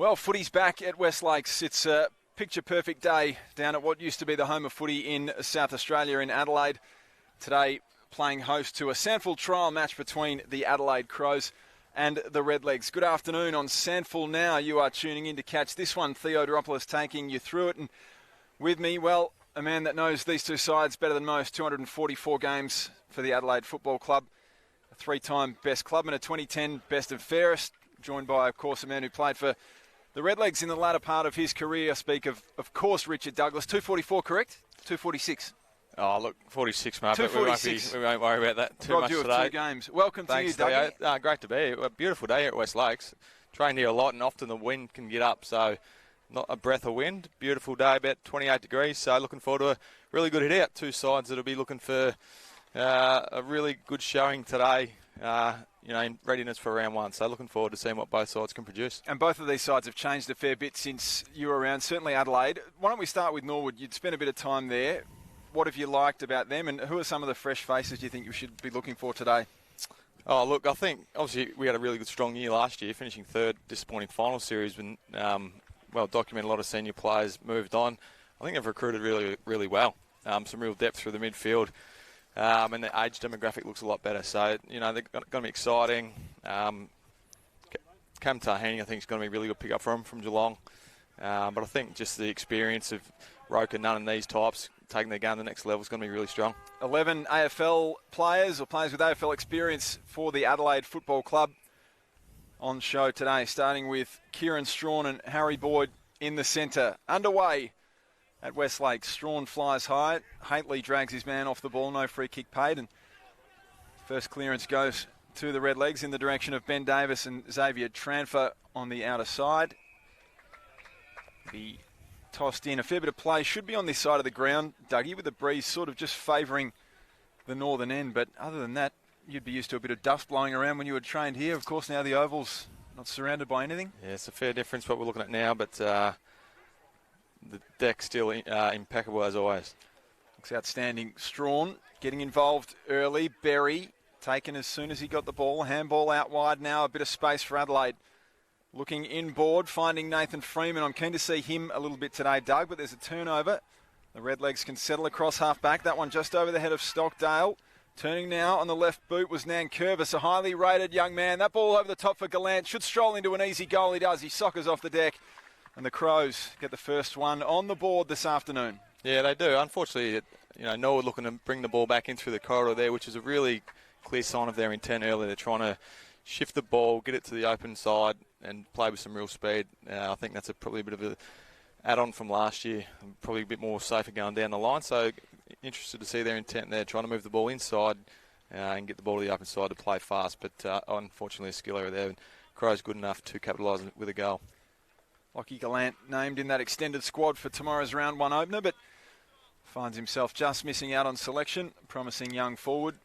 Well, footy's back at Redlegs. It's a picture-perfect day down at what used to be the home of footy in South Australia in Adelaide. Today, playing host to a SANFL trial match between the Adelaide Crows and the Redlegs. Good afternoon on SANFL Now. You are tuning in to catch this one. Theo Dropoulos taking you through it. And with me, well, a man that knows these two sides better than most. 244 games for the Adelaide Football Club. A three-time best clubman, a 2010 best and fairest. Joined by, of course, a man who played for the Redlegs in the latter part of his career. I speak of course, Richard Douglas. 244, correct? 246. Oh, look, 46, mate. 246. We won't worry about that too Robbed much you today. of 2 games. Welcome Thanks, to you, Dougie. Theo. Great to be here. A beautiful day here at Redlegs. Trained here a lot, and often the wind can get up, so not a breath of wind. Beautiful day, about 28 degrees, so looking forward to a really good hit out. Two sides that'll be looking for a really good showing today. In readiness for round one. So looking forward to seeing what both sides can produce. And both of these sides have changed a fair bit since you were around, certainly Adelaide. Why don't we start with Norwood? You'd spent a bit of time there. What have you liked about them, and who are some of the fresh faces you think you should be looking for today? Oh, look, I think obviously we had a really good, strong year last year, finishing third, disappointing final series when, documented, a lot of senior players moved on. I think they've recruited really, really well. Some real depth through the midfield. And the age demographic looks a lot better. So, they're going to be exciting. Cam Tahini, I think, is going to be a really good pick-up for him from Geelong. But I think just the experience of Roke and Nunn and these types taking their game to the next level is going to be really strong. 11 AFL players, or players with AFL experience for the Adelaide Football Club on show today, starting with Kieran Strawn and Harry Boyd in the centre. Underway at Redlegs. Strawn flies high. Haitley drags his man off the ball. No free kick paid. And first clearance goes to the Redlegs in the direction of Ben Davis and Xavier Tranfer on the outer side. Be tossed in. A fair bit of play. Should be on this side of the ground, Dougie, with the breeze sort of just favouring the northern end. But other than that, you'd be used to a bit of dust blowing around when you were trained here. Of course, now the oval's not surrounded by anything. Yeah, it's a fair difference what we're looking at now, but the deck's still impeccable as always. Looks outstanding. Strawn getting involved early. Berry taken as soon as he got the ball. Handball out wide now. A bit of space for Adelaide. Looking inboard, finding Nathan Freeman. I'm keen to see him a little bit today, Doug, but there's a turnover. The Redlegs can settle across half-back. That one just over the head of Stockdale. Turning now on the left boot was Nankervis, a highly rated young man. That ball over the top for Gallant. Should stroll into an easy goal. He does. He soccers off the deck. And the Crows get the first one on the board this afternoon. Yeah, they do. Unfortunately, Norwood looking to bring the ball back in through the corridor there, which is a really clear sign of their intent earlier. They're trying to shift the ball, get it to the open side, and play with some real speed. I think that's probably a bit of an add-on from last year. Probably a bit more safer going down the line. So interested to see their intent there, trying to move the ball inside and get the ball to the open side to play fast. But unfortunately, a skill error there. And Crows good enough to capitalise with a goal. Lockie Gallant named in that extended squad for tomorrow's round one opener, but finds himself just missing out on selection. Promising young forward.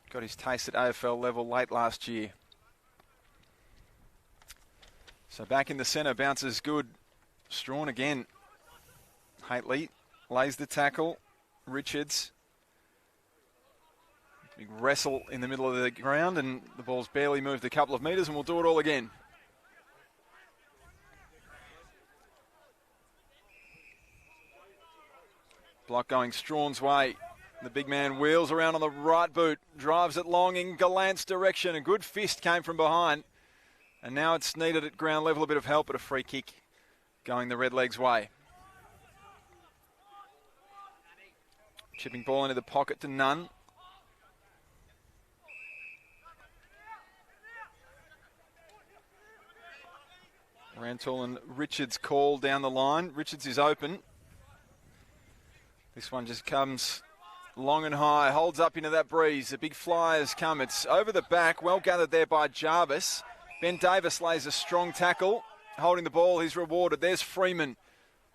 Got his taste at AFL level late last year. So back in the centre, bounces good. Strawn again. Haitley lays the tackle. Richards. Big wrestle in the middle of the ground, and the ball's barely moved a couple of metres, and we'll do it all again. Block going Strawn's way. The big man wheels around on the right boot, drives it long in Gallant's direction. A good fist came from behind. And now it's needed at ground level, a bit of help, but a free kick going the Redlegs' way. Chipping ball into the pocket to Nunn. Rantoul and Richards call down the line. Richards is open. This one just comes long and high, holds up into that breeze. The big flyers come. It's over the back, well gathered there by Jarvis. Ben Davis lays a strong tackle. Holding the ball, he's rewarded. There's Freeman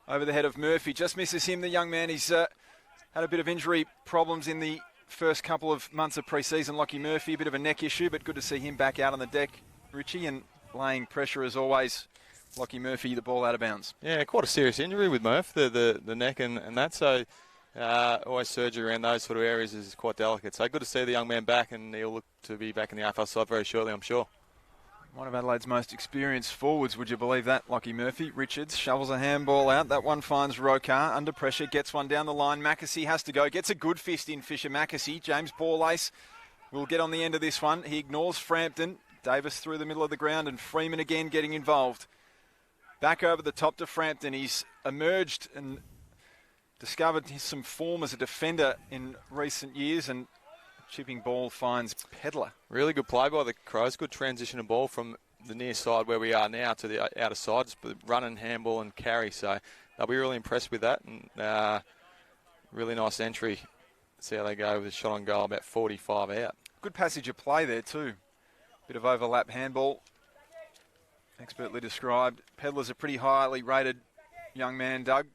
over the head of Murphy. Just misses him, the young man. He's had a bit of injury problems in the first couple of months of pre-season. Lockie Murphy, a bit of a neck issue, but good to see him back out on the deck, Richie, and laying pressure as always. Lockie Murphy, the ball out of bounds. Yeah, quite a serious injury with Murph, the neck and that. So always surgery around those sort of areas is quite delicate. So good to see the young man back, and he'll look to be back in the AFL side very shortly, I'm sure. One of Adelaide's most experienced forwards, would you believe that? Lockie Murphy. Richards shovels a handball out. That one finds Rokar under pressure, gets one down the line. Mackesy has to go, gets a good fist in Fisher Mackesy. James Borlace will get on the end of this one. He ignores Frampton. Davis through the middle of the ground and Freeman again getting involved. Back over the top to Frampton. He's emerged and discovered some form as a defender in recent years, and chipping ball finds Pedler. Really good play by the Crows. Good transition of ball from the near side where we are now to the outer side. Just run and handball and carry. So they'll be really impressed with that. And really nice entry. See how they go with a shot on goal, about 45 out. Good passage of play there too. Bit of overlap handball. Expertly described. Pedler's a pretty highly rated young man, Doug.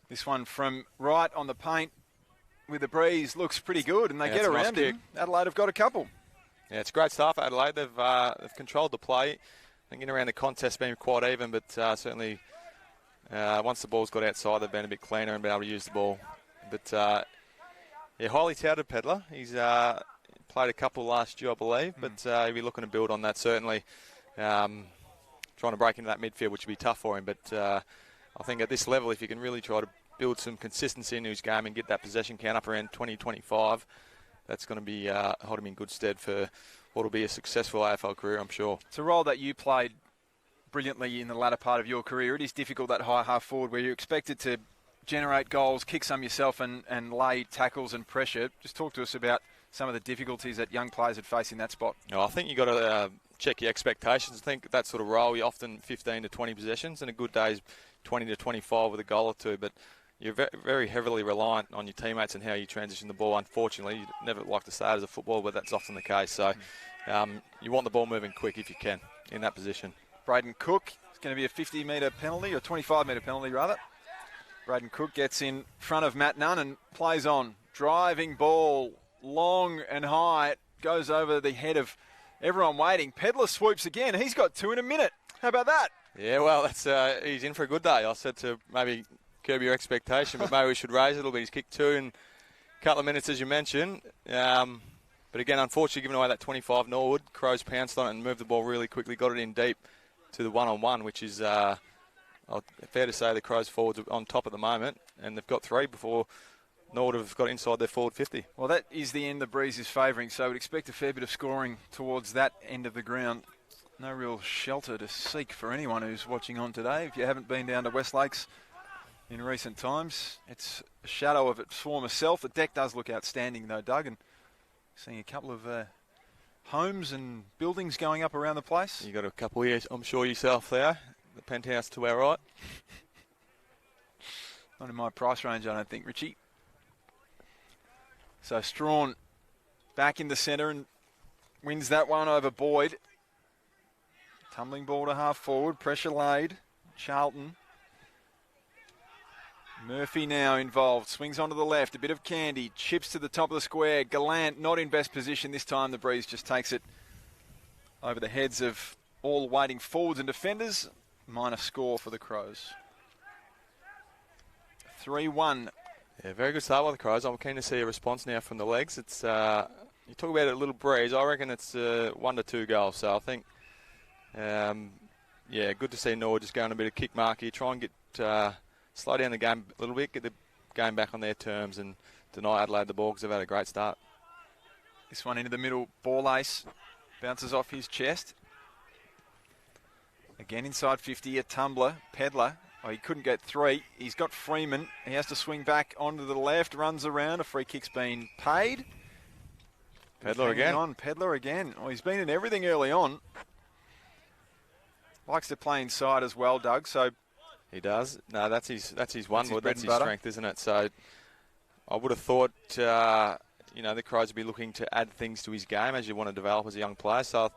This one from right on the paint with the breeze looks pretty good, and they get around him. Adelaide have got a couple. Yeah, it's great stuff, Adelaide. They've controlled the play. I think around the contest been quite even, but certainly once the ball's got outside, they've been a bit cleaner and been able to use the ball. But yeah, highly touted Pedler. He's played a couple last year, I believe, but he'll be looking to build on that certainly. Trying to break into that midfield, which would be tough for him, but I think at this level, if you can really try to build some consistency into his game and get that possession count up around 20-25, that's going to be hold him in good stead for what will be a successful AFL career, I'm sure. It's a role that you played brilliantly in the latter part of your career. It is difficult, that high half forward, where you're expected to generate goals, kick some yourself and lay tackles and pressure. Just talk to us about some of the difficulties that young players would face in that spot. Oh, I think you've got to check your expectations. I think that sort of role, you're often 15 to 20 possessions, and a good day is 20 to 25 with a goal or two, but you're very heavily reliant on your teammates and how you transition the ball. Unfortunately, you'd never like to say it as a footballer, but that's often the case. So you want the ball moving quick if you can in that position. Braden Cook, it's going to be a 50-metre penalty, or 25-metre penalty rather. Braden Cook gets in front of Matt Nunn and plays on. Driving ball, long and high, goes over the head of everyone waiting. Pedler swoops again. He's got two in a minute. How about that? Yeah, well, that's he's in for a good day. I said to maybe curb your expectation, but maybe we should raise it a little bit. He's kicked two in a couple of minutes, as you mentioned. But again, unfortunately, giving away that 25 Norwood, Crows pounced on it and moved the ball really quickly, got it in deep to the one-on-one, which is fair to say the Crows forwards are on top at the moment, and they've got three before Norwood have got inside their forward 50. Well, that is the end the breeze is favouring, so we'd expect a fair bit of scoring towards that end of the ground. No real shelter to seek for anyone who's watching on today. If you haven't been down to West Lakes in recent times, it's a shadow of its former self. The deck does look outstanding though, Doug, and seeing a couple of homes and buildings going up around the place. You got a couple here, I'm sure, yourself there. The penthouse to our right. Not in my price range, I don't think, Richie. So Strawn back in the centre and wins that one over Boyd. Tumbling ball to half forward, pressure laid. Charlton. Murphy now involved, swings onto the left, a bit of candy, chips to the top of the square. Gallant not in best position this time. The breeze just takes it over the heads of all waiting forwards and defenders. Minor score for the Crows. 3-1. Yeah, very good start by the Crows. I'm keen to see a response now from the legs. It's you talk about a little breeze. I reckon it's 1 to 2 goals. So I think, yeah, good to see Norwood just going a bit of kick mark here. Try and get slow down the game a little bit, get the game back on their terms, and deny Adelaide the ball because they've had a great start. This one into the middle. Borlace bounces off his chest. Again inside 50, a tumbler. Pedler. Oh, he couldn't get three. He's got Freeman. He has to swing back onto the left, runs around. A free kick's been paid. Pedler again. Pedler again. Oh, he's been in everything early on. Likes to play inside as well, Doug. So he does. No, that's his one. That's his strength, isn't it? So I would have thought, the Crows would be looking to add things to his game as you want to develop as a young player. So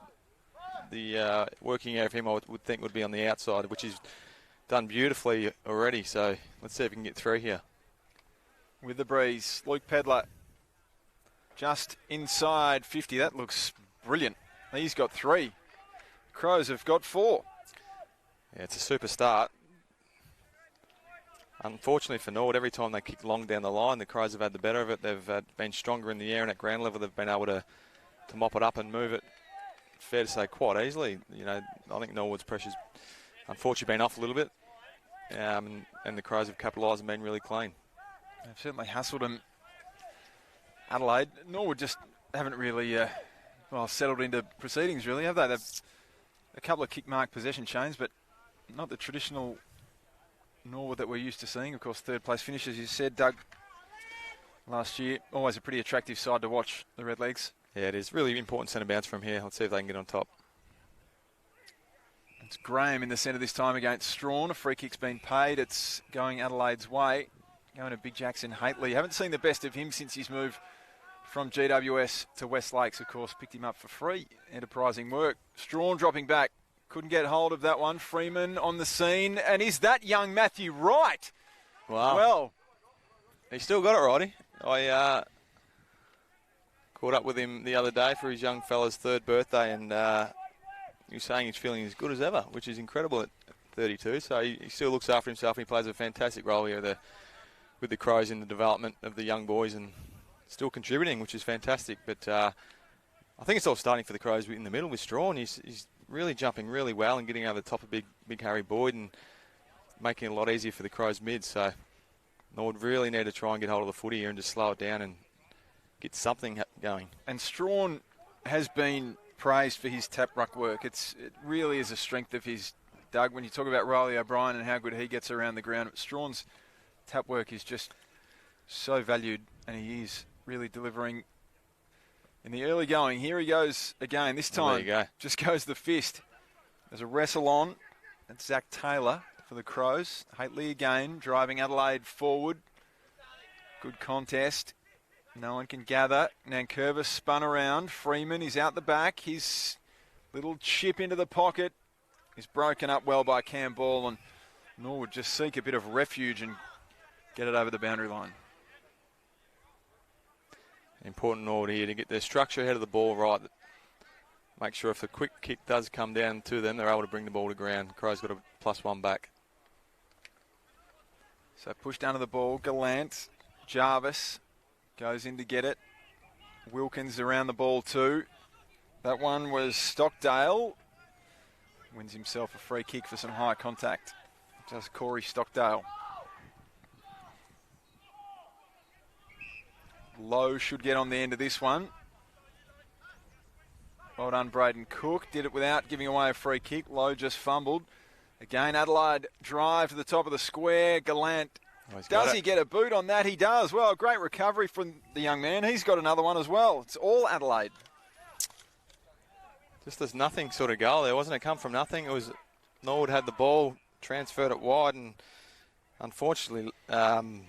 the working area for him, I would think, would be on the outside, which is done beautifully already, so let's see if we can get through here. With the breeze, Luke Pedler just inside 50. That looks brilliant. He's got three. Crows have got four. Yeah, it's a super start. Unfortunately for Norwood, every time they kick long down the line, the Crows have had the better of it. They've been stronger in the air, and at ground level they've been able to mop it up and move it fair to say, quite easily. You know, I think Norwood's pressure's unfortunately been off a little bit, and the Crows have capitalised and been really clean. They've certainly hustled them. Adelaide, Norwood just haven't really settled into proceedings, really, have they? They've a couple of kick-mark possession chains, but not the traditional Norwood that we're used to seeing. Of course, third-place finish, as you said, Doug, last year. Always a pretty attractive side to watch, the Redlegs. Yeah, it is. Really important centre bounce from here. Let's see if they can get on top. It's Graham in the centre this time against Strawn. A free kick's been paid. It's going Adelaide's way. Going to Big Jackson Haitley. Haven't seen the best of him since his move from GWS to West Lakes, of course. Picked him up for free. Enterprising work. Strawn dropping back. Couldn't get hold of that one. Freeman on the scene. And is that young Matthew right? Wow. Well, he still got it, righty. I caught up with him the other day for his young fella's 3rd birthday, and he was saying he's feeling as good as ever, which is incredible at 32. So he still looks after himself. He plays a fantastic role here with the Crows in the development of the young boys, and still contributing, which is fantastic. But I think it's all starting for the Crows in the middle with Strawn. He's really jumping really well and getting over the top of big Harry Boyd and making it a lot easier for the Crows mid. So Norwood really need to try and get hold of the footy here and just slow it down and get something going. And Strawn has been praised for his tap ruck work. It really is a strength of his, Doug, when you talk about Riley O'Brien and how good he gets around the ground. Strawn's tap work is just so valued, and he is really delivering in the early going. Here he goes again. This time, just goes the fist. There's a wrestle on. That's Zach Taylor for the Crows. Haitley again, driving Adelaide forward. Good contest. No one can gather. Nankervis spun around. Freeman is out the back. His little chip into the pocket is broken up well by Cam Ball, and Norwood just seek a bit of refuge and get it over the boundary line. Important Norwood here to get their structure ahead of the ball right. Make sure if the quick kick does come down to them, they're able to bring the ball to ground. Crow's got a +1 back. So push down to the ball. Gallant, Jarvis goes in to get it. Wilkins around the ball too. That one was Stockdale. Wins himself a free kick for some high contact. Just Corey Stockdale. Lowe should get on the end of this one. Well done, Braden Cook. Did it without giving away a free kick. Lowe just fumbled. Again, Adelaide drive to the top of the square. Gallant. Does he get a boot on that? He does. Well, great recovery from the young man. He's got another one as well. It's all Adelaide. Just as nothing sort of goal there, wasn't it? Come from nothing. It was Norwood had the ball, transferred it wide, and unfortunately, Bain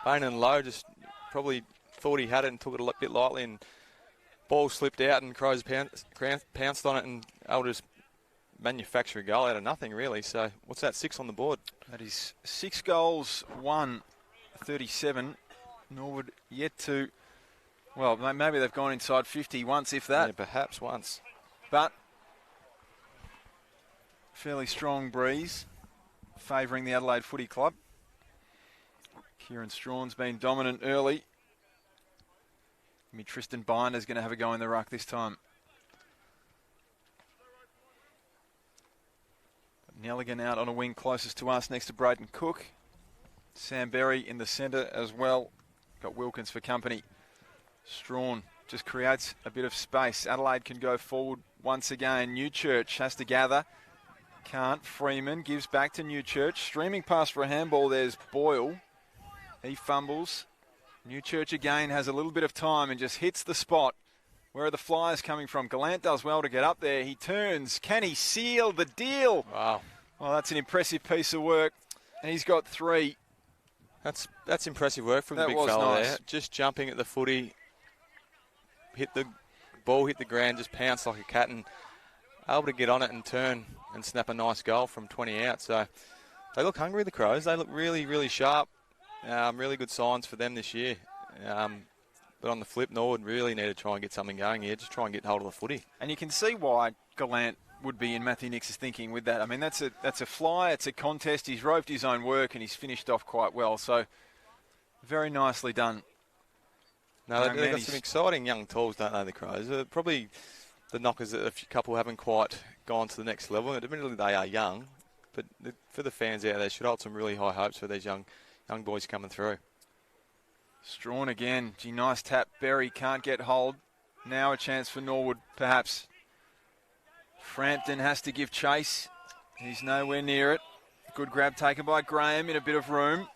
and Lowe just probably thought he had it and took it a bit lightly, and ball slipped out, and Crows pounced on it and able to just manufacture a goal out of nothing, really. So what's that, 6 on the board? That is 6 goals, 1, 37. Norwood yet to, well, maybe they've gone inside 50 once, if that. Yeah, perhaps once. But fairly strong breeze favouring the Adelaide Footy Club. Kieran Strawn's been dominant early. Tristan Binder's going to have a go in the ruck this time. Nelligan out on a wing closest to us next to Braden Cook. Sam Berry in the centre as well. Got Wilkins for company. Strawn just creates a bit of space. Adelaide can go forward once again. Newchurch has to gather. Can't. Freeman gives back to Newchurch. Streaming pass for a handball. There's Boyle. He fumbles. Newchurch again has a little bit of time and just hits the spot. Where are the flyers coming from? Gallant does well to get up there. He turns. Can he seal the deal? Wow. Well, that's an impressive piece of work. And he's got 3. That's impressive work from the big fella there. Just jumping at the footy. Hit the ball, hit the ground, just pounced like a cat, and able to get on it and turn and snap a nice goal from 20 out. So they look hungry, the Crows. They look really, really sharp. Really good signs for them this year. But on the flip, Norwood really need to try and get something going here. Just try and get hold of the footy. And you can see why Gallant would be in Matthew Nix's thinking with that. I mean, that's a fly. It's a contest. He's roped his own work and he's finished off quite well. So very nicely done. No, they've got some exciting young tools, don't they, the Crows? Probably the knockers, that a couple haven't quite gone to the next level. Admittedly, they are young, but for the fans out there, should hold some really high hopes for these young boys coming through. Strawn again. Gee, nice tap. Berry can't get hold. Now a chance for Norwood, perhaps. Frampton has to give chase. He's nowhere near it. Good grab taken by Graham in a bit of room.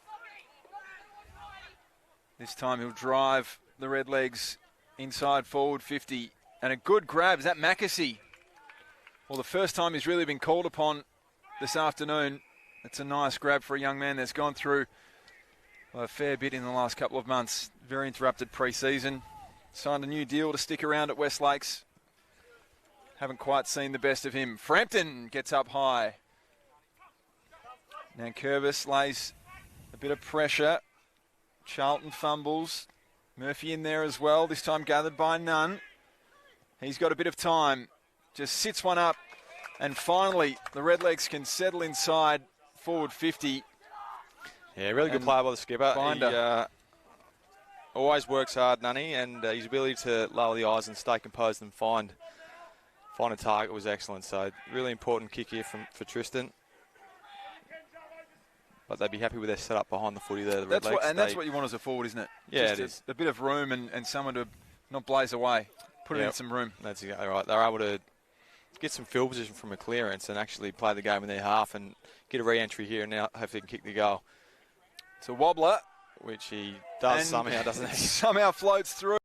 This time he'll drive the Redlegs inside forward 50. And a good grab. Is that Mackesy? Well, the first time he's really been called upon this afternoon. It's a nice grab for a young man that's gone through a fair bit in the last couple of months. Very interrupted pre-season. Signed a new deal to stick around at West Lakes. Haven't quite seen the best of him. Frampton gets up high. Nankervis lays a bit of pressure. Charlton fumbles. Murphy in there as well, this time gathered by Nunn. He's got a bit of time. Just sits one up. And finally, the Redlegs can settle inside forward 50. Yeah, really good player by the skipper. Binder. He always works hard, Nunny, and his ability to lower the eyes and stay composed and find a target was excellent. So really important kick here for Tristan. But they'd be happy with their setup behind the footy there, the Redlegs. That's what you want as a forward, isn't it? Yeah, just it is. A bit of room and someone to not blaze away. Put it in some room. That's exactly right. They're able to get some field position from a clearance and actually play the game in their half and get a re-entry here, and now hopefully can kick the goal. It's a wobbler. Which he does somehow, doesn't he? Somehow floats through.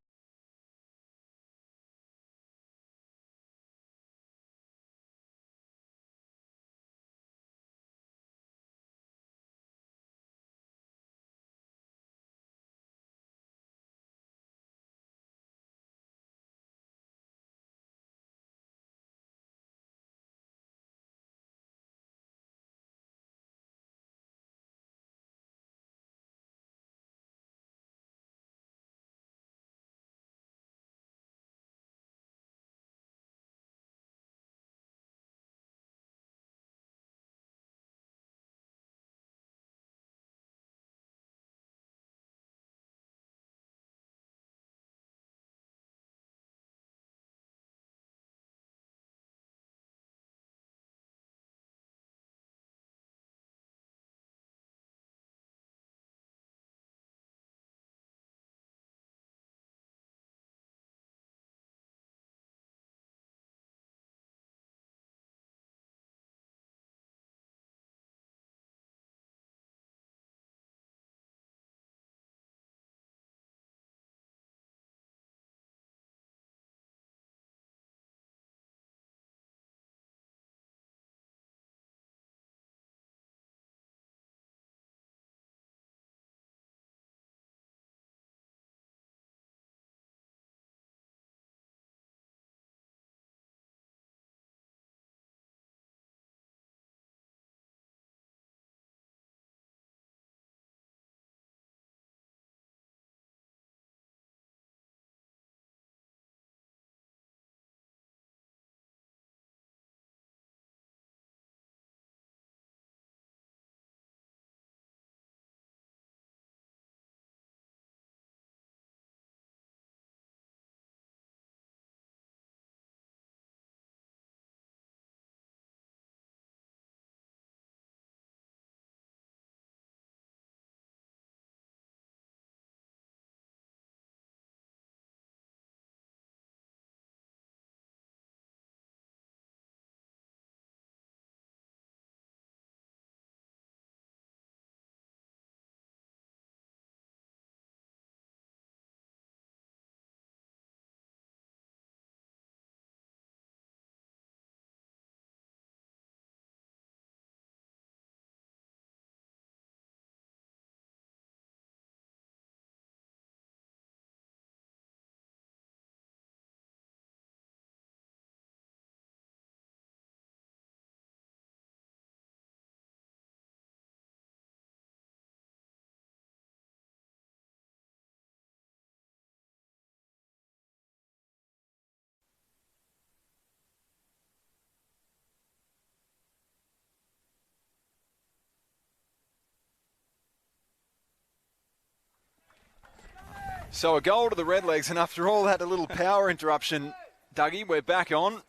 So a goal to the Redlegs, and after all that, a little power interruption. Dougie, we're back on,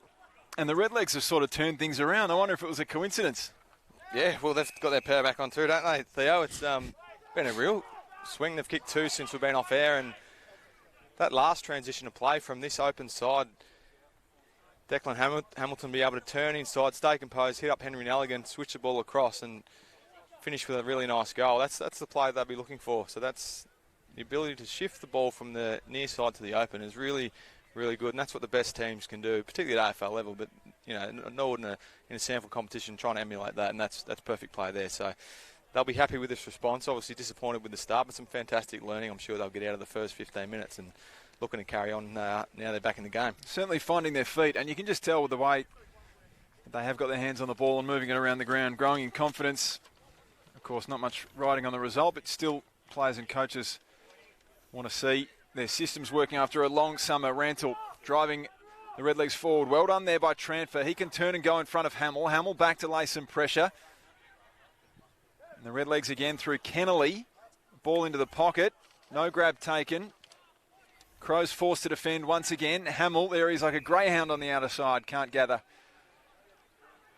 and the Redlegs have sort of turned things around. I wonder if it was a coincidence. Yeah, well, they've got their power back on too, don't they, Theo? It's been a real swing. They've kicked 2 since we've been off air, and that last transition of play from this open side, Declan Hamilton be able to turn inside, stay composed, hit up Henry Nelligan, switch the ball across, and finish with a really nice goal. That's the play they'll be looking for. So that's the ability to shift the ball from the near side to the open is really, really good, and that's what the best teams can do, particularly at AFL level. But Norwood in a SANFL competition trying to emulate that, and that's perfect play there. So they'll be happy with this response. Obviously disappointed with the start, but some fantastic learning. I'm sure they'll get out of the first 15 minutes and looking to carry on now they're back in the game. Certainly finding their feet, and you can just tell with the way they have got their hands on the ball and moving it around the ground, growing in confidence. Of course, not much riding on the result, but still players and coaches want to see their systems working after a long summer. Rantle driving the Redlegs forward. Well done there by Transfer. He can turn and go in front of Hamill. Hamill back to lay some pressure. And the Redlegs again through Kennelly. Ball into the pocket. No grab taken. Crows forced to defend once again. Hamill, there he's like a greyhound on the outer side. Can't gather.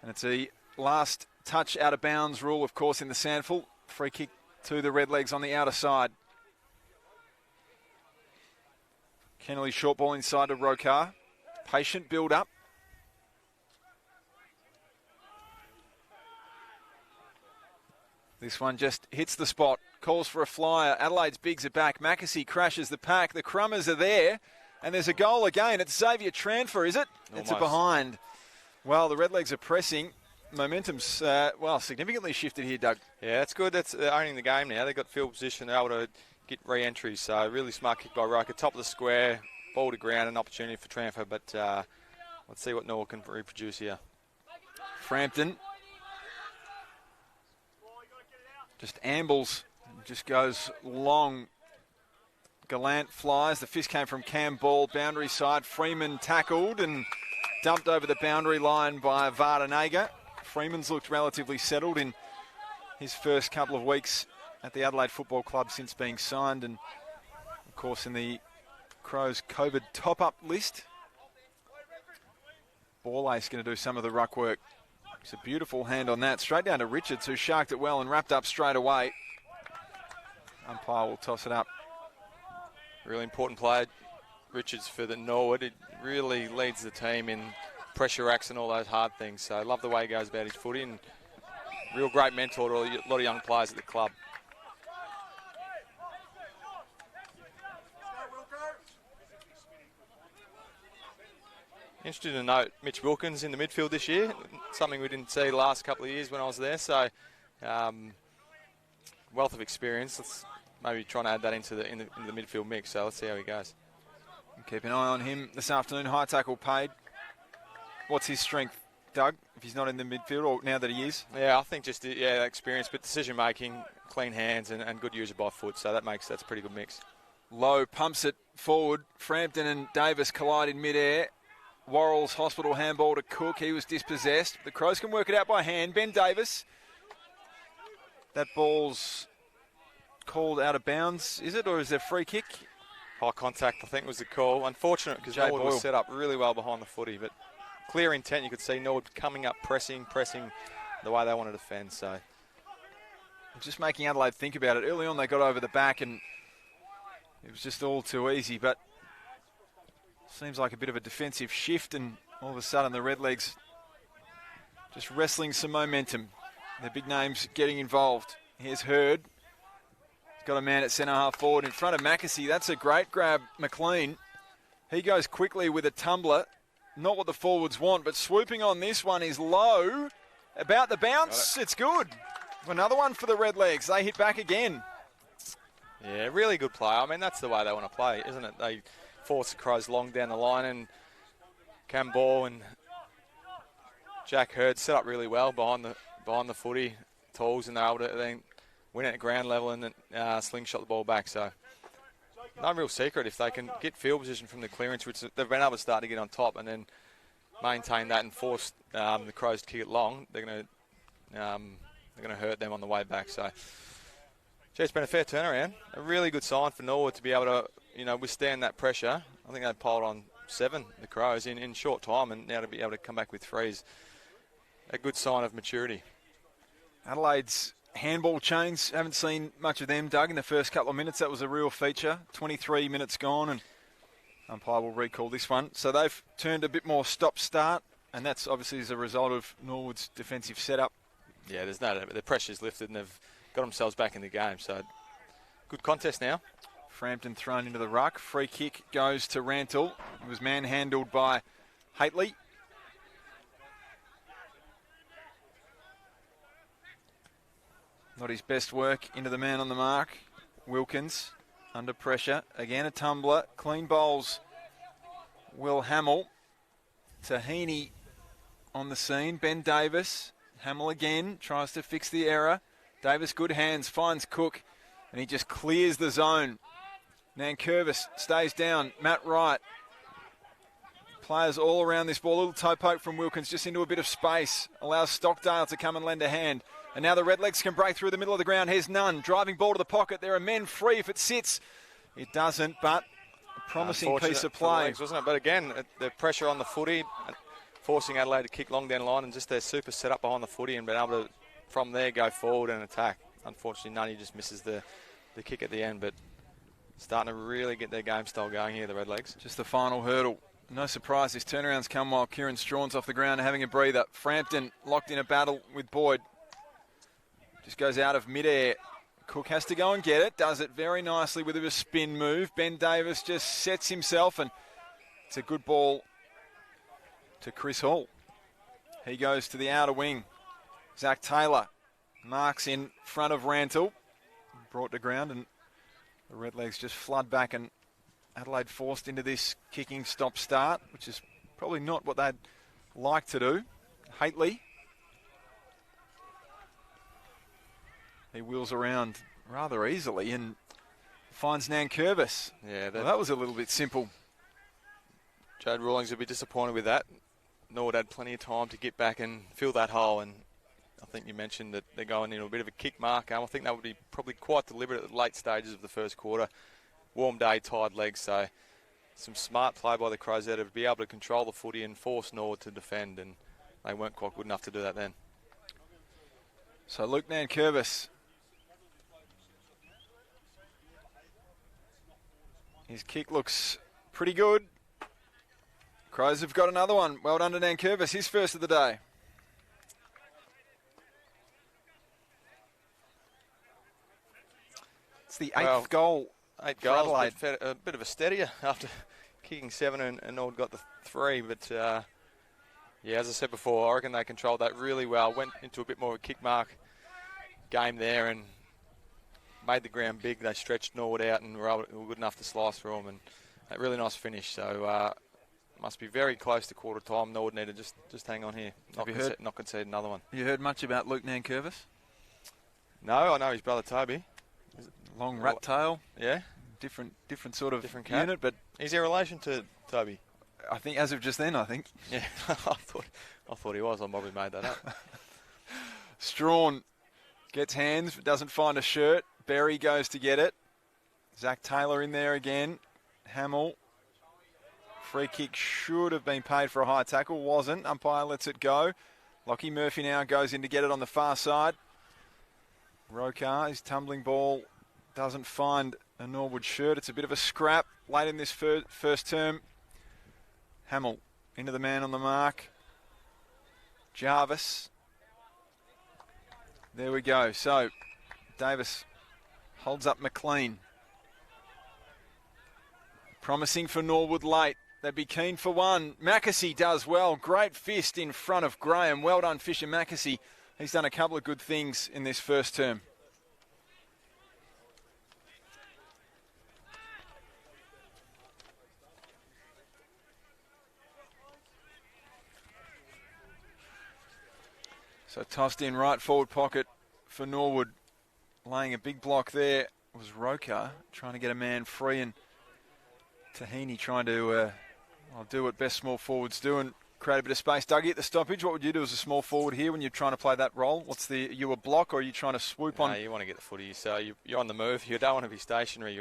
And it's a last touch out of bounds rule, of course, in the SANFL. Free kick to the Redlegs on the outer side. Kennelly short ball inside to Rokar. Patient build up. This one just hits the spot. Calls for a flyer. Adelaide's bigs are back. Mackesy crashes the pack. The Crummers are there. And there's a goal again. It's Xavier Transfer, is it? Almost. It's a behind. Well, the Redlegs are pressing. Momentum's, significantly shifted here, Doug. Yeah, that's good. That's owning the game now. They've got field position. They're able to get re-entries. So really smart kick by Roker. Top of the square. Ball to ground. An opportunity for Transfer. But let's see what Norwood can reproduce here. Frampton just ambles. Just goes long. Gallant flies. The fist came from Cam Ball. Boundary side. Freeman tackled and dumped over the boundary line by Vardanega. Freeman's looked relatively settled in his first couple of weeks at the Adelaide Football Club since being signed, and of course in the Crows COVID top-up list. Ball Ace going to do some of the ruck work. It's a beautiful hand on that. Straight down to Richards, who sharked it well and wrapped up straight away. Umpire will toss it up. Really important player, Richards, for the Norwood. It really leads the team in pressure acts and all those hard things. So I love the way he goes about his footy, and real great mentor to a lot of young players at the club. Interested to note Mitch Wilkins in the midfield this year, something we didn't see the last couple of years when I was there. So wealth of experience. Let's maybe try and add that into the midfield mix. So let's see how he goes. Keep an eye on him this afternoon. High tackle paid. What's his strength, Doug, if he's not in the midfield, or now that he is? Yeah, I think just experience, but decision making, clean hands, and good user by foot. So that's a pretty good mix. Low pumps it forward. Frampton and Davis collide in midair. Worrell's hospital handball to Cook. He was dispossessed. The Crows can work it out by hand. Ben Davis. That ball's called out of bounds, is it, or is there a free kick? High contact, I think, was the call. Unfortunate because Norwood was set up really well behind the footy, but clear intent. You could see Norwood coming up, pressing the way they want to defend. So just making Adelaide think about it. Early on, they got over the back, and it was just all too easy. But seems like a bit of a defensive shift, and all of a sudden the Redlegs just wrestling some momentum. The big names getting involved. Here's Hurd. Got a man at centre half forward in front of Mackesy. That's a great grab, McLean. He goes quickly with a tumbler. Not what the forwards want, but swooping on this one is low. About the bounce, it's good. Another one for the Redlegs. They hit back again. Yeah, really good play. I mean, that's the way they want to play, isn't it? They force the Crows long down the line, and Cam Ball and Jack Hurd set up really well behind the footy, tools, and they're able to then win at ground level and then slingshot the ball back. So no real secret. If they can get field position from the clearance, which they've been able to start to get on top, and then maintain that and force the Crows to kick it long, they're going to hurt them on the way back. So, it's been a fair turnaround. A really good sign for Norwood to be able to withstand that pressure. I think they piled on 7, the Crows, in short time, and now to be able to come back with 3 is a good sign of maturity. Adelaide's handball chains, haven't seen much of them, Doug, in the first couple of minutes. That was a real feature. 23 minutes gone, and umpire will recall this one. So they've turned a bit more stop-start, and that's obviously as a result of Norwood's defensive setup. Yeah, there's no doubt. The pressure's lifted, and they've got themselves back in the game. So good contest now. Frampton thrown into the ruck. Free kick goes to Rantle. It was manhandled by Haitley. Not his best work into the man on the mark. Wilkins under pressure. Again a tumbler. Clean bowls. Will Hamill. Tahini on the scene. Ben Davis. Hamill again. Tries to fix the error. Davis good hands. Finds Cook. And he just clears the zone. Nankervis stays down. Matt Wright. Players all around this ball. A little toe poke from Wilkins just into a bit of space. Allows Stockdale to come and lend a hand. And now the Redlegs can break through the middle of the ground. Here's none. Driving ball to the pocket. There are men free if it sits. It doesn't, but a promising piece of play. Legs, wasn't it? But again, the pressure on the footy, forcing Adelaide to kick long down the line, and just their super set up behind the footy and being able to, from there, go forward and attack. Unfortunately, Nunny just misses the kick at the end, but starting to really get their game style going here, the Redlegs. Just the final hurdle. No surprise, this turnaround's come while Kieran Strawn's off the ground having a breather. Frampton locked in a battle with Boyd. Just goes out of midair. Cook has to go and get it. Does it very nicely with a spin move. Ben Davis just sets himself, and it's a good ball to Chris Hall. He goes to the outer wing. Zach Taylor marks in front of Rantle. Brought to ground, and the Redlegs just flood back, and Adelaide forced into this kicking stop-start, which is probably not what they'd like to do. Haitley. He wheels around rather easily and finds Nankervis. Yeah, well, that was a little bit simple. Jade Rawlings will be disappointed with that. Norwood had plenty of time to get back and fill that hole, and I think you mentioned that they're going into a bit of a kick mark. I think that would be probably quite deliberate at the late stages of the first quarter. Warm day, tired legs, so some smart play by the Crows there to be able to control the footy and force Norwood to defend, and they weren't quite good enough to do that then. So Luke Nankervis. His kick looks pretty good. Crows have got another one. Well done to Nankervis, his first of the day. It's the eighth goal. 8 goals, a bit of a steadier after kicking 7 and Norwood got the 3. But, yeah, as I said before, I reckon they controlled that really well. Went into a bit more of a kick mark game there and made the ground big. They stretched Norwood out and were good enough to slice through them. And a really nice finish. So, must be very close to quarter time. Norwood need to just hang on here. Not concede another one. You heard much about Luke Nankervis? No, I know his brother Toby. Long rat tail. Yeah. Different sort of different unit, but is he in relation to Toby? I think as of just then, I think. Yeah, I thought he was. I probably made that up. Strawn gets hands, but doesn't find a shirt. Berry goes to get it. Zach Taylor in there again. Hamill. Free kick should have been paid for a high tackle. Wasn't. Umpire lets it go. Lockie Murphy now goes in to get it on the far side. Rokar, his tumbling ball doesn't find a Norwood shirt. It's a bit of a scrap late in this first term. Hamill into the man on the mark. Jarvis. There we go. So Davis holds up McLean. Promising for Norwood late. They'd be keen for one. Mackesy does well. Great fist in front of Graham. Well done, Fisher Mackesy. He's done a couple of good things in this first term. So tossed in right forward pocket for Norwood. Laying a big block there was Rokar, trying to get a man free, and Tahini trying to do what best small forwards do and create a bit of space. Dougie, at the stoppage, what would you do as a small forward here when you're trying to play that role? You a block, or are you trying to swoop on? No, you want to get the footy, so you're on the move. You don't want to be stationary.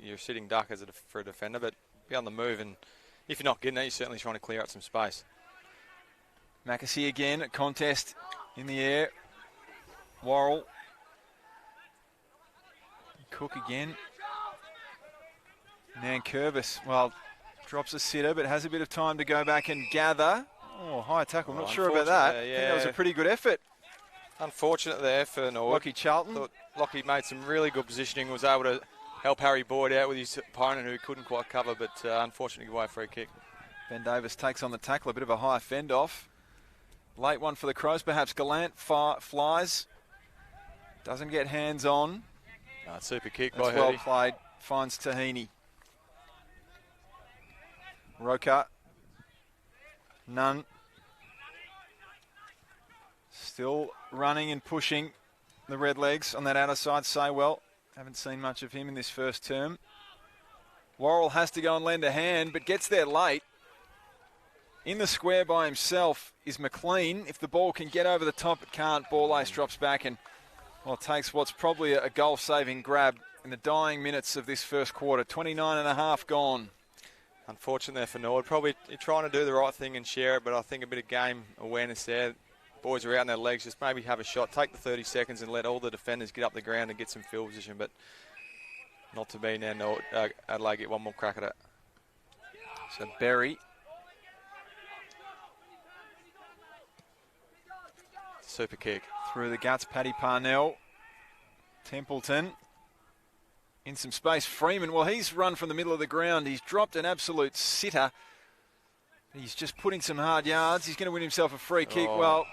You're sitting duck for a defender, but be on the move, and if you're not getting it, you're certainly trying to clear out some space. Mackesy again, a contest in the air. Worrell. Cook again. Nankervis, well, drops a sitter, but has a bit of time to go back and gather. Oh, high tackle. Not sure about that. Yeah. I think that was a pretty good effort. Unfortunate there for Norwood. Lockie Charlton. Thought Lockie made some really good positioning, was able to help Harry Boyd out with his opponent who couldn't quite cover, but unfortunately give away a free kick. Ben Davis takes on the tackle, a bit of a high fend off. Late one for the Crows, perhaps Gallant flies. Doesn't get hands on. Super kick That's by well Hurdy. played. Finds Tahini. Roker. None. Still running and pushing the Redlegs on that outer side. Saywell. Haven't seen much of him in this first term. Worrell has to go and lend a hand, but gets there late. In the square by himself is McLean. If the ball can get over the top, it can't. Ball ace drops back and, well, takes what's probably a goal-saving grab in the dying minutes of this first quarter. 29.5 gone. Unfortunate there for Norwood. Probably trying to do the right thing and share it, but I think a bit of game awareness there. Boys are out on their legs. Just maybe have a shot, take the 30 seconds and let all the defenders get up the ground and get some field position, but not to be now. Norwood, Adelaide get one more crack at it. So Berry. Super kick. Through the guts, Paddy Parnell. Templeton. In some space, Freeman. Well, he's run from the middle of the ground. He's dropped an absolute sitter. He's just putting some hard yards. He's going to win himself a free kick. Well,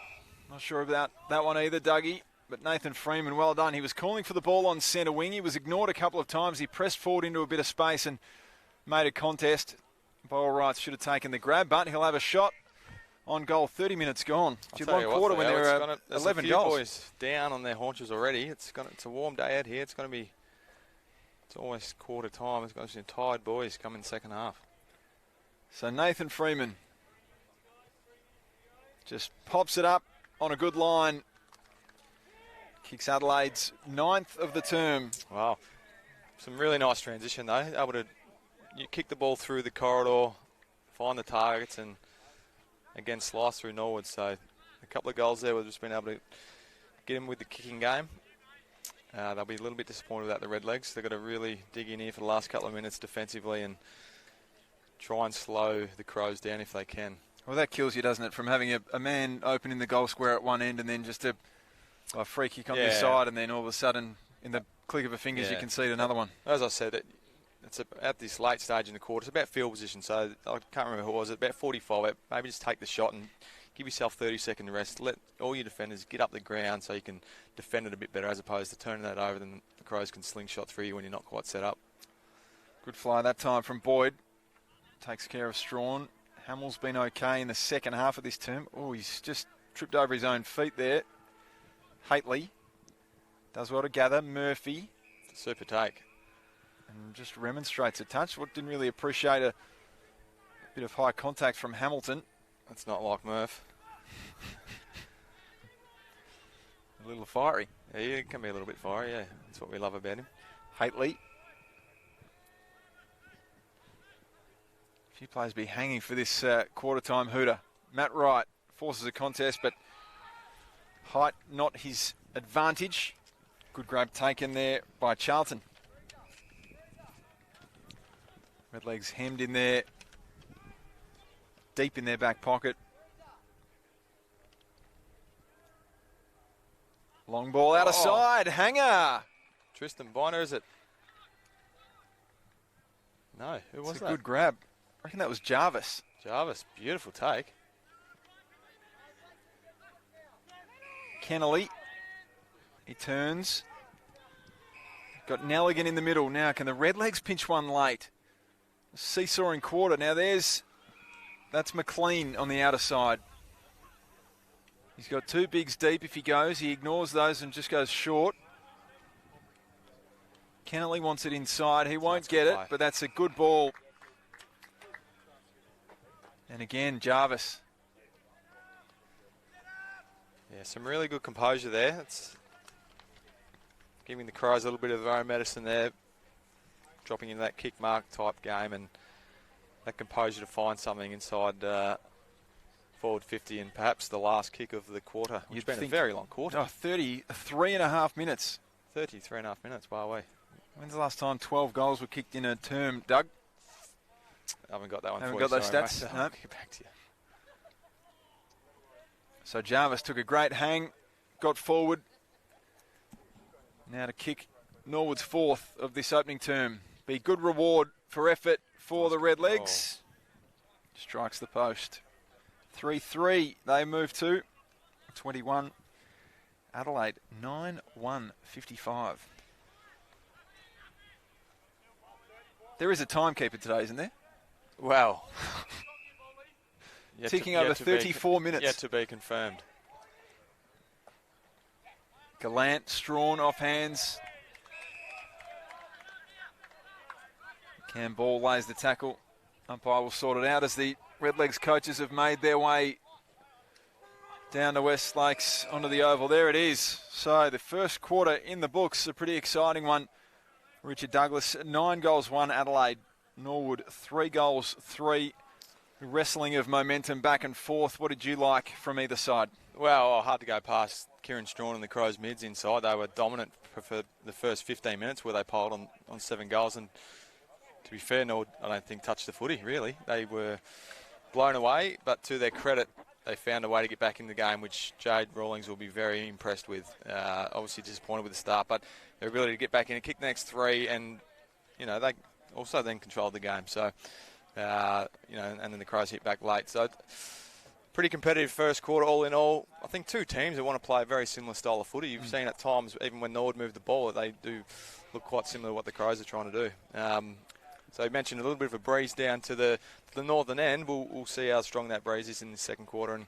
not sure about that one either, Dougie. But Nathan Freeman, well done. He was calling for the ball on centre wing. He was ignored a couple of times. He pressed forward into a bit of space and made a contest. By all rights, should have taken the grab, but he'll have a shot on goal. 30 minutes gone. Just one quarter when there are 11 a few goals. Boys down on their haunches already. It's a warm day out here. It's almost quarter time. It's got some tired boys coming second half. So Nathan Freeman just pops it up on a good line. Kicks Adelaide's 9th of the term. Wow. Some really nice transition though. Able to kick the ball through the corridor, find the targets, and again slice through Norwood. So a couple of goals there. We've just been able to get him with the kicking game. They'll be a little bit disappointed about the Redlegs. They've got to really dig in here for the last couple of minutes defensively and try and slow the Crows down if they can. Well, that kills you, doesn't it, from having a man open in the goal square at one end and then just a free kick on the side, and then all of a sudden, in the click of a fingers, you concede another one. As I said, it's at this late stage in the quarter. It's about field position, so I can't remember who it was. About 45. Maybe just take the shot and give yourself 30-second rest. Let all your defenders get up the ground so you can defend it a bit better, as opposed to turning that over. Then the Crows can slingshot through you when you're not quite set up. Good fly that time from Boyd. Takes care of Strawn. Hamill's been okay in the second half of this term. Oh, he's just tripped over his own feet there. Haitley does well to gather. Murphy. Super take. And just remonstrates a touch. What didn't really appreciate a bit of high contact from Hamilton. That's not like Murph. A little fiery. Yeah, he can be a little bit fiery, yeah. That's what we love about him. Haitley. A few players be hanging for this quarter-time hooter. Matt Wright forces a contest, but height not his advantage. Good grab taken there by Charlton. Redlegs hemmed in there, deep in their back pocket. Long ball out of side, hanger. Tristan Bonner, is it? No, who was It's that? a good grab. I reckon that was Jarvis. Jarvis, beautiful take. Kennelly. He turns. Got Nelligan in the middle. Now, can the Redlegs pinch one late? Seesawing quarter. Now, that's McLean on the outer side. He's got two bigs deep if he goes. He ignores those and just goes short. Kennelly wants it inside. He won't get it, but that's a good ball. And again, Jarvis. Yeah, some really good composure there. It's giving the Crows a little bit of their own medicine there, dropping into that kick mark type game and that composure to find something inside forward 50 and perhaps the last kick of the quarter. It's been a very long quarter. 33 and a half minutes. 33 and a half minutes, by the way. When's the last time 12 goals were kicked in a term, Doug? I haven't got that one Haven't for got you. those Sorry, stats? mate. No. I'll get back to you. So Jarvis took a great hang, got forward. Now to kick Norwood's fourth of this opening term. Be good reward for effort for the Redlegs. Strikes the post. 3-3 they move to. 21. Adelaide 9-1-55. There is a timekeeper today, isn't there? Well. Ticking over 34 minutes. Yet to be confirmed. Gallant, Strawn off hands. Cam Ball lays the tackle. Umpire will sort it out as the Redlegs coaches have made their way down to West Lakes onto the oval. There it is. So the first quarter in the books, a pretty exciting one. Richard Douglas, 9 goals, 1 Adelaide. Norwood, 3 goals, 3. Wrestling of momentum back and forth. What did you like from either side? Well, hard to go past Kieran Strawn and the Crows mids inside. They were dominant for the first 15 minutes where they piled on 7 goals. And to be fair, Norwood, I don't think, touched the footy, really. They were blown away, but to their credit, they found a way to get back in the game, which Jade Rawlings will be very impressed with. Obviously disappointed with the start, but their ability to get back in and kick the next 3, and, they also then controlled the game. So, and then the Crows hit back late. So, pretty competitive first quarter all in all. I think two teams that want to play a very similar style of footy. You've seen at times, even when Norwood moved the ball, they do look quite similar to what the Crows are trying to do. So you mentioned a little bit of a breeze down to the northern end. We'll see how strong that breeze is in the second quarter and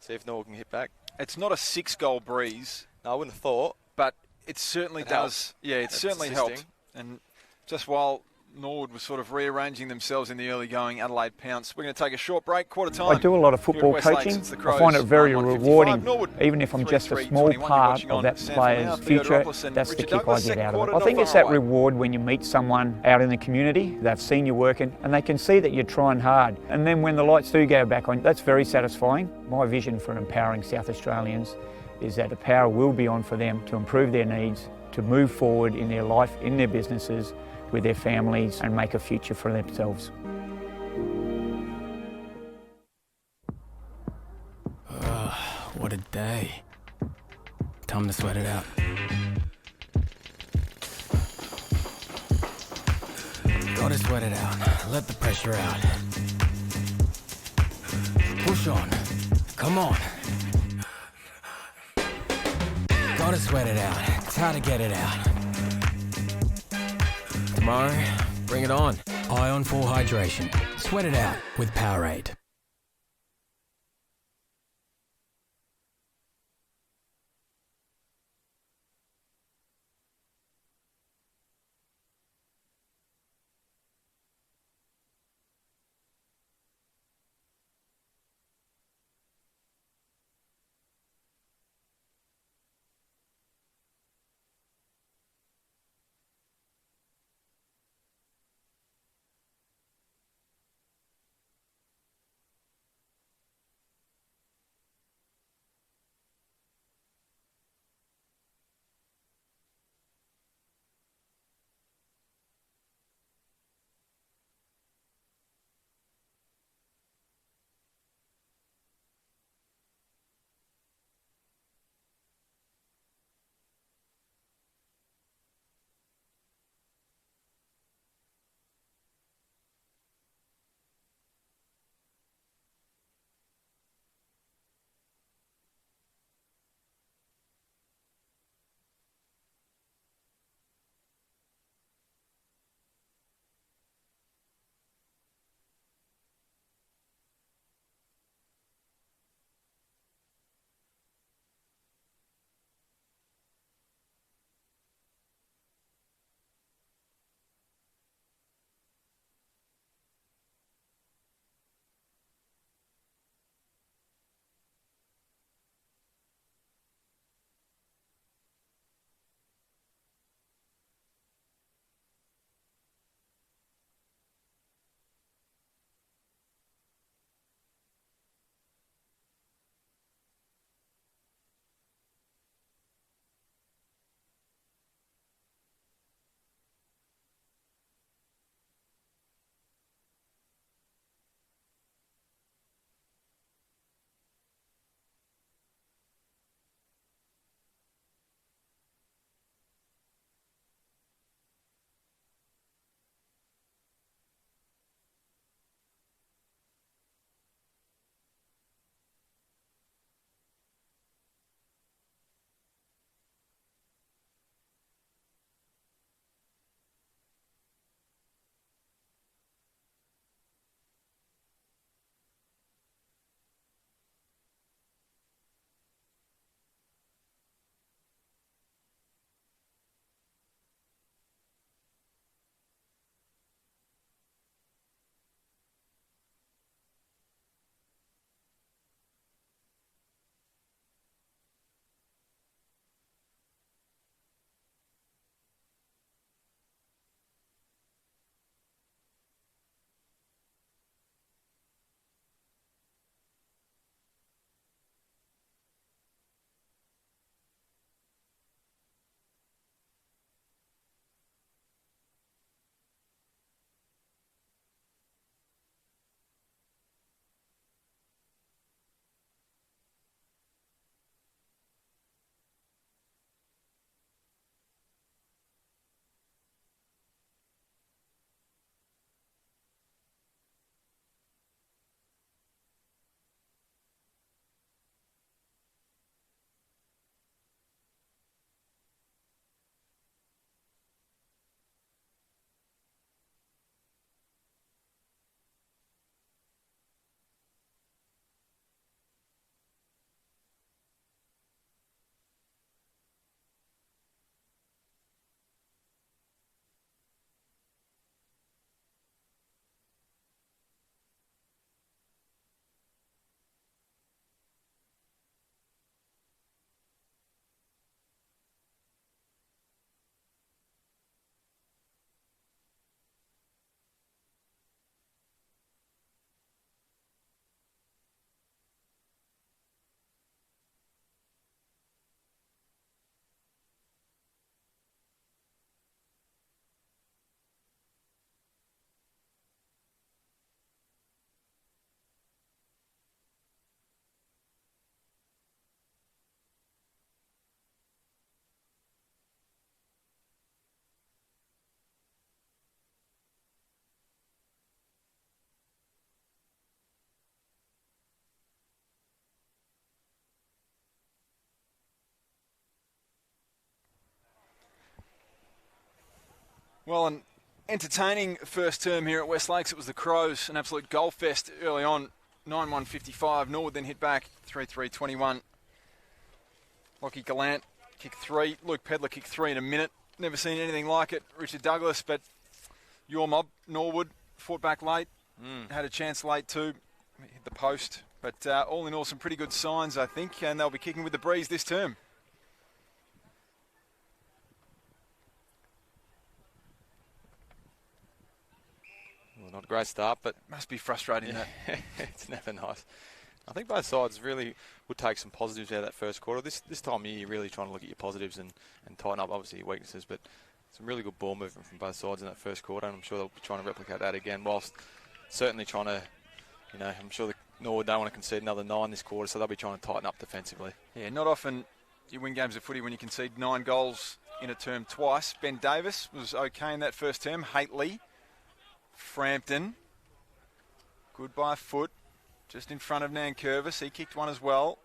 see if Norwood can hit back. It's not a 6-goal breeze. No, I wouldn't have thought. But it certainly does. Helped. Yeah, it certainly helped. And just while Norwood was sort of rearranging themselves in the early going, Adelaide pounced. We're going to take a short break, quarter time. I do a lot of football coaching. I find it very rewarding, even if I'm just a small part of that player's future. That's the kick I get out of it. I think it's that reward when you meet someone out in the community, they've seen you working, and they can see that you're trying hard. And then when the lights do go back on, that's very satisfying. My vision for empowering South Australians is that the power will be on for them to improve their needs, to move forward in their life, in their businesses, with their families, and make a future for themselves. What a day. Time to sweat it out. Gotta sweat it out. Let the pressure out. Push on. Come on. Gotta sweat it out. It's how to get it out. Tomorrow, bring it on. Ion 4 Hydration. Sweat it out with Powerade. Well, an entertaining first term here at West Lakes. It was the Crows, an absolute goal fest early on. 9-1-55. Norwood then hit back 3-3-21. Lockie Gallant kicked 3. Luke Pedler kicked 3 in a minute. Never seen anything like it. Richard Douglas, but your mob, Norwood, fought back late. Had a chance late too. Hit the post. But all in all, some pretty good signs, I think. And they'll be kicking with the breeze this term. Well, not a great start, but must be frustrating. That it's never nice. I think both sides really would take some positives out of that first quarter. This time of year, you're really trying to look at your positives and tighten up, obviously, your weaknesses. But some really good ball movement from both sides in that first quarter, and I'm sure they'll be trying to replicate that again, whilst certainly trying to, I'm sure the Norwood don't want to concede another 9 this quarter, so they'll be trying to tighten up defensively. Yeah, not often you win games of footy when you concede 9 goals in a term twice. Ben Davis was okay in that first term. Haitley, Frampton, good by foot, just in front of Nankervis. He kicked one as well.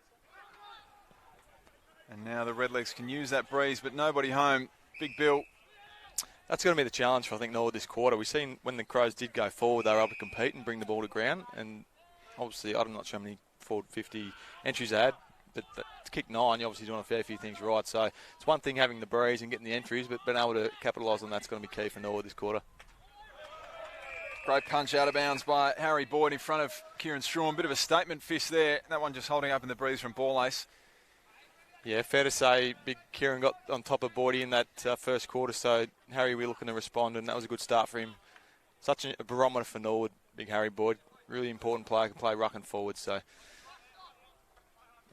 And now the Redlegs can use that breeze, but nobody home. Big Bill. That's going to be the challenge for, I think, Norwood this quarter. We've seen when the Crows did go forward, they were able to compete and bring the ball to ground. And obviously, I'm not sure how many forward 50 entries they had, but to kick 9, you're obviously doing a fair few things right. So it's one thing having the breeze and getting the entries, but being able to capitalise on that's going to be key for Norwood this quarter. Great punch out of bounds by Harry Boyd in front of Kieran Strawn. Bit of a statement fist there. That one just holding up in the breeze from ball ace. Yeah, fair to say, big Kieran got on top of Boydie in that first quarter, so Harry, we're looking to respond, and that was a good start for him. Such a barometer for Norwood, big Harry Boyd. Really important player, can play ruck and forward, so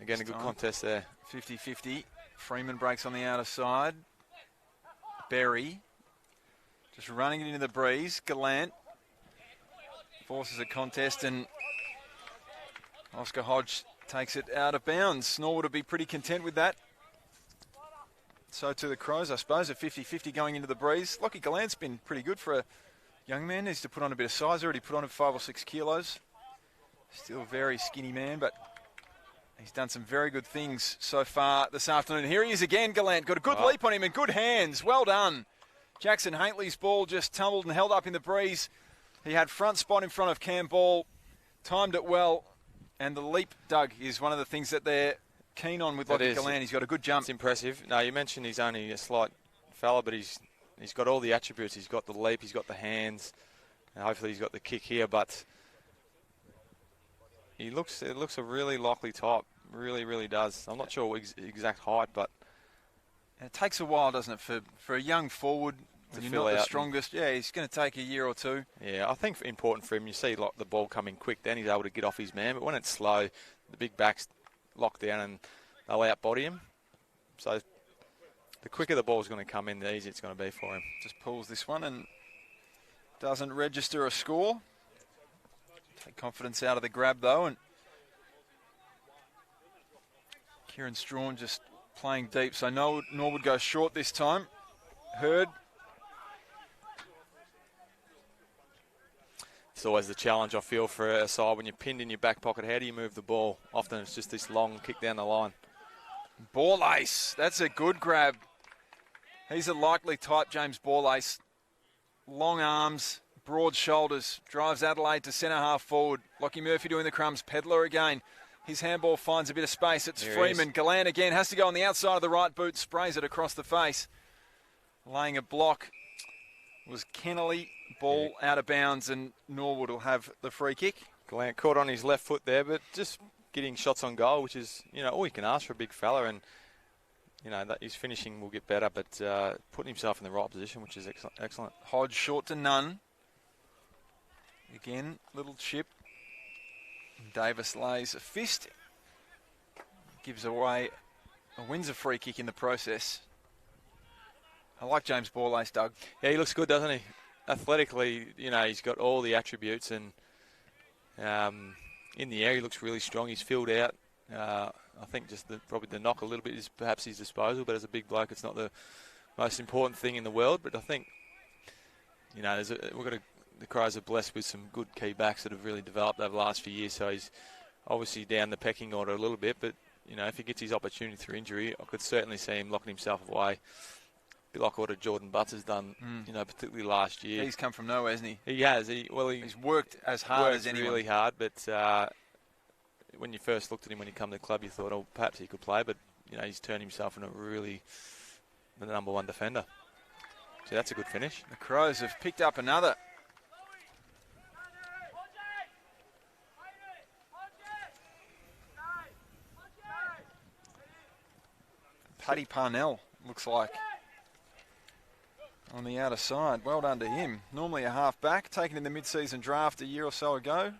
again, a good contest there. 50-50. Freeman breaks on the outer side. Berry just running it into the breeze. Gallant forces a contest, and Oscar Hodge takes it out of bounds. Norwood will be pretty content with that. So to the Crows, I suppose, a 50-50 going into the breeze. Lockie Gallant's been pretty good for a young man. Needs to put on a bit of size. Already put on 5 or 6 kilos. Still a very skinny man, but he's done some very good things so far this afternoon. Here he is again, Gallant. Got a good leap on him and good hands. Well done. Jackson Haitley's ball just tumbled and held up in the breeze. He had front spot in front of Cam Ball. Timed it well. And the leap, Doug, is one of the things that they're keen on with Lockie Gallant. He's got a good jump. It's impressive. No, you mentioned he's only a slight fella, but he's got all the attributes. He's got the leap, he's got the hands, and hopefully he's got the kick here. But it looks a really likely type. Really, really does. I'm not sure exact height, but it takes a while, doesn't it, for a young forward. When you're not the strongest, yeah, he's going to take a year or two. Yeah, I think important for him, you see the ball coming quick, then he's able to get off his man. But when it's slow, the big backs lock down and they'll out-body him. So the quicker the ball's going to come in, the easier it's going to be for him. Just pulls this one and doesn't register a score. Take confidence out of the grab, though. And Kieran Strawn just playing deep. So Norwood goes short this time. Hurd. It's always the challenge, I feel, for a side when you're pinned in your back pocket. How do you move the ball? Often it's just this long kick down the line. Ball ace. That's a good grab. He's a likely type, James Ball ace. Long arms, broad shoulders. Drives Adelaide to centre half forward. Lockie Murphy doing the crumbs. Pedler again. His handball finds a bit of space. It's Freeman. Gallant again has to go on the outside of the right boot. Sprays it across the face. Laying a block was Kennelly. Ball out of bounds, and Norwood will have the free kick. Gallant caught on his left foot there, but just getting shots on goal, which is, all you can ask for a big fella, and, that his finishing will get better, but putting himself in the right position, which is excellent. Hodge short to none. Again, little chip. Davis lays a fist. Gives away, wins a free kick in the process. I like James Ball ace, Doug. Yeah, he looks good, doesn't he? Athletically, he's got all the attributes, and in the air he looks really strong. He's filled out. I think just probably the knock a little bit is perhaps his disposal, but as a big bloke, it's not the most important thing in the world. But I think, the Crows are blessed with some good key backs that have really developed over the last few years. So he's obviously down the pecking order a little bit, but if he gets his opportunity through injury, I could certainly see him locking himself away. bit like what Jordan Butts has done, particularly last year. He's come from nowhere, hasn't he? He has. He's worked as hard as anyone. Really hard, but when you first looked at him when he came to the club, you thought, oh, perhaps he could play, but he's turned himself into the number one defender. So that's a good finish. The Crows have picked up another. Paddy Parnell, looks like, on the outer side. Well done to him. Normally a half-back, taken in the mid-season draft a year or so ago.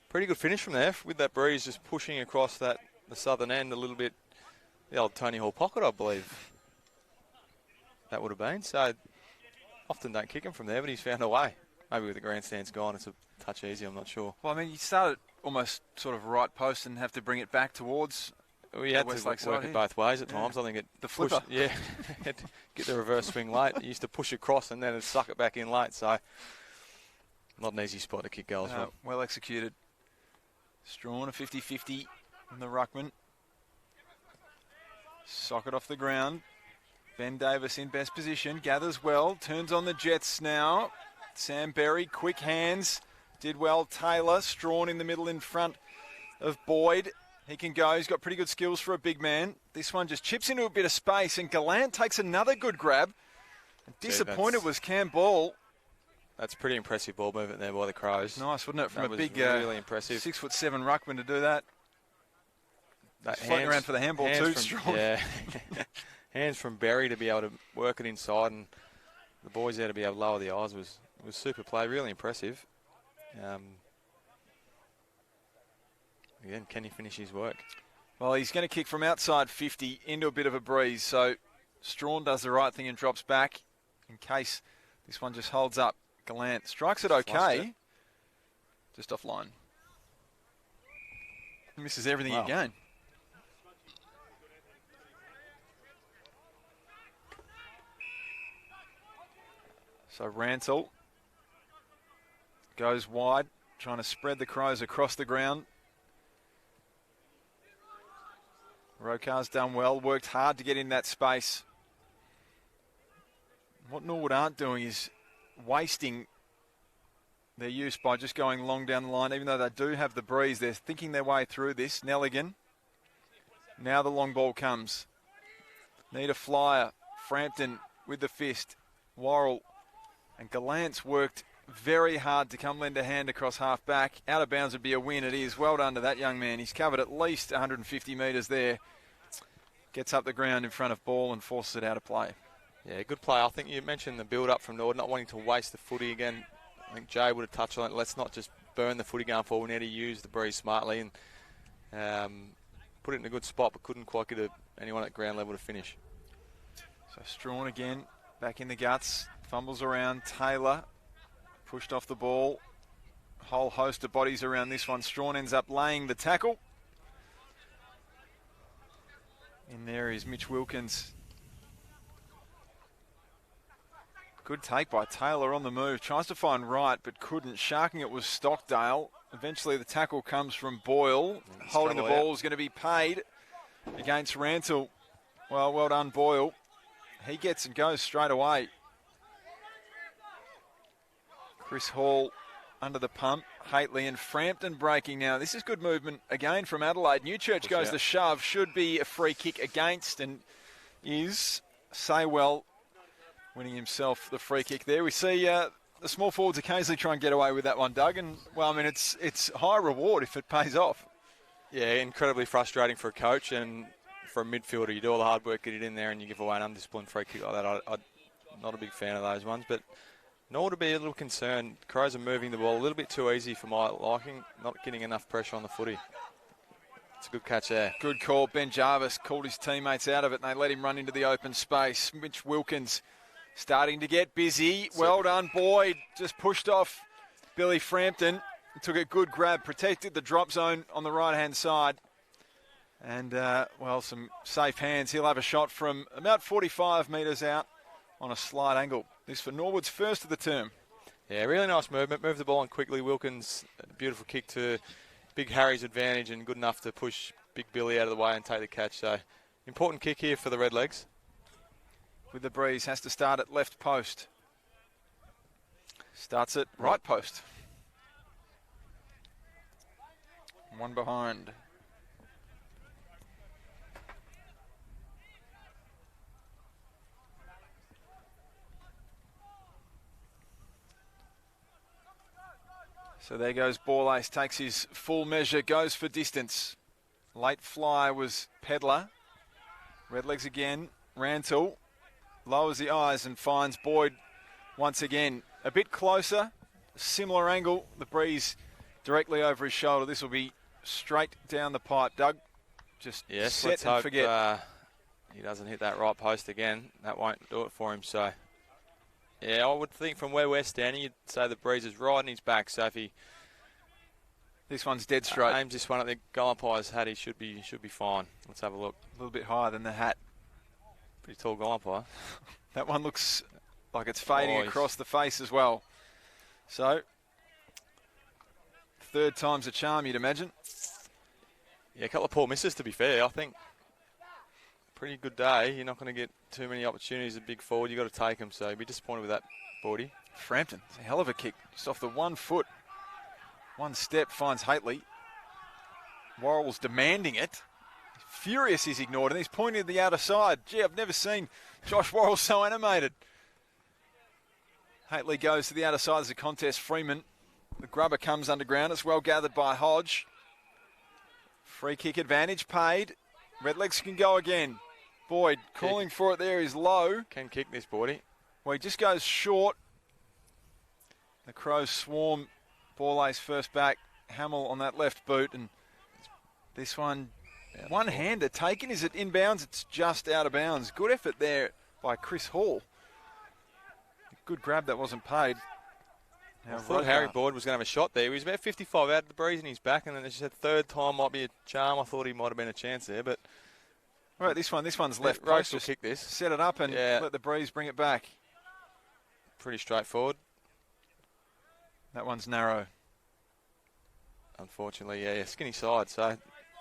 Pretty good finish from there, with that breeze just pushing across the southern end a little bit. The old Tony Hall pocket, I believe that would have been. So often don't kick him from there, but he's found a way. Maybe with the grandstands gone, it's a touch easier, I'm not sure. Well, I mean, you start almost sort of right post and have to bring it back towards... We had to work it both ways at times. I think the flipper. Had to get the reverse swing late. It used to push across and then it'd suck it back in late. So not an easy spot to kick goals from. Well executed. Strawn a 50-50 in the ruckman. Socket off the ground. Ben Davis in best position. Gathers well. Turns on the Jets now. Sam Berry, quick hands. Did well. Taylor, Strawn in the middle in front of Boyd. He can go. He's got pretty good skills for a big man. This one just chips into a bit of space, and Gallant takes another good grab. Disappointed was Cam Ball. That's pretty impressive ball movement there by the Crows. Nice, wasn't it? From a big, really impressive 6'7" ruckman to do that. Floating around for the handball too. Strong. Yeah. Hands from Berry to be able to work it inside, and the boys there to be able to lower the eyes was super play. Really impressive. Again, can he finish his work? Well, he's going to kick from outside 50 into a bit of a breeze. So Strawn does the right thing and drops back in case this one just holds up. Gallant strikes it okay. Just offline. Misses everything again. So Rantle goes wide, trying to spread the Crows across the ground. Rokar's done well, worked hard to get in that space. What Norwood aren't doing is wasting their use by just going long down the line. Even though they do have the breeze, they're thinking their way through this. Nelligan. Now the long ball comes. Need a flyer. Frampton with the fist. Worrell. And Gallant's worked very hard to come lend a hand across half back. Out of bounds would be a win. It is. Well done to that young man. He's covered at least 150 metres there. Gets up the ground in front of ball and forces it out of play. Yeah, good play. I think you mentioned the build-up from Norwood, not wanting to waste the footy again. I think Jay would have touched on it. Let's not just burn the footy going forward. We need to use the breeze smartly and put it in a good spot, but couldn't quite get anyone at ground level to finish. So Strawn again, back in the guts. Fumbles around. Taylor pushed off the ball. Whole host of bodies around this one. Strawn ends up laying the tackle. In there is Mitch Wilkins. Good take by Taylor on the move. Tries to find Wright, but couldn't. Sharking it was Stockdale. Eventually the tackle comes from Boyle. Holding the ball is going to be paid against Rantle. Well done, Boyle. He gets and goes straight away. Chris Hall under the pump. Haitley and Frampton breaking now. This is good movement again from Adelaide. Newchurch goes the shove. Should be a free kick against, and is Saywell winning himself the free kick there. We see the small forwards occasionally try and get away with that one, Doug. And, well, I mean, it's high reward if it pays off. Yeah, incredibly frustrating for a coach and for a midfielder. You do all the hard work, get it in there, and you give away an undisciplined free kick like that. I'm not a big fan of those ones, but nor to be a little concerned. Crows are moving the ball a little bit too easy for my liking, not getting enough pressure on the footy. It's a good catch there. Good call. Ben Jarvis called his teammates out of it, and they let him run into the open space. Mitch Wilkins starting to get busy. Well done, Boyd. Just pushed off Billy Frampton. Took a good grab, protected the drop zone on the right-hand side. And, well, some safe hands. He'll have a shot from about 45 metres out on a slight angle. This for Norwood's first of the term. Yeah, really nice movement. Move the ball on quickly. Wilkins, beautiful kick to Big Harry's advantage and good enough to push Big Billy out of the way and take the catch. So, important kick here for the Redlegs. with the breeze. Has to start at left post. Starts at right post. One behind. So there goes Ball Ace, takes his full measure, goes for distance. Late fly was Pedler. Redlegs again, Rantle lowers the eyes and finds Boyd once again. A bit closer, similar angle, the breeze directly over his shoulder. This will be straight down the pipe. Doug, just set and forget. He doesn't hit that right post again. That won't do it for him, so... Yeah, I would think from where we're standing, you'd say the breeze is right in his back. So if he... This one's dead straight. Aims this one at the goal umpire's hat, he should be fine. Let's have a look. A little bit higher than the hat. Pretty tall goal umpire. That one looks like it's fading across the face as well. So, third time's a charm, you'd imagine. Yeah, a couple of poor misses, to be fair. I think pretty good day. You're not going to get too many opportunities at big forward. You've got to take them, so you'd be disappointed with that, Bordy. Frampton, it's a hell of a kick. Just off the 1 foot. One step finds Haitley. Worrell's demanding it. Furious he's ignored, and he's pointing to the outer side. Gee, I've never seen Josh Worrell so animated. Haitley goes to the outer side as a contest. Freeman, the grubber comes underground. It's well gathered by Hodge. Free kick advantage paid. Redlegs can go again. Boyd calling for it there is low. Can kick this, Bordy. Well, he just goes short. The Crows swarm. Ball Ace first back. Hamill on that left boot, and this one, one-hander taken. Is it inbounds? It's just out of bounds. Good effort there by Chris Hall. Good grab that wasn't paid. I thought Harry Boyd was going to have a shot there. He was about 55 out of the breeze in his back, and then as you said, third time might be a charm. I thought he might have been a chance there, but... All right, this one's left post. Will kick this. Set it up and let the breeze bring it back. Pretty straightforward. That one's narrow. Unfortunately, yeah, skinny side. So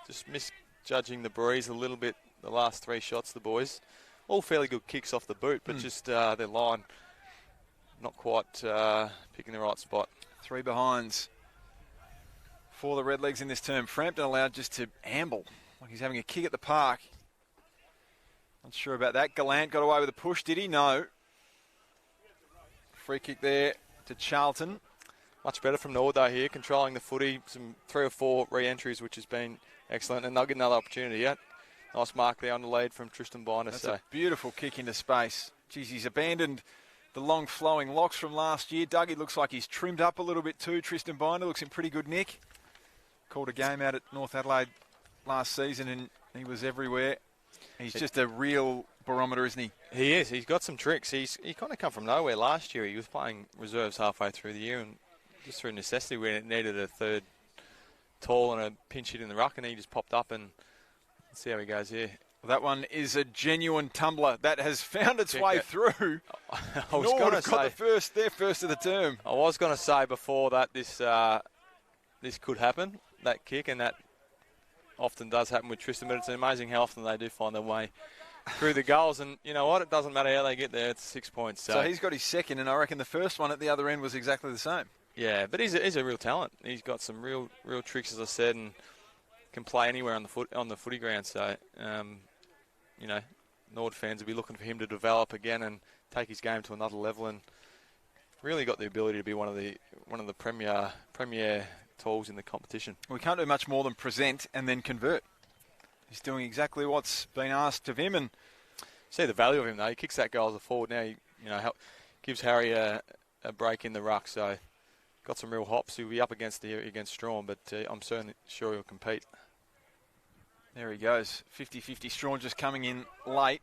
just misjudging the breeze a little bit. The last 3 shots, the boys. All fairly good kicks off the boot, but just their line not quite picking the right spot. 3 behinds for the Redlegs in this term. Frampton allowed just to amble like he's having a kick at the park. Not sure about that. Gallant got away with a push, did he? No. Free kick there to Charlton. Much better from Norwood though here, controlling the footy. Some 3 or 4 re-entries, which has been excellent, and they'll get another opportunity yet. Nice mark there on the lead from Tristan Binder. That's a beautiful kick into space. Geez, he's abandoned the long flowing locks from last year. Dougie looks like he's trimmed up a little bit too. Tristan Binder looks in pretty good nick. Called a game out at North Adelaide last season, and he was everywhere. He's just a real barometer, isn't he? He is. He's got some tricks. He kind of come from nowhere last year. He was playing reserves halfway through the year, and just through necessity when it needed a third tall and a pinch hit in the ruck, and he just popped up, and let's see how he goes here. Well, that one is a genuine tumbler that has found its way through. I was going to say got their first of the term. I was going to say before that this could happen, that kick, and that often does happen with Tristan, but it's amazing how often they do find their way through the goals, and you know what? It doesn't matter how they get there. It's 6 points. So he's got his second, and I reckon the first one at the other end was exactly the same. Yeah, but he's a real talent. He's got some real tricks, as I said, and can play anywhere on the footy ground. So, you know, Nord fans will be looking for him to develop again and take his game to another level, and really got the ability to be one of the premier talls in the competition. We can't do much more than present and then convert. He's doing exactly what's been asked of him, and see the value of him though. He kicks that goal as a forward now. He, gives Harry a break in the ruck. So. Got some real hops. He'll be up against Strawn, but I'm certainly sure he'll compete. There he goes. 50-50. Strawn just coming in late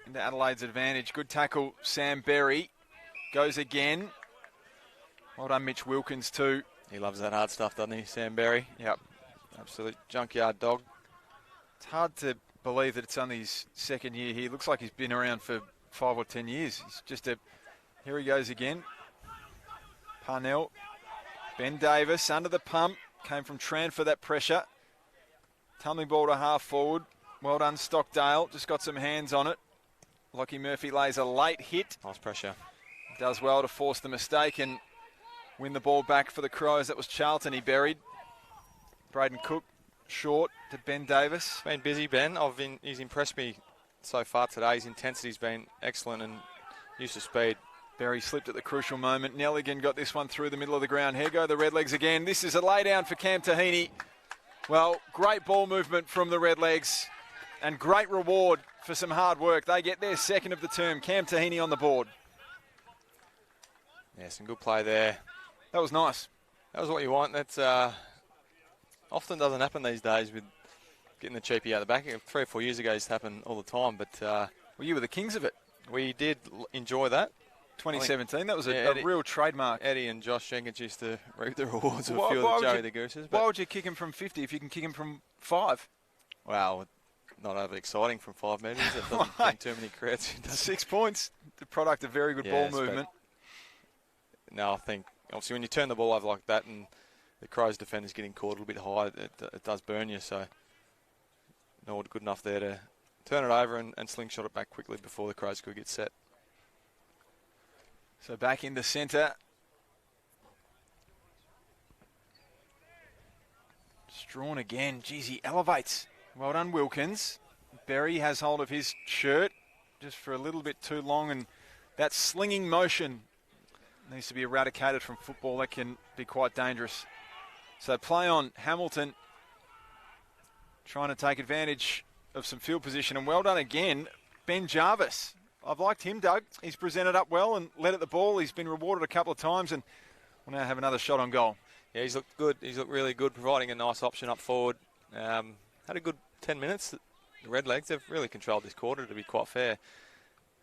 into Adelaide's advantage. Good tackle, Sam Berry. Goes again. Well done, Mitch Wilkins, too. He loves that hard stuff, doesn't he, Sam Berry? Yep. Absolute junkyard dog. It's hard to believe that it's only his second year here. Looks like he's been around for 5 or 10 years. He's just Here he goes again. Parnell. Ben Davis under the pump. Came from Tran for that pressure. Tumbling ball to half forward. Well done, Stockdale. Just got some hands on it. Lockie Murphy lays a late hit. Nice pressure. Does well to force the mistake and win the ball back for the Crows. That was Charlton he buried. Braden Cook short to Ben Davis. Been busy, Ben. He's impressed me so far today. His intensity's been excellent and use of speed. Berry slipped at the crucial moment. Nelligan got this one through the middle of the ground. Here go the Redlegs again. This is a lay down for Cam Tahini. Well, great ball movement from the Redlegs and great reward for some hard work. They get their second of the term. Cam Tahini on the board. Yeah, some good play there. That was nice. That was what you want. That's often doesn't happen these days with getting the cheapie out the back. 3 or 4 years ago, it used to happen all the time. But well, you were the kings of it. We did enjoy that. 2017, that was a real trademark. Eddie and Josh Jenkins used to reap the rewards of a few of the Joey the Gooses. Why would you kick him from 50 if you can kick him from 5? Wow, not overly exciting from 5 metres. It doesn't bring too many credits. 6 points, the product of very good ball movement. No, I think, obviously, when you turn the ball over like that and the Crows defender's getting caught a little bit high, it does burn you. So, Norwood good enough there to turn it over and slingshot it back quickly before the Crows could get set. So back in the centre. Strawn again. Geez, he elevates. Well done, Wilkins. Berry has hold of his shirt just for a little bit too long, and that slinging motion needs to be eradicated from football. That can be quite dangerous. So play on Hamilton, trying to take advantage of some field position, and well done again, Ben Jarvis. I've liked him, Doug. He's presented up well and led at the ball. He's been rewarded a couple of times and will now have another shot on goal. Yeah, he's looked good. He's looked really good, providing a nice option up forward. Had a good 10 minutes. The Redlegs, they've really controlled this quarter, to be quite fair.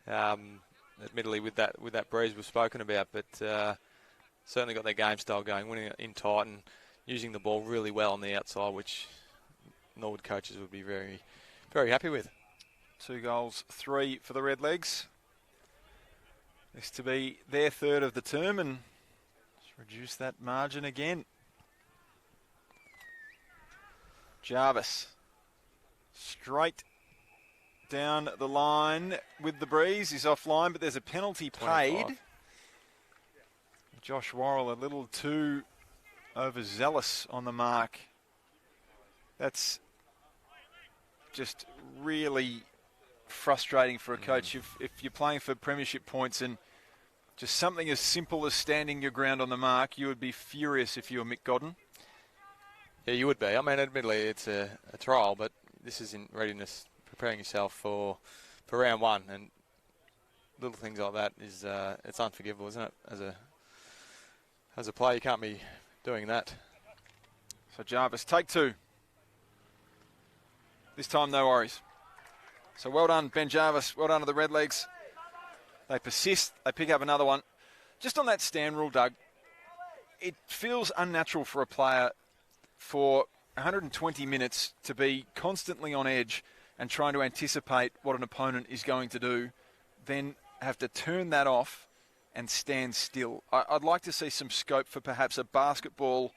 Admittedly, with that breeze we've spoken about, but certainly got their game style going, winning it in tight and using the ball really well on the outside, which Norwood coaches would be very, very happy with. 2 goals, 3 for the Redlegs. This to be their third of the term and reduce that margin again. Jarvis straight down the line with the breeze. He's offline, but there's a penalty paid. 25. Josh Worrell a little too overzealous on the mark. That's just really frustrating for a coach if you're playing for premiership points and just something as simple as standing your ground on the mark. You would be furious if you were Mick Godden. Yeah, you would be. I mean, admittedly, it's a trial, but this is in readiness, preparing yourself for round 1, and little things like that is it's unforgivable, isn't it? As a player, you can't be doing that. So Jarvis, take 2. This time, no worries. So well done, Ben Jarvis. Well done to the Redlegs. They persist. They pick up another one. Just on that stand rule, Doug, it feels unnatural for a player for 120 minutes to be constantly on edge and trying to anticipate what an opponent is going to do, then have to turn that off and stand still. I'd like to see some scope for perhaps a basketball.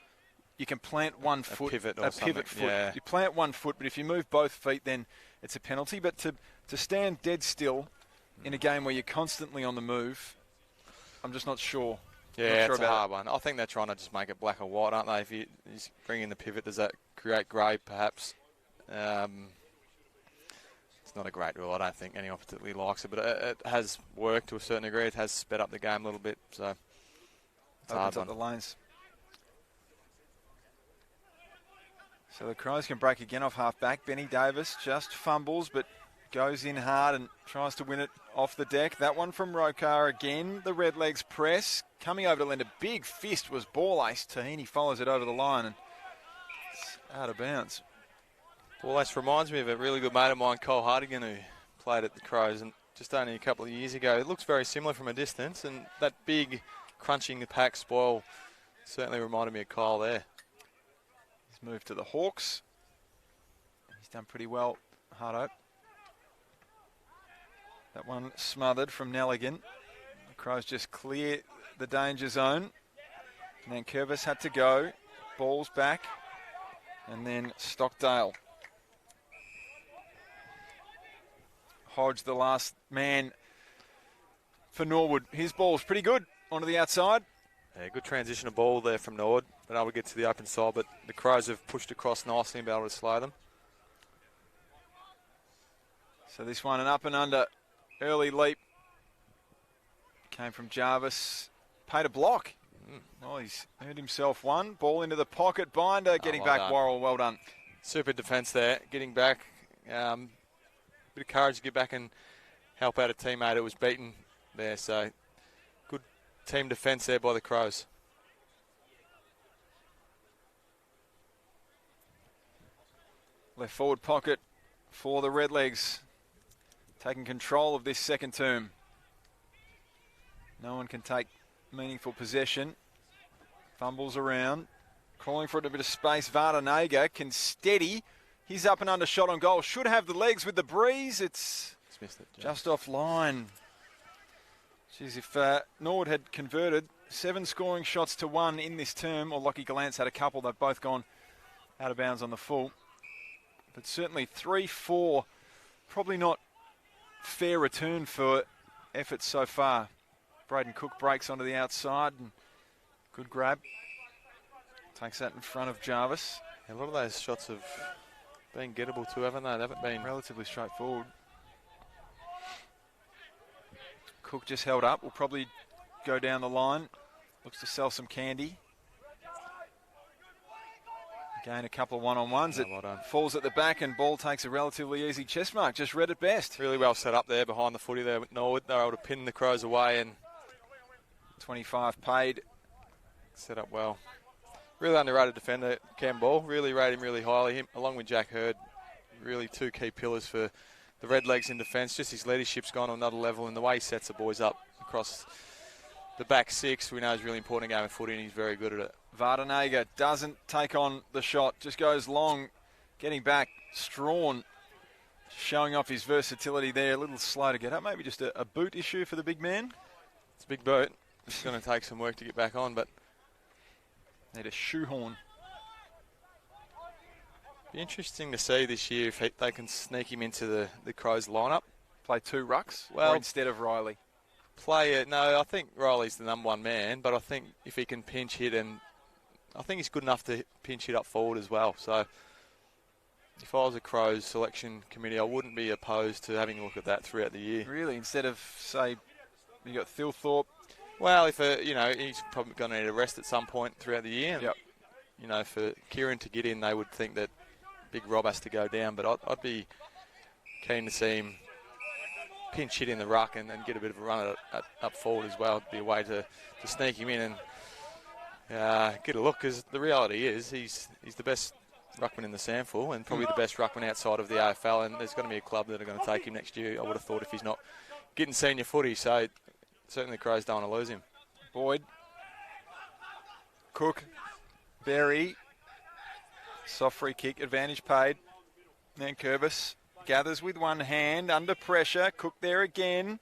You can plant one foot, a pivot foot. Yeah. You plant 1 foot, but if you move both feet, then it's a penalty. But to stand dead still in a game where you're constantly on the move, I'm just not sure. Yeah, it's a hard one. I think they're trying to just make it black or white, aren't they? If you bring in the pivot, does that create grey, perhaps? It's not a great rule. I don't think anyone particularly likes it, but it has worked to a certain degree. It has sped up the game a little bit, so it's a hard one. The lanes. So the Crows can break again off half-back. Benny Davis just fumbles, but goes in hard and tries to win it off the deck. That one from Rokar again. The Redlegs press. Coming over to lend a big fist was ball ace. Tahini follows it over the line and it's out of bounds. Ball ace reminds me of a really good mate of mine, Cole Hardigan, who played at the Crows and just only a couple of years ago. It looks very similar from a distance, and that big crunching the pack spoil certainly reminded me of Kyle there. He's moved to the Hawks. He's done pretty well, Hardo. That one smothered from Nelligan. The Crows just clear the danger zone. Nankervis had to go. Ball's back. And then Stockdale. Hodge, the last man for Norwood. His ball's pretty good onto the outside. Yeah, good transition of ball there from Norwood. Been able to get to the open side, but the Crows have pushed across nicely and been able to slow them. So this one, an up and under early leap. Came from Jarvis. Paid a block. Oh, he's earned himself one. Ball into the pocket. Binder getting well back. done. Worrell, well done. Super defence there. Getting back. Bit of courage to get back and help out a teammate who was beaten there. So good team defence there by the Crows. Left forward pocket for the Redlegs. Taking control of this second term. No one can take meaningful possession. Fumbles around. Calling for it in a bit of space. Vardanega can steady. He's up and under shot on goal. Should have the legs with the breeze. It's just offline. Geez, if Norwood had converted 7 scoring shots to 1 in this term, or Lockie Gallant's had a couple, they've both gone out of bounds on the full. But certainly 3-4, probably not fair return for efforts so far. Braden Cook breaks onto the outside and good grab. Takes that in front of Jarvis. A lot of those shots have been gettable too, haven't they? They haven't been relatively straightforward. Cook just held up. Will probably go down the line. Looks to sell some candy. Again, a couple of one-on-ones. It falls at the back and ball takes a relatively easy chest mark. Just read it best. Really well set up there behind the footy there with Norwood. They were able to pin the Crows away and 25 paid. Set up well. Really underrated defender, Cam Ball. Really rate him really highly. Him, along with Jack Hurd, really 2 key pillars for the Redlegs in defence. Just his leadership's gone to another level, and the way he sets the boys up across the back 6, we know is really important in game of footy, and he's very good at it. Vardanega doesn't take on the shot, just goes long, getting back. Strawn showing off his versatility there, a little slow to get up. Maybe just a boot issue for the big man. It's a big boot. It's going to take some work to get back on, but need a shoehorn. Be interesting to see this year if they can sneak him into the Crows lineup. Play 2 rucks, or instead of Riley? No, I think Riley's the number 1 man, but I think if he can pinch hit, and I think he's good enough to pinch hit up forward as well. So if I was a Crows selection committee, I wouldn't be opposed to having a look at that throughout the year. Really? Instead of, say, you got Thilthorpe? Well, if he's probably going to need a rest at some point throughout the year. And, for Kieran to get in, they would think that Big Rob has to go down. But I'd be keen to see him pinch hit in the ruck and get a bit of a run at up forward as well. It'd be a way to sneak him in and get a look. Because the reality is he's the best ruckman in the SANFL and probably the best ruckman outside of the AFL. And there's going to be a club that are going to take him next year, I would have thought, if he's not getting senior footy. So certainly the Crows don't want to lose him. Boyd. Cook. Berry. Soft free kick. Advantage paid. Nankervis gathers with one hand. Under pressure. Cook there again.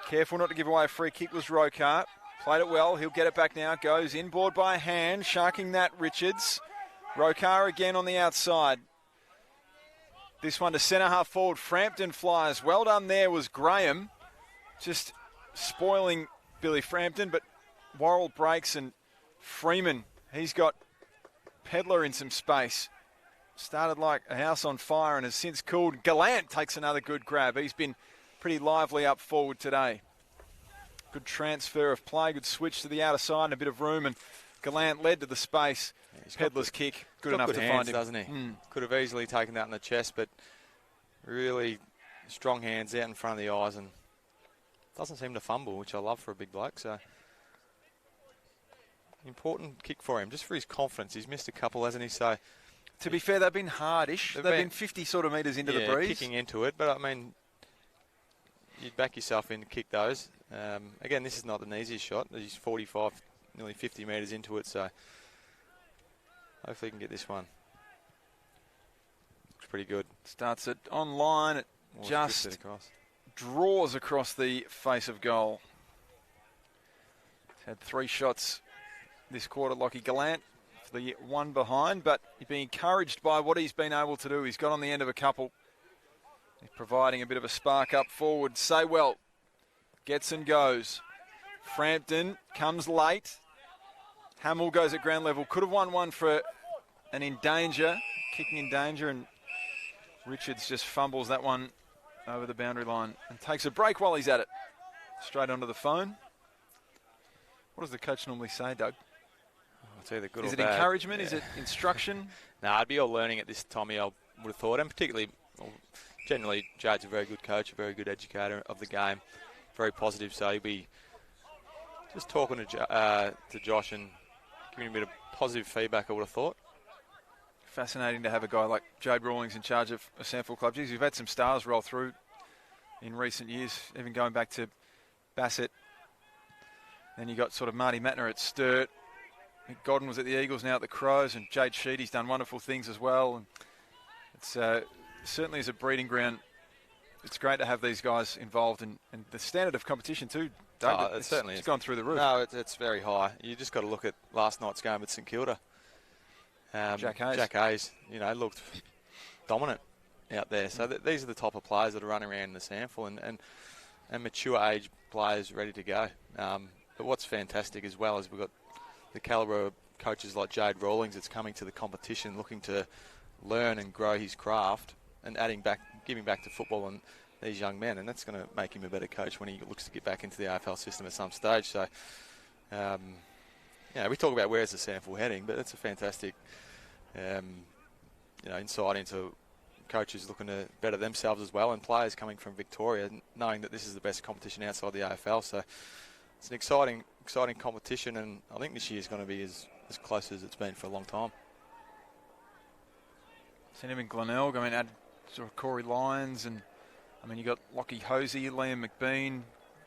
Careful not to give away a free kick was Rokar. Played it well. He'll get it back now. Goes inboard by hand. Sharking that Richards. Rokar again on the outside. This one to centre half forward. Frampton flies. Well done there was Graham. Just spoiling Billy Frampton, but Worrell breaks and Freeman, he's got Pedler in some space. Started like a house on fire and has since cooled. Gallant takes another good grab. He's been pretty lively up forward today. Good transfer of play, good switch to the outer side and a bit of room, and Gallant led to the space. Pedler's kick, good enough to find him. Doesn't he? Could have easily taken that in the chest, but really strong hands out in front of the eyes and doesn't seem to fumble, which I love for a big bloke. So important kick for him, just for his confidence. He's missed a couple, hasn't he? So to be fair, they've been hardish. They've been 50 sort of metres into the breeze. Kicking into it, but I mean, you'd back yourself in to kick those. Again, this is not an easy shot. He's 45, nearly 50 metres into it, so hopefully he can get this one. Looks pretty good. Starts it online. It just draws across the face of goal. He's had 3 shots this quarter, Lockie Gallant, for the one behind, but he's been encouraged by what he's been able to do. He's got on the end of a couple. providing a bit of a spark up forward. Saywell gets and goes. Frampton comes late. Hamill goes at ground level. Could have won one for an in danger, kicking in danger, and Richards just fumbles that one over the boundary line and takes a break while he's at it. Straight onto the phone. What does the coach normally say, Doug? It's either good is or it bad. Encouragement? Yeah. Is it instruction? No, it'd be all learning at this time, I would have thought, and particularly, generally, Jade's a very good coach, a very good educator of the game, very positive, so he'll be just talking to Josh and giving him a bit of positive feedback, I would have thought. Fascinating to have a guy like Jade Rawlings in charge of a SANFL club. Geez, we've had some stars roll through in recent years, even going back to Bassett. Then you got sort of Marty Mattner at Sturt. Mick Godden was at the Eagles, now at the Crows, and Jade Sheedy's done wonderful things as well. And it's certainly is a breeding ground. It's great to have these guys involved, and the standard of competition too, Doug. It certainly it's is. Gone through the roof. No, it's very high. You just got to look at last night's game at St Kilda. Jack Hayes, looked dominant out there. So these are the type of players that are running around in the SANFL and mature age players ready to go. But what's fantastic as well is we've got the calibre of coaches like Jade Rawlings that's coming to the competition looking to learn and grow his craft and giving back to football and these young men, and that's going to make him a better coach when he looks to get back into the AFL system at some stage. So, we talk about where's the SANFL heading, but it's a fantastic insight into coaches looking to better themselves as well, and players coming from Victoria knowing that this is the best competition outside the AFL. So it's an exciting competition, and I think this year is going to be as close as it's been for a long time. Seen him in Glenelg. Add sort of Corey Lyons, and you got Lockie Hosey, Liam McBean.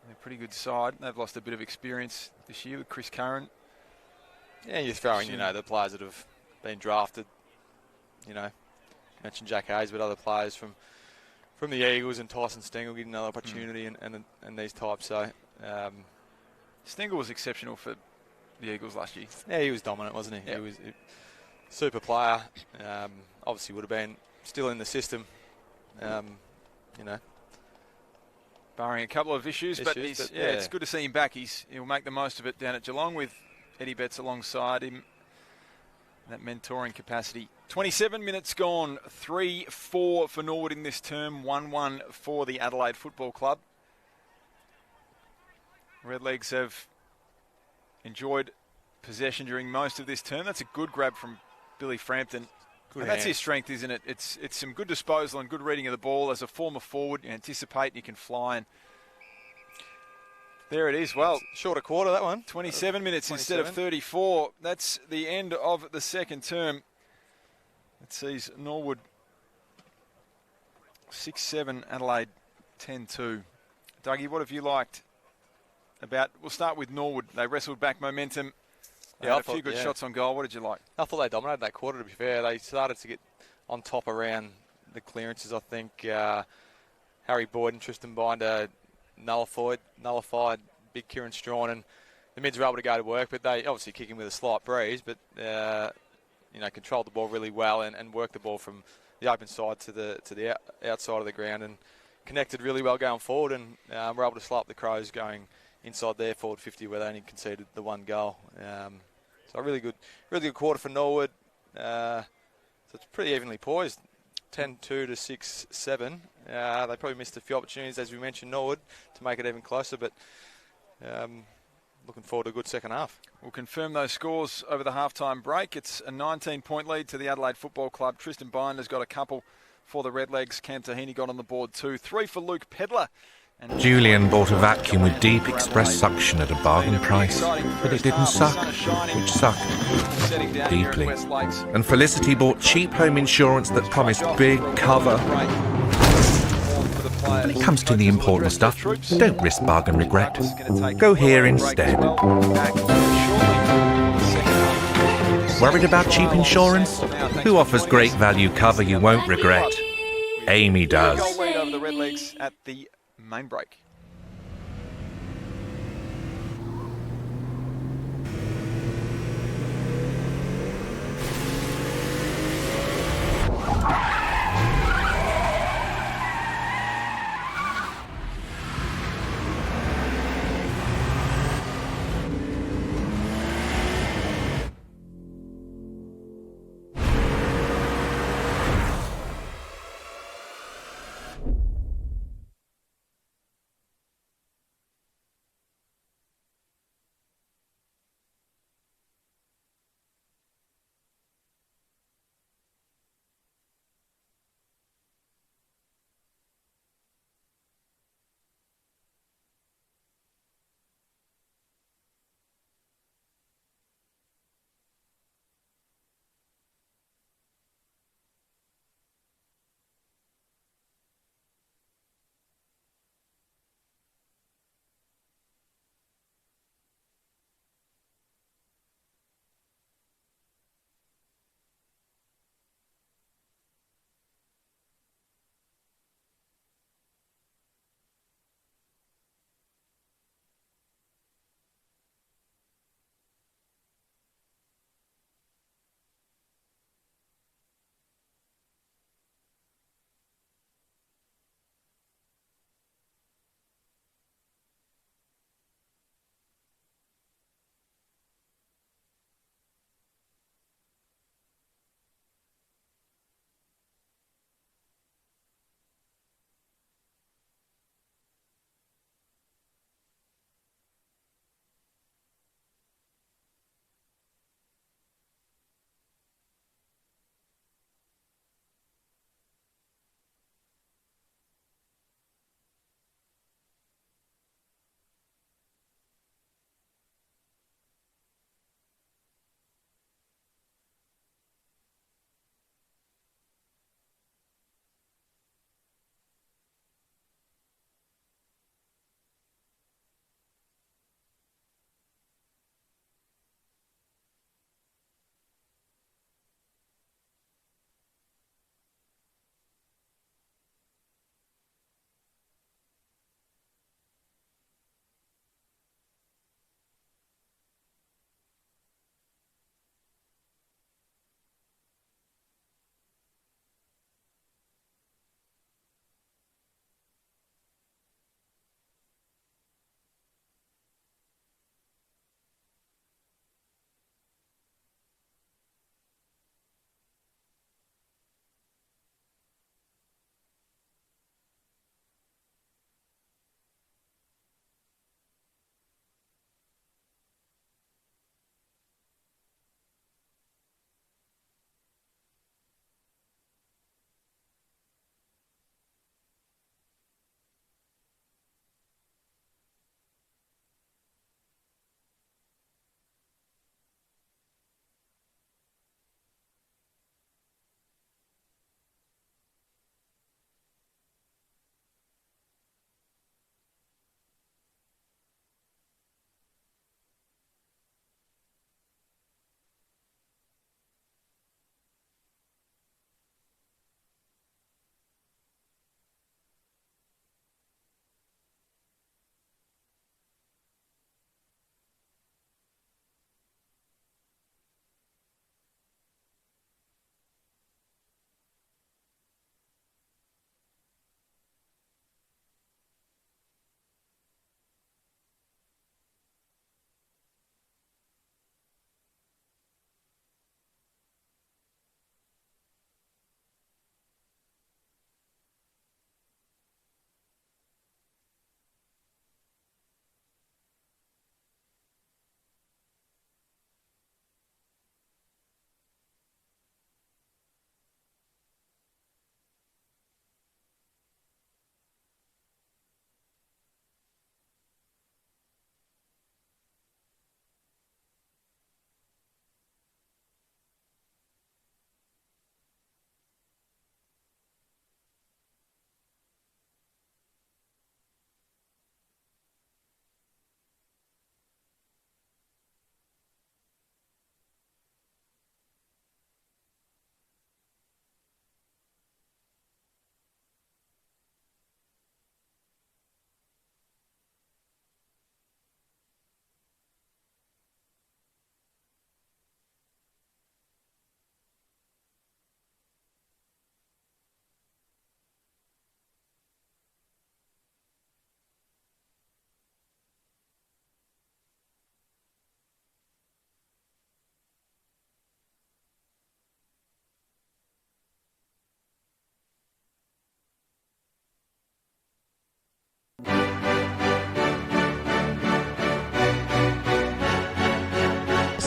They're a pretty good side. They've lost a bit of experience this year with Chris Curran. Yeah, you throw in, the players that have been drafted. You mentioned Jack Hayes, but other players from the Eagles, and Tyson Stengel getting another opportunity, and these types. So Stengel was exceptional for the Eagles last year. Yeah, he was dominant, wasn't he? Yep. He was a super player. Obviously, would have been still in the system. Barring a couple of issues, but it's good to see him back. He'll make the most of it down at Geelong with Eddie Betts alongside him. That mentoring capacity. 27 minutes gone. 3-4 for Norwood in this term. 1-1 for the Adelaide Football Club. Redlegs have enjoyed possession during most of this term. That's a good grab from Billy Frampton. And that's his strength, isn't it? It's some good disposal and good reading of the ball. As a former forward, you anticipate and you can fly. And there it is. Well, shorter quarter, that one. 27 minutes instead of 34. That's the end of the second term. It sees Norwood 6-7, Adelaide 10-2. Dougie, what have you liked about... We'll start with Norwood. They wrestled back momentum. They had a few good shots on goal. What did you like? I thought they dominated that quarter, to be fair. They started to get on top around the clearances, I think. Harry Boyd and Tristan Binder nullified big Kieran Strawn, and the mids were able to go to work, but they obviously kicking with a slight breeze, but controlled the ball really well and worked the ball from the open side to the outside of the ground and connected really well going forward, and were able to slow up the Crows going inside their forward 50 where they only conceded the one goal. So a really good quarter for Norwood. So it's pretty evenly poised. 10-2 to 6-7. They probably missed a few opportunities, as we mentioned, Norwood, to make it even closer, but looking forward to a good second half. We'll confirm those scores over the halftime break. It's a 19-point lead to the Adelaide Football Club. Tristan Binder's got a couple for the Redlegs. Cam Tahini got on the board too. 3 for Luke Pedler. Julian bought a vacuum with deep express suction at a bargain price, but it didn't suck, which sucked deeply. And Felicity bought cheap home insurance that promised big cover. When it comes to the important stuff, don't risk bargain regret. Go here instead. Worried about cheap insurance? Who offers great value cover you won't regret? Amy does. Goal lead over the Redlegs at the main break.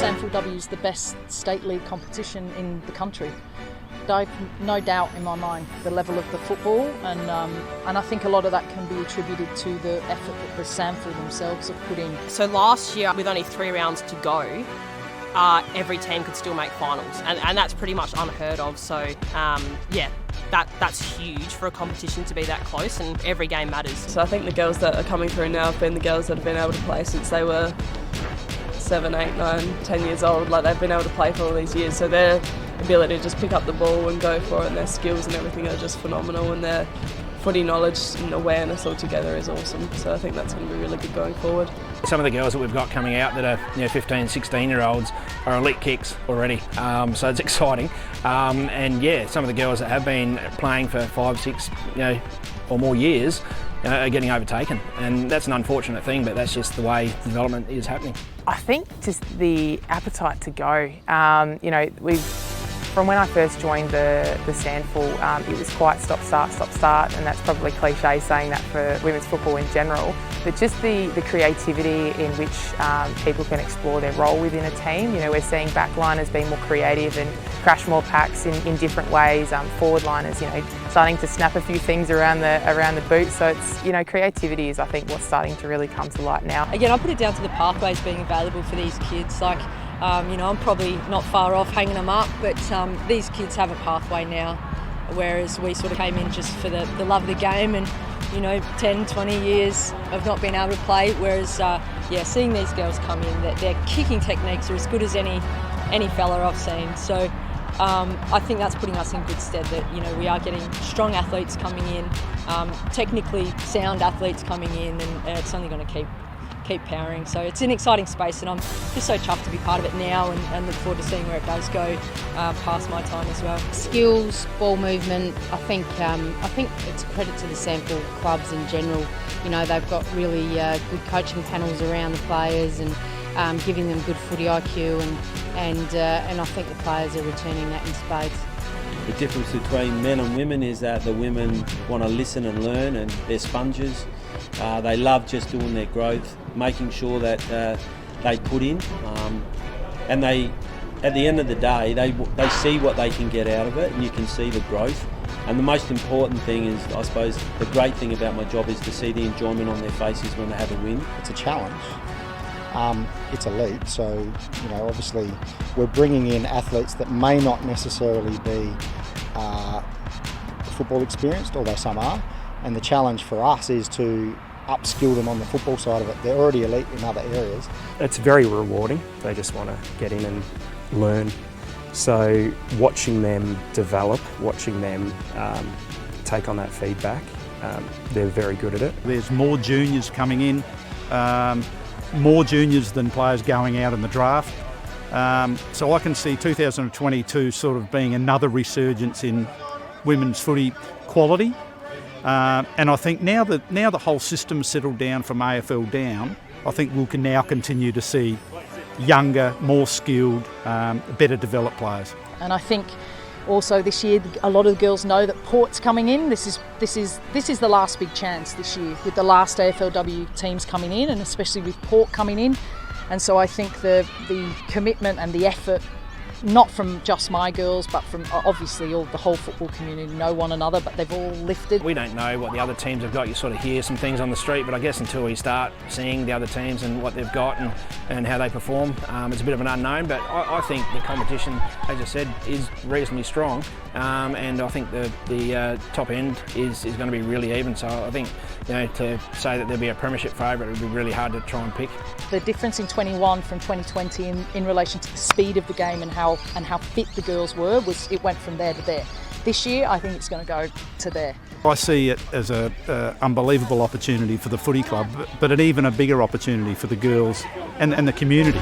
SANFL is the best state league competition in the country. I've no doubt in my mind the level of the football, and I think a lot of that can be attributed to the effort that the SANFL themselves have put in. So last year, with only 3 rounds to go, every team could still make finals, and that's pretty much unheard of. So that's huge for a competition to be that close, and every game matters. So I think the girls that are coming through now have been the girls that have been able to play since they were 7, 8, 9, 10 years old. Like, they've been able to play for all these years, so their ability to just pick up the ball and go for it, and their skills and everything are just phenomenal, and their footy knowledge and awareness altogether is awesome. So I think that's going to be really good going forward. Some of the girls that we've got coming out that are 15, 16-year-olds are elite kicks already, so it's exciting. And yeah, some of the girls that have been playing for 5, 6, or more years are getting overtaken, and that's an unfortunate thing, but that's just the way development is happening. I think just the appetite to go. From when I first joined the SANFL, it was quite stop, start, and that's probably cliche saying that for women's football in general. But just the creativity in which people can explore their role within a team. We're seeing backliners being more creative and crash more packs in different ways. Forward liners, starting to snap a few things around the boot. So it's, creativity is, I think, what's starting to really come to light now. Again, I put it down to the pathways being available for these kids. I'm probably not far off hanging them up, but these kids have a pathway now, whereas we sort of came in just for the love of the game and 10, 20 years of not being able to play, whereas seeing these girls come in, their kicking techniques are as good as any fella I've seen. So I think that's putting us in good stead, that we are getting strong athletes coming in, technically sound athletes coming in, and it's only going to keep powering. So it's an exciting space, and I'm just so chuffed to be part of it now, and look forward to seeing where it does go past my time as well. Skills, ball movement, I think it's a credit to the SANFL clubs in general. They've got really good coaching panels around the players and giving them good footy IQ, and I think the players are returning that in spades. The difference between men and women is that the women want to listen and learn, and they're sponges. They love just doing their growth, making sure that they put in, and they, at the end of the day, they see what they can get out of it, and you can see the growth. And the most important thing is, I suppose, the great thing about my job is to see the enjoyment on their faces when they have a win. It's a challenge. It's elite, so obviously we're bringing in athletes that may not necessarily be football experienced, although some are. And the challenge for us is to upskill them on the football side of it. They're already elite in other areas. It's very rewarding. They just want to get in and learn. So watching them develop, watching them take on that feedback, they're very good at it. There's more juniors coming in, more juniors than players going out in the draft. So I can see 2022 sort of being another resurgence in women's footy quality. And I think now the whole system's settled down from AFL down, I think we can now continue to see younger, more skilled, better developed players. And I think also this year a lot of the girls know that Port's coming in. This is the last big chance this year, with the last AFLW teams coming in, and especially with Port coming in. And so I think the commitment and the effort, not from just my girls, but from obviously the whole football community know one another, but they've all lifted. We don't know what the other teams have got. You sort of hear some things on the street, but I guess until we start seeing the other teams and what they've got and how they perform, it's a bit of an unknown. But I think the competition, as I said, is reasonably strong, and I think the top end is going to be really even. So I think to say that there'll be a premiership favourite would be really hard to try and pick. The difference in 21 from 2020 in relation to the speed of the game and how fit the girls were was it went from there to there. This year I think it's going to go to there. I see it as an unbelievable opportunity for the footy club, but an even a bigger opportunity for the girls and the community.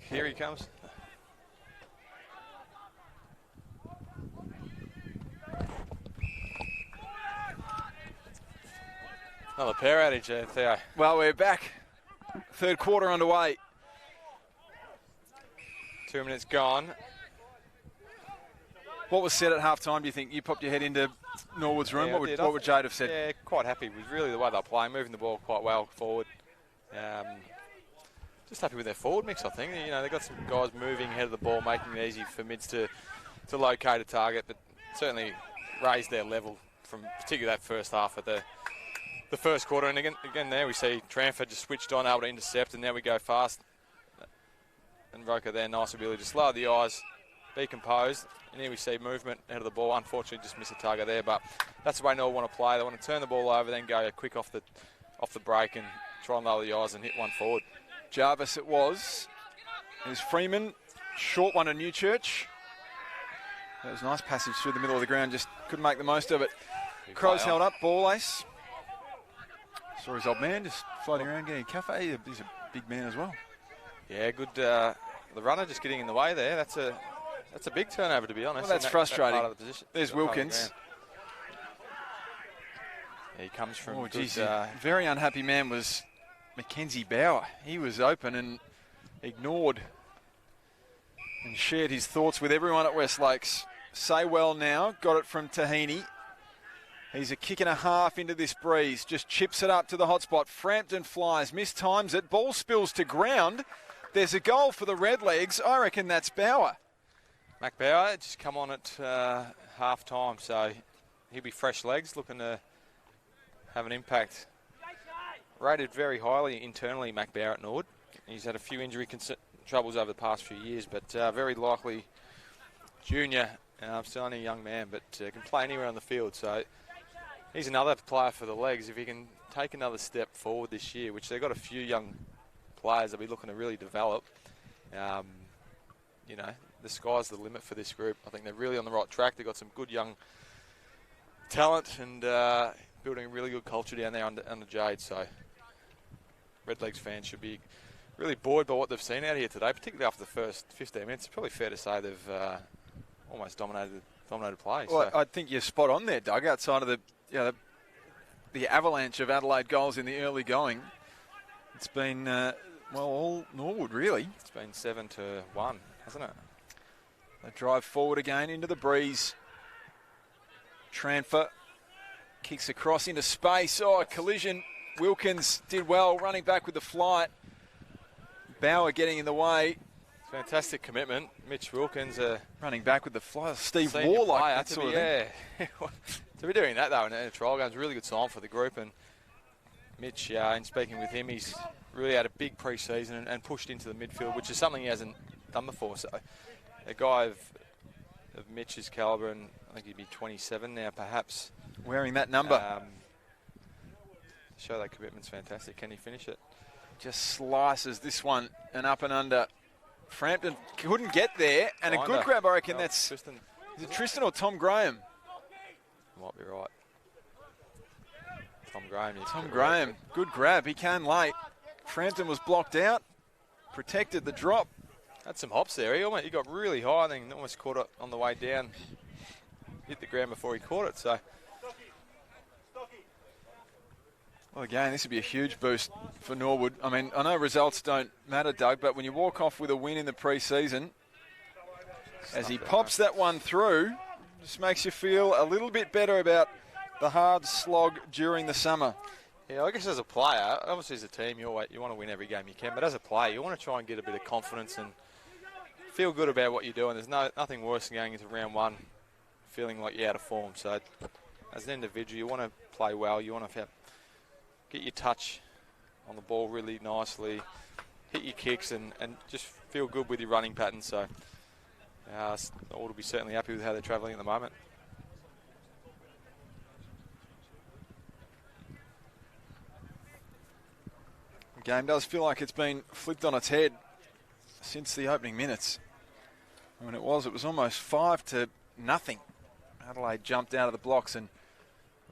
Here he comes. Another pair outage there, Theo. Well, we're back. Third quarter underway. 2 minutes gone. What was said at half-time, do you think? You popped your head into Norwood's room. Yeah, what would Jade have said? Yeah, quite happy with really the way they're playing, moving the ball quite well forward. Just happy with their forward mix, I think. You know, they've got some guys moving ahead of the ball, making it easy for mids to locate a target, but certainly raised their level from particularly that first half of the first quarter. And again there we see Tramford just switched on, able to intercept, and now we go fast. And Roker there, nice ability to slow the eyes, be composed. And here we see movement ahead of the ball. Unfortunately, just missed a target there, but that's the way Norwood want to play. They want to turn the ball over, then go quick off the break and try and lower the eyes and hit one forward. Jarvis it was. There's Freeman, short one to Newchurch. That was a nice passage through the middle of the ground, just couldn't make the most of it. Crows held up, ball ace. Saw his old man just floating around getting a cafe. He's a big man as well. Yeah, good. The runner just getting in the way there. That's a big turnover, to be honest. Well, that's frustrating. That part of the position. There's Wilkins. Yeah, he comes from. Oh, geez, very unhappy man was Mackenzie Bauer. He was open and ignored and shared his thoughts with everyone at Westlakes. Say well now, got it from Tahini. He's a kick and a half into this breeze. Just chips it up to the hot spot. Frampton flies, mistimes it. Ball spills to ground. There's a goal for the Redlegs. I reckon that's Bauer. Mac Bauer just come on at half time, so he'll be fresh legs, looking to have an impact. Rated very highly internally, Mac Bauer at Norwood. He's had a few injury troubles over the past few years, but very likely junior. Still only a young man, but can play anywhere on the field. So he's another player for the Legs. If he can take another step forward this year, which they've got a few young players that we're looking to really develop, you know, the sky's the limit for this group. I think they're really on the right track. They've got some good young talent and building a really good culture down there under Jade. So Redlegs fans should be really buoyed by what they've seen out here today, particularly after the first 15 minutes. It's probably fair to say they've almost dominated play. Well, so. I think you're spot on there, Doug. Outside of the avalanche of Adelaide goals in the early going, it's been all Norwood really. It's been 7-1, hasn't it? They drive forward again into the breeze. Tranfer kicks across into space. Oh, a collision. Wilkins did well running back with the flight. Bauer getting in the way. Fantastic commitment. Mitch Wilkins running back with the fly. Steve Warlock, that sort of thing. To be doing that though in a trial game is a really good sign for the group. And Mitch, in speaking with him, he's really had a big pre-season and pushed into the midfield, which is something he hasn't done before. So a guy of Mitch's calibre, and I think he'd be 27 now perhaps. Wearing that number. Show that commitment's fantastic. Can he finish it? Just slices this one and up and under. Frampton couldn't get there, and a good grab, I reckon. That's Tristan. Is it Tristan or Tom Graham? Might be right. Tom Graham. Tom Graham, good grab. He came late. Frampton was blocked out, protected the drop. Had some hops there. He got really high and then almost caught it on the way down. Hit the ground before he caught it. So. Well, again, this would be a huge boost for Norwood. I mean, I know results don't matter, Doug, but when you walk off with a win in the pre-season, as he pops that one through, just makes you feel a little bit better about the hard slog during the summer. Yeah, I guess as a player, obviously as a team, you want to win every game you can, but as a player, you want to try and get a bit of confidence and feel good about what you're doing. There's nothing worse than going into round one feeling like you're out of form. So as an individual, you want to play well, you want to get your touch on the ball really nicely, hit your kicks and just feel good with your running pattern. So Norwood will be certainly happy with how they're travelling at the moment. The game does feel like it's been flipped on its head since the opening minutes. When it was almost 5-0. Adelaide jumped out of the blocks and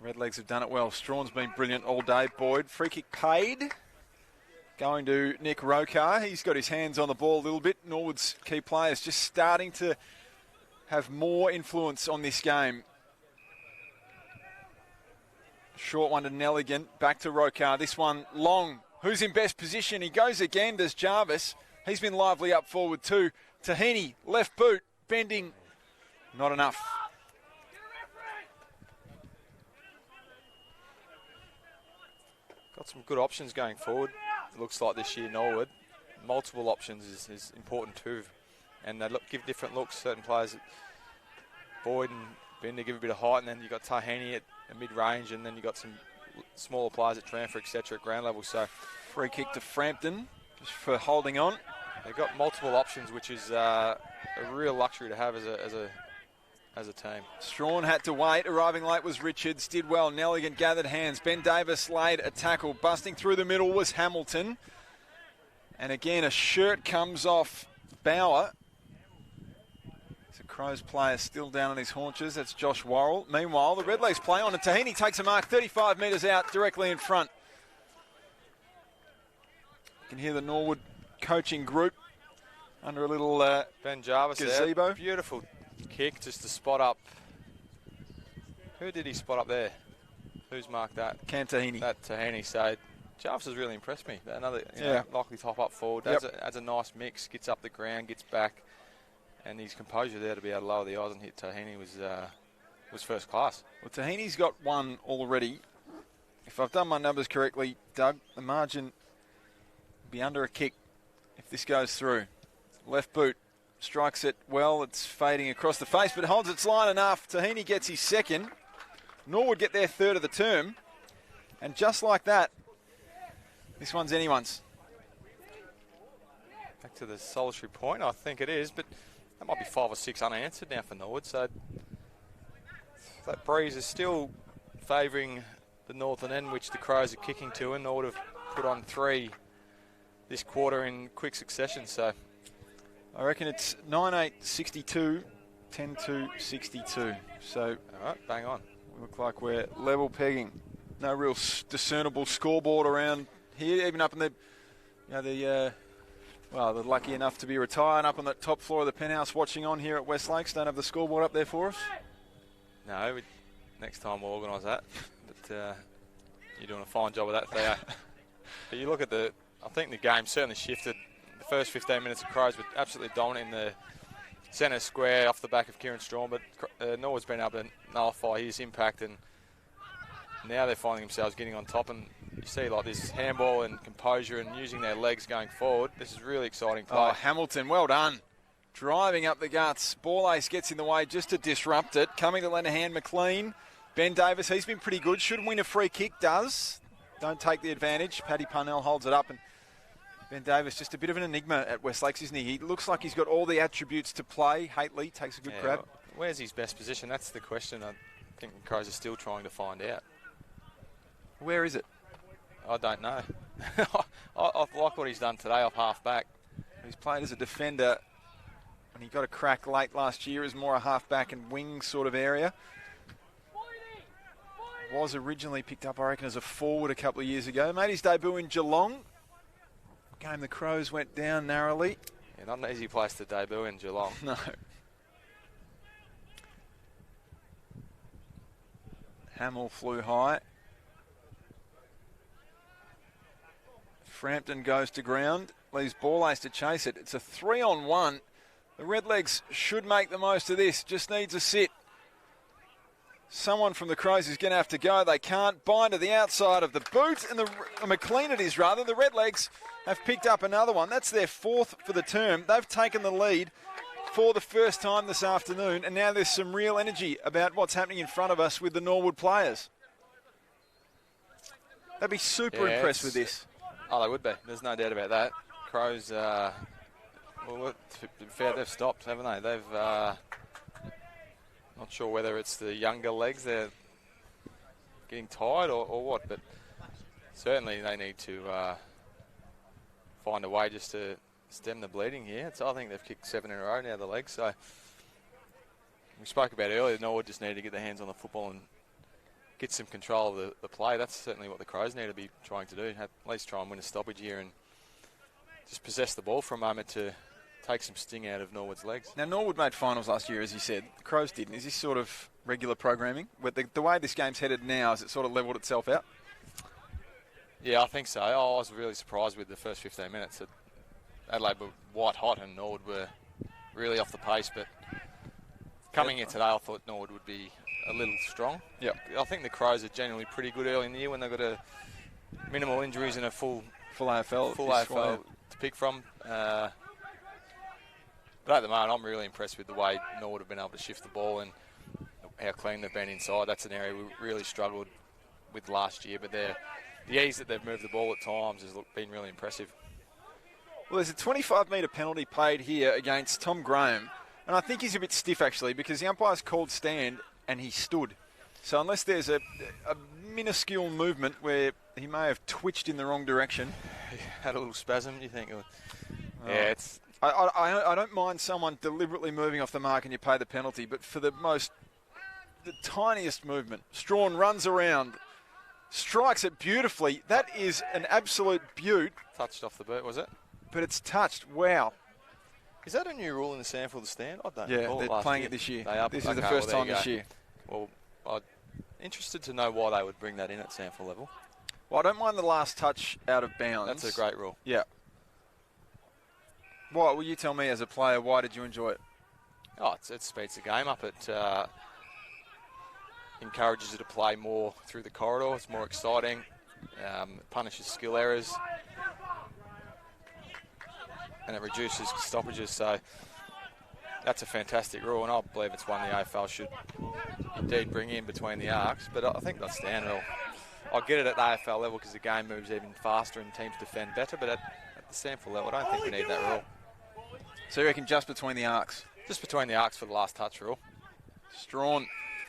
Redlegs have done it well. Strawn's been brilliant all day. Boyd, free kick paid. going to Nick Rokar. He's got his hands on the ball a little bit. Norwood's key players just starting to have more influence on this game. Short one to Nelligan, back to Rokar. This one long. Who's in best position? He goes again, does Jarvis. He's been lively up forward too. Tahini, left boot, bending. Not enough. Got some good options going forward. It looks like this year, Norwood. Multiple options is important too. And they give different looks. Certain players, Boyd and Bender, give a bit of height, and then you've got Tahini at mid-range, and then you've got some smaller players at transfer, etc. at ground level. So free kick to Frampton just for holding on. They've got multiple options, which is a real luxury to have as a team. Strawn had to wait. Arriving late was Richards. Did well. Nelligan gathered hands. Ben Davis laid a tackle. Busting through the middle was Hamilton. And again, a shirt comes off Bauer. It's a Crows player still down on his haunches. That's Josh Worrell. Meanwhile, the Redlegs play on, and Tahini takes a mark 35 metres out, directly in front. You can hear the Norwood coaching group under a little Ben Jarvis gazebo. There. Beautiful kick just to spot up. Who did he spot up there? Who's marked that? Cam Tahini. That Tahini. So Jarvis has really impressed me. Another likely top up forward. Adds a nice mix, gets up the ground, gets back, and his composure there to be able to lower the eyes and hit Tahini was first class. Well, Tahini's got one already. If I've done my numbers correctly, Doug, the margin will be under a kick if this goes through. Left boot. Strikes it well. It's fading across the face, but holds its line enough. Tahini gets his second. Norwood get their third of the term. And just like that, this one's anyone's. Back to the solitary point, I think it is, but that might be 5 or 6 unanswered now for Norwood. So that breeze is still favouring the northern end, which the Crows are kicking to, and Norwood have put on 3 this quarter in quick succession. So I reckon it's 9-8-62, 10-2-62. So all right, bang on. We look like we're level pegging. No real discernible scoreboard around here, even up in the, they're lucky enough to be retired up on the top floor of the penthouse watching on here at West Lakes. Don't have the scoreboard up there for us. No, next time we'll organise that. But you're doing a fine job of that, Theo. But you look at I think the game certainly shifted. The first 15 minutes of Crows were absolutely dominant in the centre square off the back of Kieran Strawn, but Norwood's been able to nullify his impact, and now they're finding themselves getting on top, and you see like this handball and composure and using their legs going forward. This is really exciting play. Oh, Hamilton, well done. Driving up the guts. Ball ace gets in the way just to disrupt it. Coming to lend a hand, McLean. Ben Davis, he's been pretty good. Should win a free kick, does. Don't take the advantage. Paddy Parnell holds it up, and Ben Davis, just a bit of an enigma at West Lakes, isn't he? He looks like he's got all the attributes to play. Hately takes a good grab. Well, where's his best position? That's the question I think the Crows are still trying to find out. Where is it? I don't know. I like what he's done today off half-back. He's played as a defender, and he got a crack late last year as more a half-back and wing sort of area. Was originally picked up, I reckon, as a forward a couple of years ago. Made his debut in Geelong. Game the Crows went down narrowly. Yeah, not an easy place to debut in Geelong. No. Hamill flew high. Frampton goes to ground. Leaves ball ace to chase it. It's a 3-on-1. The Redlegs should make the most of this. Just needs a sit. Someone from the Crows is going to have to go. They can't. Bind to the outside of the boot, and McLean it is rather. The Redlegs have picked up another one. That's their 4th for the term. They've taken the lead for the first time this afternoon, and now there's some real energy about what's happening in front of us with the Norwood players. They'd be super impressed with this. Oh, they would be. There's no doubt about that. Crows, well, to be fair, they've stopped, haven't they? They've, not sure whether it's the younger legs they're getting tired or what, but certainly they need to find a way just to stem the bleeding here. I think they've kicked 7 in a row now, the legs. So we spoke about earlier, Norwood just needed to get their hands on the football and get some control of the play. That's certainly what the Crows need to be trying to do, at least try and win a stoppage here and just possess the ball for a moment to take some sting out of Norwood's legs. Now, Norwood made finals last year, as you said. The Crows didn't. Is this sort of regular programming? But the way this game's headed now, has it sort of levelled itself out? Yeah, I think so. I was really surprised with the first 15 minutes. That Adelaide were white hot and Norwood were really off the pace. But coming here today, I thought Norwood would be a little strong. Yeah, I think the Crows are generally pretty good early in the year when they've got a minimal injuries and a full AFL to pick from. But at the moment, I'm really impressed with the way Norwood have been able to shift the ball and how clean they've been inside. That's an area we really struggled with last year, but the ease that they've moved the ball at times has been really impressive. Well, there's a 25-metre penalty played here against Tom Graham, and I think he's a bit stiff, actually, because the umpire's called stand and he stood. So unless there's a minuscule movement where he may have twitched in the wrong direction. He had a little spasm, do you think? Yeah, it's... I don't mind someone deliberately moving off the mark and you pay the penalty, but for the tiniest movement, Strawn runs around, strikes it beautifully. That is an absolute beaut. Touched off the boot, was it? But it's touched. Wow. Is that a new rule in the SANFL, the stand? I don't know. Yeah, they're playing it this year. This is the first time this year. Well, I'm interested to know why they would bring that in at SANFL level. Well, I don't mind the last touch out of bounds. That's a great rule. Yeah. Why? Will you tell me as a player, why did you enjoy it? Oh, it speeds the game up. It encourages you to play more through the corridor. It's more exciting. It punishes skill errors. And it reduces stoppages. So that's a fantastic rule, and I believe it's one the AFL should indeed bring in between the arcs. But I think that's stand rule. I'll get it at the AFL level because the game moves even faster and teams defend better. But at the SANFL level, I don't think we need that rule. So you reckon just between the arcs? Just between the arcs for the last touch rule. Strawn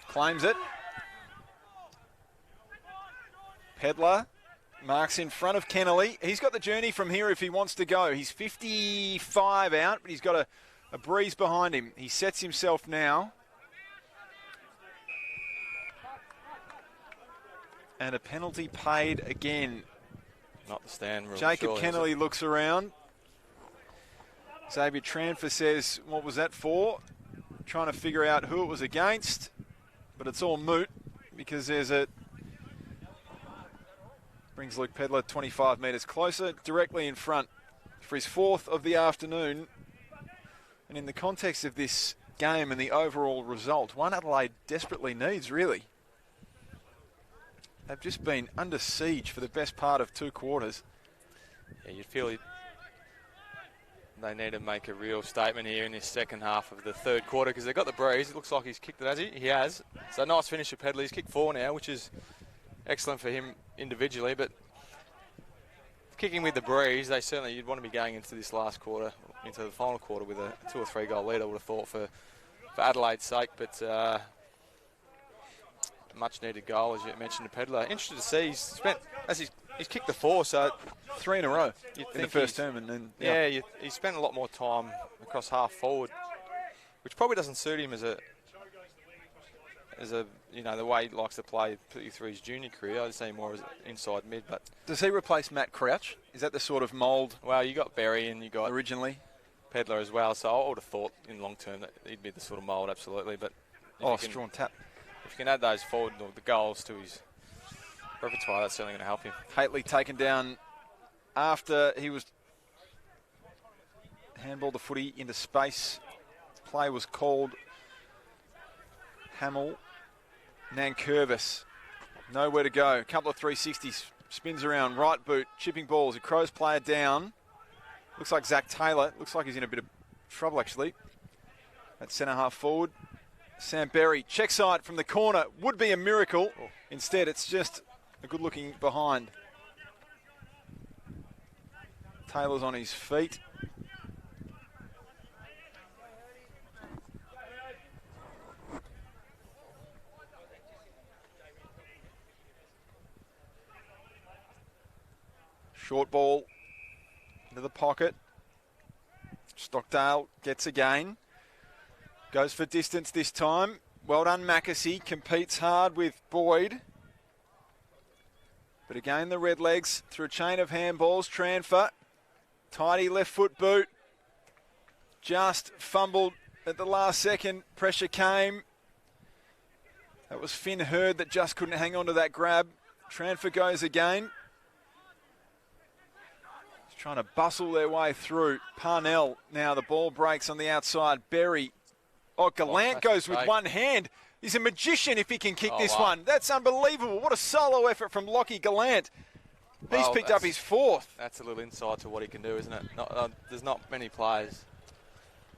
claims it. Pedler marks in front of Kennelly. He's got the journey from here if he wants to go. He's 55 out, but he's got a breeze behind him. He sets himself now. And a penalty paid again. Not the stand rule. Jacob Kennelly looks around. Xavier Tranfer says, what was that for? Trying to figure out who it was against. But it's all moot because there's brings Luke Pedler 25 metres closer, directly in front for his fourth of the afternoon. And in the context of this game and the overall result, one Adelaide desperately needs, really. They've just been under siege for the best part of 2 quarters. Yeah, you'd feel they need to make a real statement here in this second half of the third quarter because they've got the breeze. It looks like he's kicked it, has he? He has. So nice finish for Pedler. He's kicked 4 now, which is excellent for him individually, but kicking with the breeze, you'd want to be going into this last quarter, into the final quarter with a 2 or 3 goal lead, I would have thought, for Adelaide's sake, but much needed goal, as you mentioned, to Pedler. Interested to see, he's kicked the 4, so 3 in a row in the first term, and then he spent a lot more time across half forward, which probably doesn't suit him as a the way he likes to play through his junior career. I'd say more as inside mid. But does he replace Matt Crouch? Is that the sort of mould? Well, you got Berry and you got originally Pedler as well. So I would have thought in long term that he'd be the sort of mould, absolutely. But Strawn tap. If you can add those forward the goals to his repertoire, that's certainly going to help him. Haitley taken down after he was handballed the footy into space. Play was called. Hamill, Nankervis, nowhere to go. Couple of 360s, spins around, right boot, chipping balls. A Crows player down. Looks like Zach Taylor. Looks like he's in a bit of trouble, actually. At centre half forward. Sam Berry, check side from the corner. Would be a miracle. Instead, it's just a good looking behind. Taylor's on his feet. Short ball into the pocket. Stockdale gets again. Goes for distance this time. Well done, Mackesy. Competes hard with Boyd. But again, the Redlegs through a chain of handballs. Tranfer Tidy left foot boot. Just fumbled at the last second. Pressure came. That was Finn Hurd that just couldn't hang on to that grab. Transfer goes again. He's trying to bustle their way through. Parnell, now the ball breaks on the outside. Berry. Oh, Gallant goes with one hand. He's a magician if he can kick this one. That's unbelievable. What a solo effort from Lockie Gallant. He's picked up his fourth. That's a little insight to what he can do, isn't it? There's not many players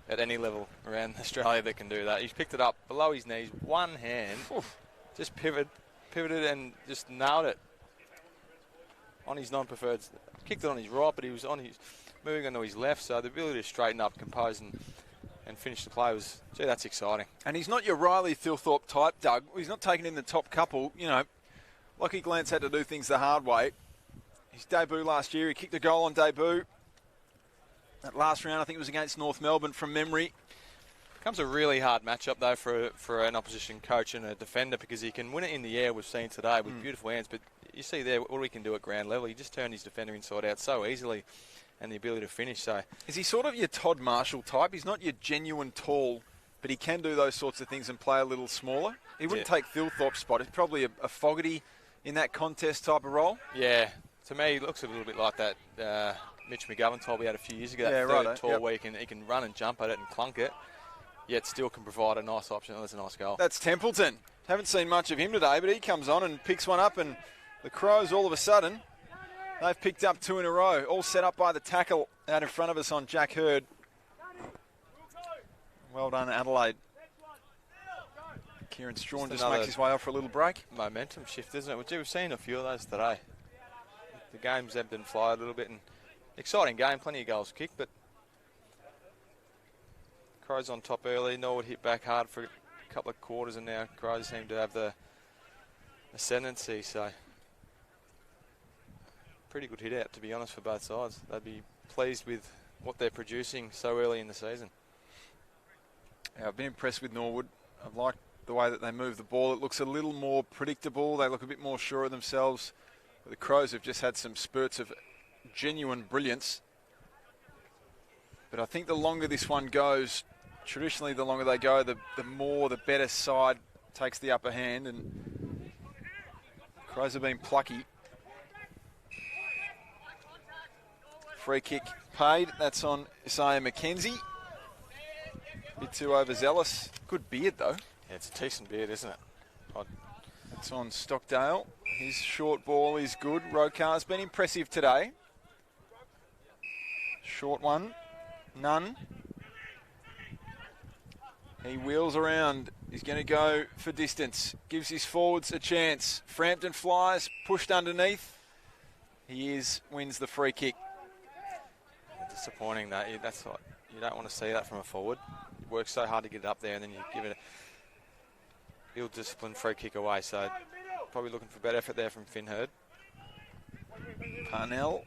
at any level around Australia that can do that. He's picked it up below his knees, one hand, just pivoted and just nailed it on his non-preferred. Kicked it on his right, but he was moving onto his left, so the ability to straighten up, compose and finish the play was, gee, that's exciting. And he's not your Riley Thilthorpe type, Doug. He's not taking in the top couple. You know, Lockie Gallant's had to do things the hard way. His debut last year, he kicked a goal on debut. That last round, I think it was against North Melbourne from memory. Becomes a really hard matchup, though, for an opposition coach and a defender, because he can win it in the air, we've seen today, with beautiful hands. But you see there what we can do at ground level. He just turned his defender inside out so easily, and the ability to finish. So, is he sort of your Todd Marshall type? He's not your genuine tall, but he can do those sorts of things and play a little smaller. He wouldn't take Thilthorpe's spot. It's probably a Fogarty in that contest type of role. Yeah, to me, he looks a little bit like that Mitch McGovern type we had a few years ago. That third tall where he can run and jump at it and clunk it, yet still can provide a nice option. That's a nice goal. That's Templeton. Haven't seen much of him today, but he comes on and picks one up, and the Crows all of a sudden, they've picked up two in a row, all set up by the tackle out in front of us on Jack Hurd. Well done, Adelaide. Kieran Strawn just makes his way off for a little break. Momentum shift, isn't it? We've seen a few of those today. The game's ebbed and flowed a little bit, and exciting game, plenty of goals kicked, but Crows on top early. Norwood hit back hard for a couple of quarters, and now Crows seem to have the ascendancy, so pretty good hit out, to be honest, for both sides. They'd be pleased with what they're producing so early in the season. Yeah, I've been impressed with Norwood. I've liked the way that they move the ball. It looks a little more predictable. They look a bit more sure of themselves. But the Crows have just had some spurts of genuine brilliance. But I think the longer this one goes, traditionally the longer they go, the more the better side takes the upper hand, and Crows have been plucky. Free kick paid. That's on Isaiah McKenzie. A bit too overzealous. Good beard, though. Yeah, it's a decent beard, isn't it? It's on Stockdale. His short ball is good. Rokar's been impressive today. Short one. None. He wheels around. He's going to go for distance. Gives his forwards a chance. Frampton flies. Pushed underneath. Wins the free kick. Disappointing, that. That's what you don't want to see that from a forward. You work so hard to get it up there, and then you give it a ill-disciplined free kick away. So probably looking for better effort there from Finn Hurd. Parnell.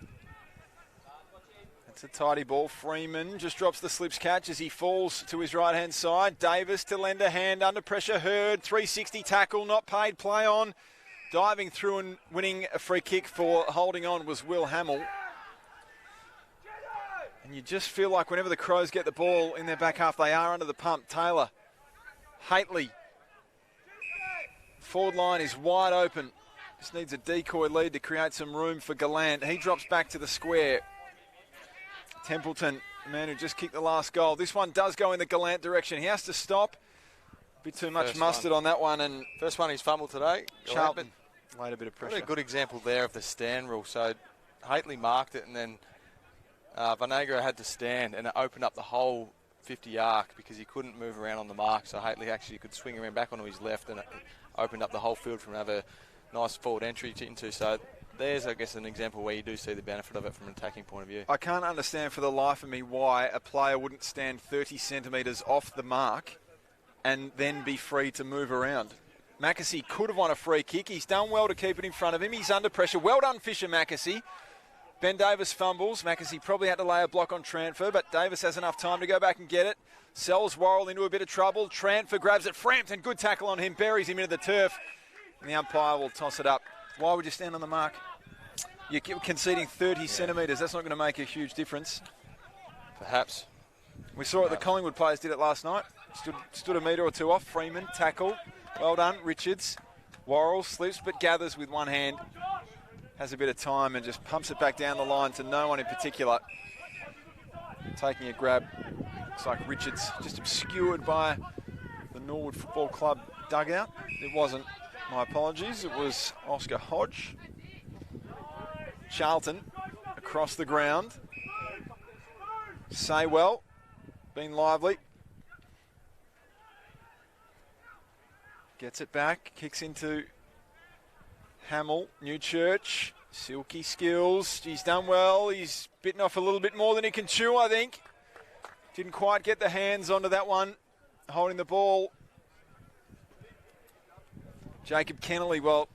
That's a tidy ball. Freeman just drops the slips catch as he falls to his right-hand side. Davis to lend a hand under pressure. Hurd, 360 tackle, not paid, play on. Diving through and winning a free kick for holding on was Will Hamill. And you just feel like whenever the Crows get the ball in their back half, they are under the pump. Taylor, Haitley. Forward line is wide open. Just needs a decoy lead to create some room for Gallant. He drops back to the square. Templeton, the man who just kicked the last goal. This one does go in the Gallant direction. He has to stop. A bit too much mustard on that one. And first one he's fumbled today. Charlton laid a bit of pressure. What a good example there of the stand rule. So Haitley marked it, and then Vanegro had to stand, and it opened up the whole 50 arc because he couldn't move around on the mark. So Haitley actually could swing around back onto his left, and it opened up the whole field for another nice forward entry into. So there's, I guess, an example where you do see the benefit of it from an attacking point of view. I can't understand for the life of me why a player wouldn't stand 30 centimetres off the mark and then be free to move around. Mackesy could have won a free kick. He's done well to keep it in front of him. He's under pressure. Well done, Fisher Mackesy. Ben Davis fumbles. Mackesy probably had to lay a block on Transfer, but Davis has enough time to go back and get it. Sells Worrell into a bit of trouble. Transfer grabs it. Frampton, good tackle on him. Buries him into the turf. And the umpire will toss it up. Why would you stand on the mark? You're conceding 30 centimetres. That's not going to make a huge difference. Perhaps. We saw it. The Collingwood players did it last night. Stood a metre or two off. Freeman, tackle. Well done. Richards. Worrell slips but gathers with one hand. Has a bit of time and just pumps it back down the line to no one in particular. Taking a grab. Looks like Richards just obscured by the Norwood Football Club dugout. It wasn't. My apologies. It was Oscar Hodge. Charlton across the ground. Saywell been lively. Gets it back. Kicks into Hamill. Newchurch. Silky skills. He's done well. He's bitten off a little bit more than he can chew, I think. Didn't quite get the hands onto that one. Holding the ball. Jacob Kennelly, well,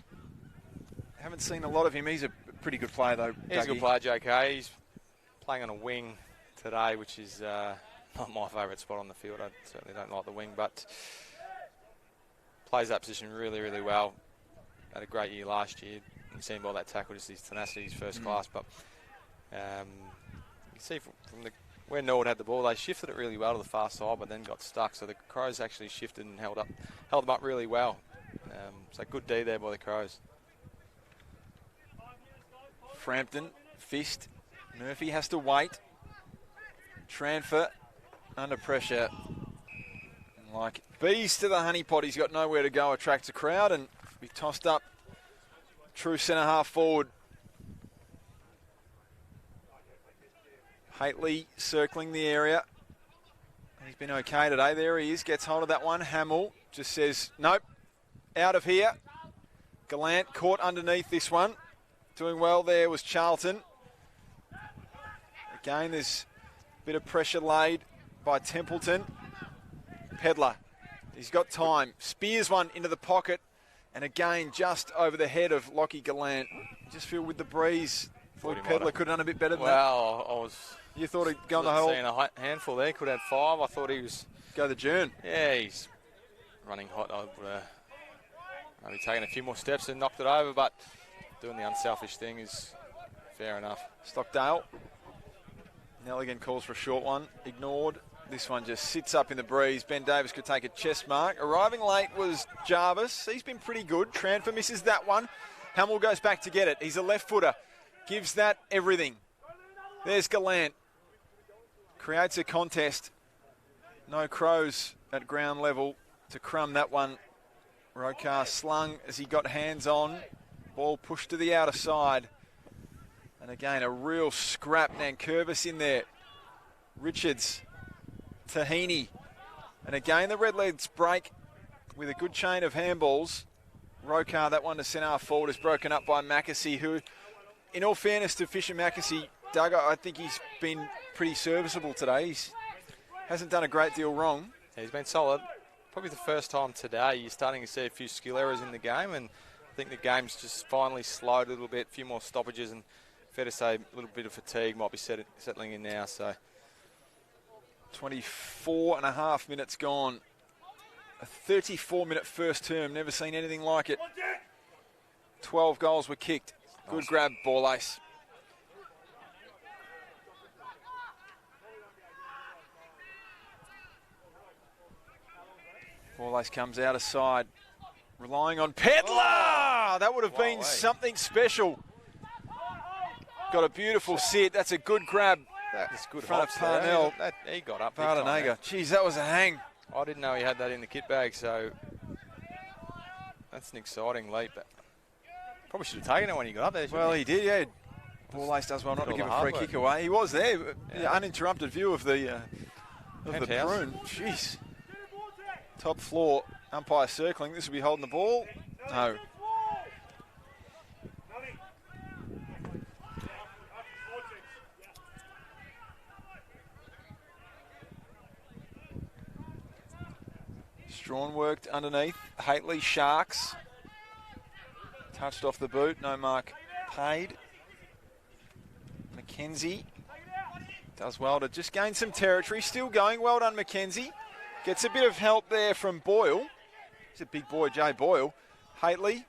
haven't seen a lot of him. He's a pretty good player, though. He's a good player, JK. He's playing on a wing today, which is not my favourite spot on the field. I certainly don't like the wing, but plays that position really, really well. Had a great year last year. You see him by that tackle, just his tenacity, his first class. But you see from where Norwood had the ball, they shifted it really well to the far side, but then got stuck. So the Crows actually shifted and held them up really well. So good D there by the Crows. Frampton, fist. Murphy has to wait. Transfer under pressure. Like bees to the honey pot, he's got nowhere to go, attracts a crowd, and be tossed up. True centre half forward. Haitley circling the area. He's been okay today. There he is, gets hold of that one. Hamill just says, nope, out of here. Gallant caught underneath this one. Doing well there was Charlton. Again, there's a bit of pressure laid by Templeton. Pedler, he's got time. Spears one into the pocket. And again, just over the head of Lockie Gallant. Just feel with the breeze. Thought Pedler could have done a bit better than that. Well, You thought he'd go on the whole... Seeing a handful there, could have 5. I thought he was... Go the journ. Yeah, he's running hot. I would maybe taken a few more steps and knocked it over, but doing the unselfish thing is fair enough. Stockdale. Nelligan calls for a short one. Ignored. This one just sits up in the breeze. Ben Davis could take a chest mark. Arriving late was Jarvis. He's been pretty good. Tranfer misses that one. Hamill goes back to get it. He's a left footer. Gives that everything. There's Gallant. Creates a contest. No Crows at ground level to crumb that one. Rokar slung as he got hands on. Ball pushed to the outer side. And again, a real scrap. Nankervis in there. Richards. Tahini. And again, the Redlegs break with a good chain of handballs. Rokar, that one to centre half forward, is broken up by Mackesy, who, in all fairness to Fisher Mackesy, Doug, I think he's been pretty serviceable today. He hasn't done a great deal wrong. Yeah, he's been solid. Probably the first time today you're starting to see a few skill errors in the game, and I think the game's just finally slowed a little bit, a few more stoppages, and fair to say a little bit of fatigue might be settling in now. So 24 and a half minutes gone. A 34-minute first term. Never seen anything like it. 12 goals were kicked. Good nice grab, ball ace. Ball ace comes out of side. Relying on Pedler! Oh, that would have been something special. Got a beautiful sit. That's a good grab. That's good front of hops Parnell. He got up. Bardenega. Jeez, that was a hang. I didn't know he had that in the kit bag, so that's an exciting leap. Probably should have taken it when he got up there. Well, he did, yeah. Ball ace does well not to give a free kick away. He was there. Yeah. Uninterrupted view of the prune. Jeez. Top floor. Umpire circling. This will be holding the ball. No. Strawn worked underneath. Haitley Sharks. Touched off the boot. No mark paid. McKenzie does well to just gain some territory. Still going. Well done, McKenzie. Gets a bit of help there from Boyle. He's a big boy, Jay Boyle. Haitley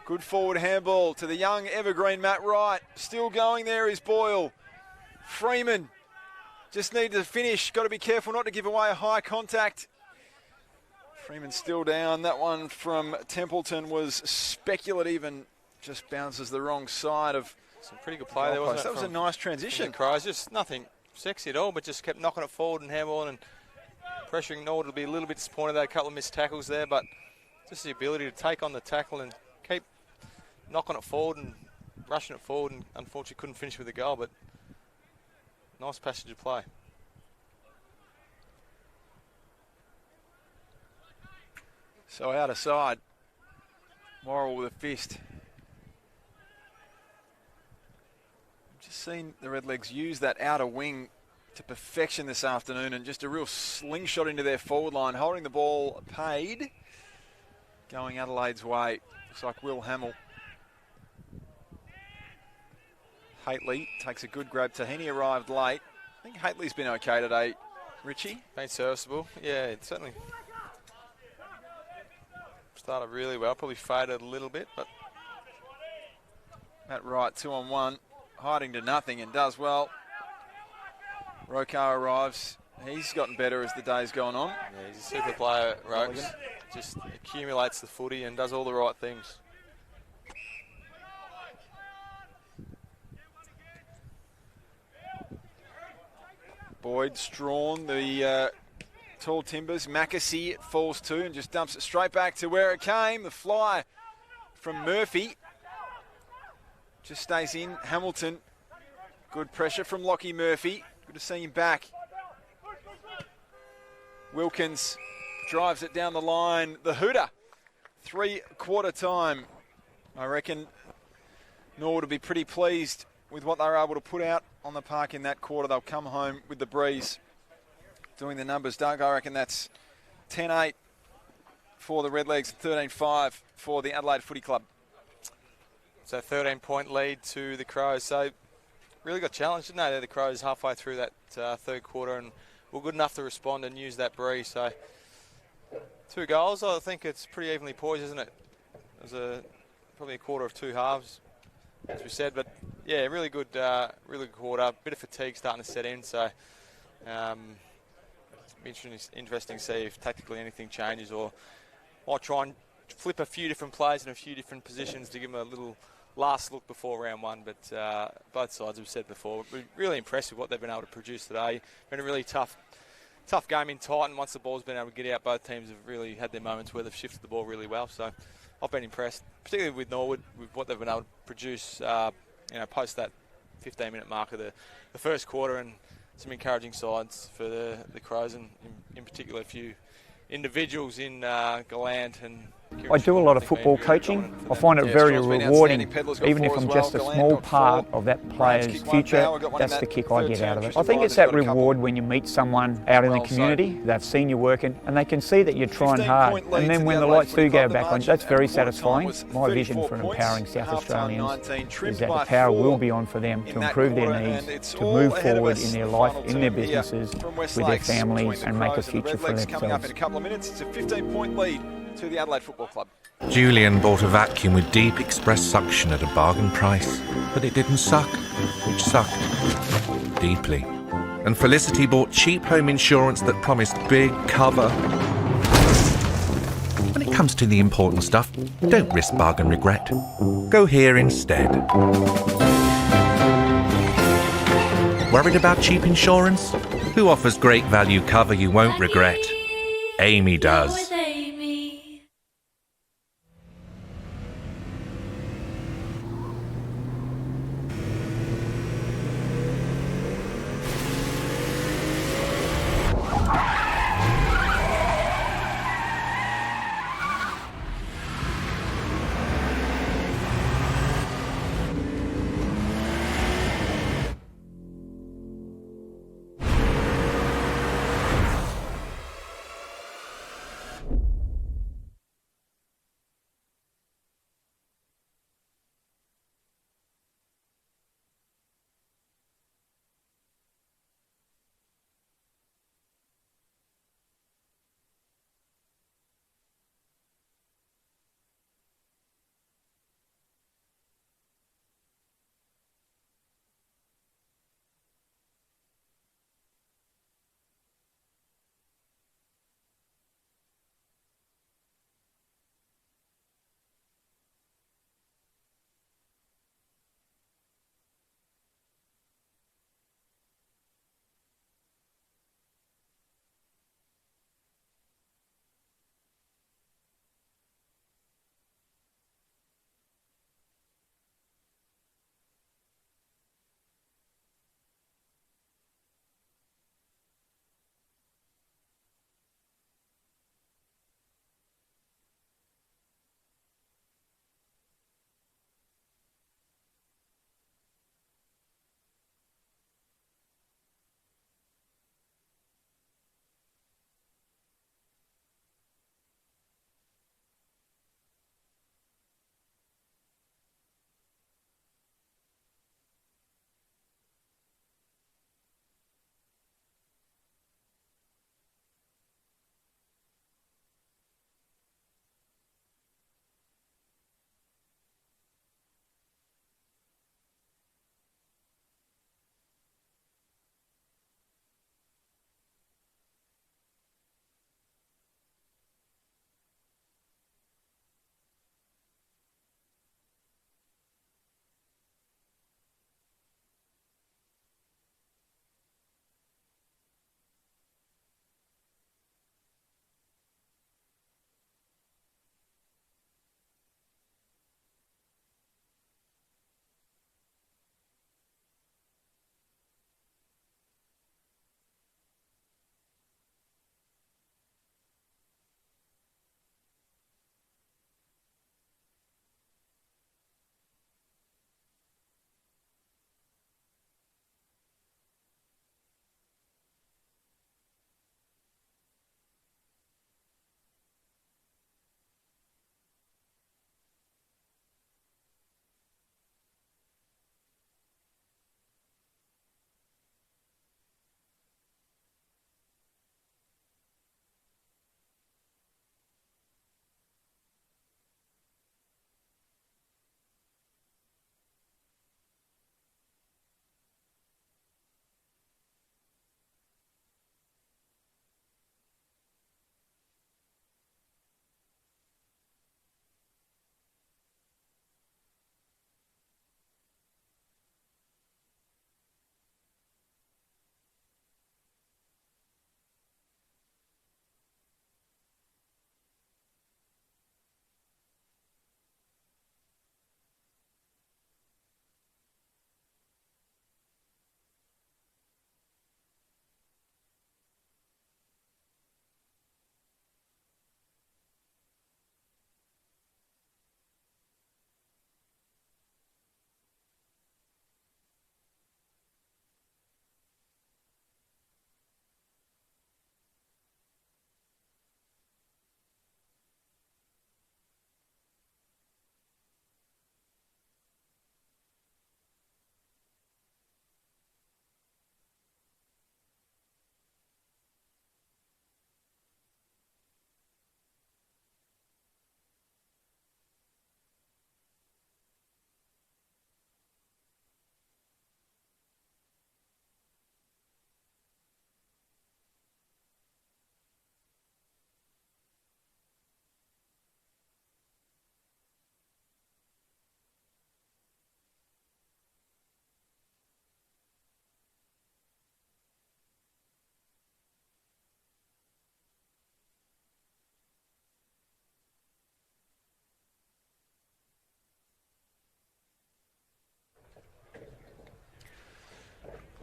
Good forward handball to the young evergreen Matt Wright. Still going there is Boyle. Freeman just needed to finish. Got to be careful not to give away a high contact. Freeman still down. That one from Templeton was speculative and just bounces the wrong side of... Some pretty good play there, wasn't it? That was a nice transition. The Crows, just nothing sexy at all, but just kept knocking it forward and handballing and pressuring Norwood. Will be a little bit disappointed. They had a couple of missed tackles there, but just the ability to take on the tackle and keep knocking it forward and rushing it forward, and unfortunately couldn't finish with a goal, but nice passage of play. So out of side. Morrill with a fist. Just seen the Redlegs use that outer wing to perfection this afternoon, and just a real slingshot into their forward line, holding the ball paid. Going Adelaide's way. Looks like Will Hamill. Haitley takes a good grab. Tahini arrived late. I think Haitley's been okay today. Richie? Been serviceable. Yeah, it certainly started really well. Probably faded a little bit, but... Matt Wright, 2-on-1. Hiding to nothing and does well. Rokar arrives. He's gotten better as the day's gone on. Yeah, he's a super player, Rokes. Just accumulates the footy and does all the right things. Boyd, Strawn, the tall timbers. Mackesy falls to and just dumps it straight back to where it came. The fly from Murphy. Just stays in. Hamilton. Good pressure from Lockie Murphy. Good to see him back. Wilkins drives it down the line. The hooter. 3/4 time. I reckon Norwood will be pretty pleased with what they were able to put out on the park in that quarter. They'll come home with the breeze. Doing the numbers, Doug, I reckon that's 10-8 for the Redlegs, 13-5 for the Adelaide Footy Club. So 13-point lead to the Crows. So really got challenged, didn't they? The Crows halfway through that third quarter, and were good enough to respond and use that breeze. So 2 goals. I think it's pretty evenly poised, isn't it? There's probably a quarter of 2 halves, as we said. But yeah, really good quarter. Bit of fatigue starting to set in. So interesting to see if tactically anything changes, or might try and flip a few different plays in a few different positions to give them a little last look before round one. But both sides, we've said before, we're really impressed with what they've been able to produce today. Been a really tough game in Titan. Once the ball's been able to get out, both teams have really had their moments where they've shifted the ball really well. So I've been impressed, particularly with Norwood, with what they've been able to produce post that 15-minute mark of the first quarter, and some encouraging sides for the Crows, and in particular a few individuals in Gallant and... I do a lot of football coaching. I find it very rewarding, even if I'm just a small part of that player's future. That's the kick I get out of it. I think it's that reward when you meet someone out in the community, they've seen you working, and they can see that you're trying hard. And then when the lights do go back on, that's very satisfying. My vision for empowering South Australians is that the power will be on for them to improve their needs, to move forward in their life, in their businesses, with their families, and make a future for themselves. In a couple of minutes, it's a 15-point lead to the Adelaide Football Club. Julian bought a vacuum with deep express suction at a bargain price, but it didn't suck, which sucked deeply. And Felicity bought cheap home insurance that promised big cover. When it comes to the important stuff, don't risk bargain regret. Go here instead. Worried about cheap insurance? Who offers great value cover you won't regret? Amy does.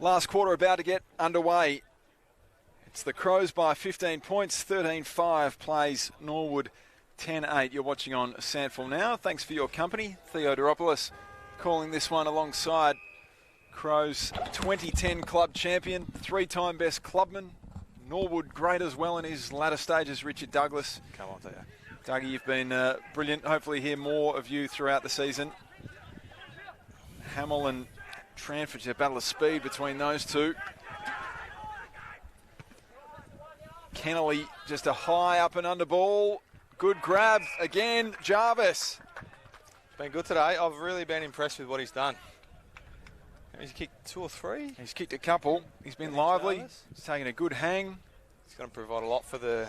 Last quarter about to get underway. It's the Crows by 15 points, 13-5 plays Norwood 10-8. You're watching on SANFL now. Thanks for your company. Theodoropoulos calling this one alongside Crows 2010 club champion, 3-time best clubman. Norwood great as well in his latter stages, Richard Douglas. Come on, Theo. Dougie, you've been brilliant. Hopefully hear more of you throughout the season. Hamill and Tranford, a battle of speed between those two. Kennelly, just a high up and under ball. Good grab again, Jarvis. Been good today. I've really been impressed with what he's done. He's kicked 2 or 3. He's kicked a couple. He's been lively. Jarvis. He's taken a good hang. He's going to provide a lot for the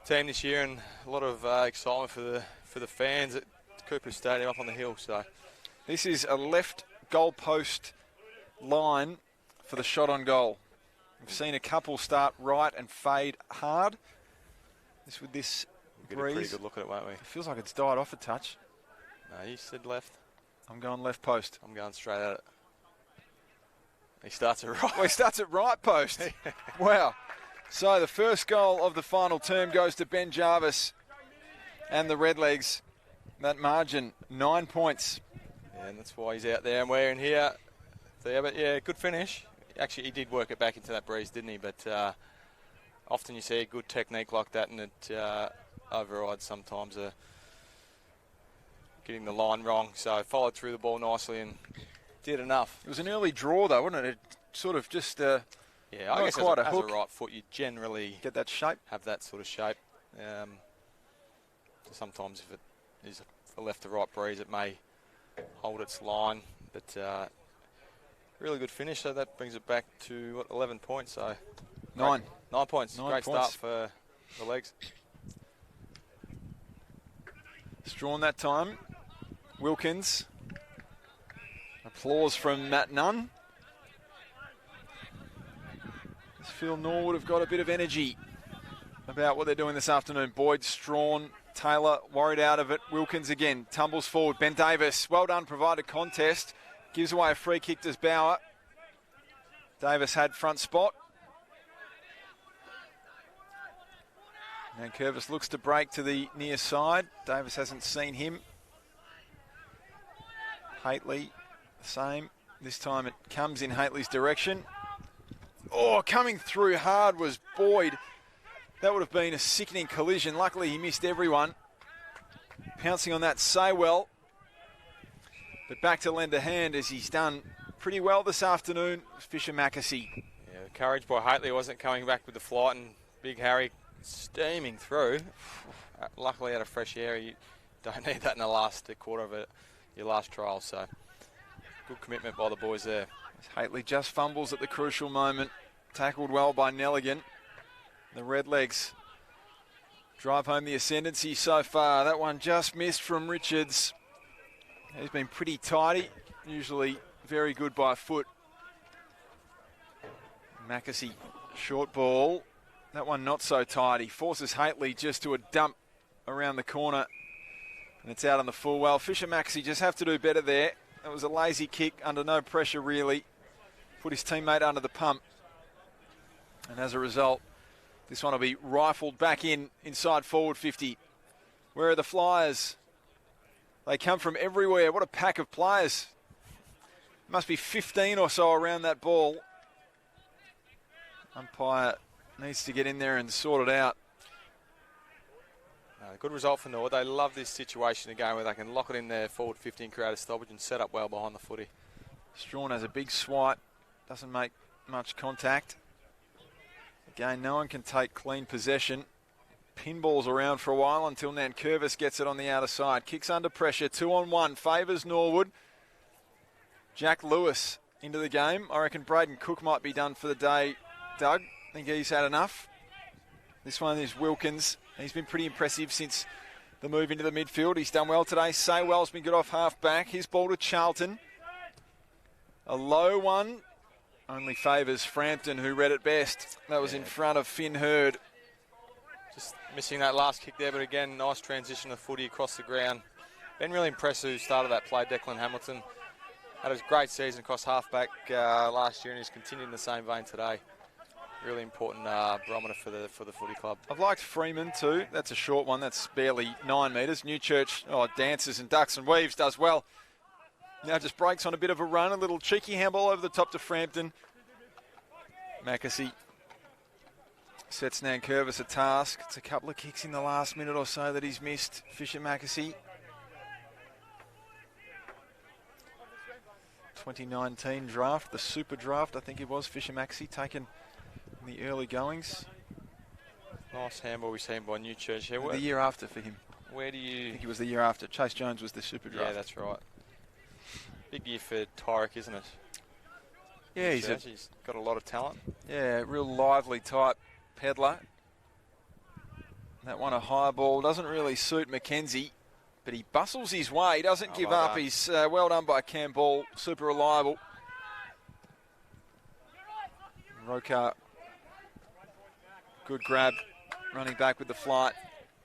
team this year, and a lot of excitement for the fans at Cooper Stadium up on the hill. So this is a left goal post line for the shot on goal. We've seen a couple start right and fade hard. This with this we'll breeze. Get a pretty good look at it, won't we? It feels like it's died off a touch. No, you said left. I'm going left post. I'm going straight at it. He starts at right. Well, he starts at right post. Wow. So the first goal of the final term goes to Ben Jarvis and the Redlegs. That margin, 9 points. Yeah, and that's why he's out there and we're in here. But yeah, good finish. Actually, he did work it back into that breeze, didn't he? But often you see a good technique like that and it overrides sometimes getting the line wrong. So followed through the ball nicely and did enough. It was an early draw though, wasn't it? It sort of just yeah, I guess quite as a hook. As a right foot, you generally get that shape. Have that sort of shape. Sometimes if it is a left to right breeze, it may hold its line. But really good finish. So that brings it back to 11 points. So 9 points. 9 Great points. start for the Legs. Strawn that time. Wilkins. Applause from Matt Nunn. I feel Norwood have got a bit of energy about what they're doing this afternoon. Boyd, Strawn, Taylor worried out of it. Wilkins again tumbles forward. Ben Davis, well done, provided contest. Gives away a free kick to Bauer. Davis had front spot. And Curvis looks to break to the near side. Davis hasn't seen him. Haitley, the same. This time it comes in Haitley's direction. Oh, coming through hard was Boyd. That would have been a sickening collision. Luckily, he missed everyone. Pouncing on that Saywell. But back to lend a hand as he's done pretty well this afternoon. Fisher Mackesy. Yeah, the courage by Haitley wasn't coming back with the flight, and Big Harry steaming through. Luckily, out of fresh air, you don't need that in the last quarter of your last trial. So, good commitment by the boys there. Haitley just fumbles at the crucial moment. Tackled well by Nelligan. The Redlegs drive home the ascendancy so far. That one just missed from Richards. He's been pretty tidy, usually very good by foot. Mackesy, short ball. That one not so tidy. Forces Haitley just to a dump around the corner. And it's out on the full well. Fisher Mackesy just have to do better there. That was a lazy kick under no pressure really. Put his teammate under the pump. And as a result, this one will be rifled back inside forward 50. Where are the Flyers? They come from everywhere. What a pack of players. Must be 15 or so around that ball. Umpire needs to get in there and sort it out. Good result for Norwood. They love this situation again where they can lock it in there forward 50 and create a stoppage and set up well behind the footy. Strawn has a big swipe. Doesn't make much contact. Again, no one can take clean possession. Pinballs around for a while until Nankervis gets it on the outer side. Kicks under pressure, 2-on-1, favours Norwood. Jack Lewis into the game. I reckon Braden Cook might be done for the day, Doug. I think he's had enough. This one is Wilkins. He's been pretty impressive since the move into the midfield. He's done well today. Saywell's been good off half back. His ball to Charlton. A low one. Only favours Frampton, who read it best. That was in front of Finn Hurd. Just missing that last kick there, but again, nice transition of footy across the ground. Been really impressed who started that play, Declan Hamilton. Had a great season across halfback last year, and he's continuing in the same vein today. Really important barometer for the footy club. I've liked Freeman too. That's a short one. That's barely 9 metres. Newchurch dances and ducks and weaves, does well. Now just breaks on a bit of a run. A little cheeky handball over the top to Frampton. Mackesy sets Nankervis a task. It's a couple of kicks in the last minute or so that he's missed. Fisher Mackesy. 2019 draft, the super draft, I think it was. Fisher Mackesy taken in the early goings. Nice handball we've seen by Newchurch here. The year after for him. Where do you... I think it was the year after. Chase Jones was the super draft. Yeah, that's right. Big year for Tyrick, isn't it? Yeah, he's got a lot of talent. Yeah, real lively type peddler. That one a high ball. Doesn't really suit Mackenzie, but he bustles his way. Doesn't give up. He's well done by Cam Ball. Super reliable. Rokar. Good grab. Running back with the flight.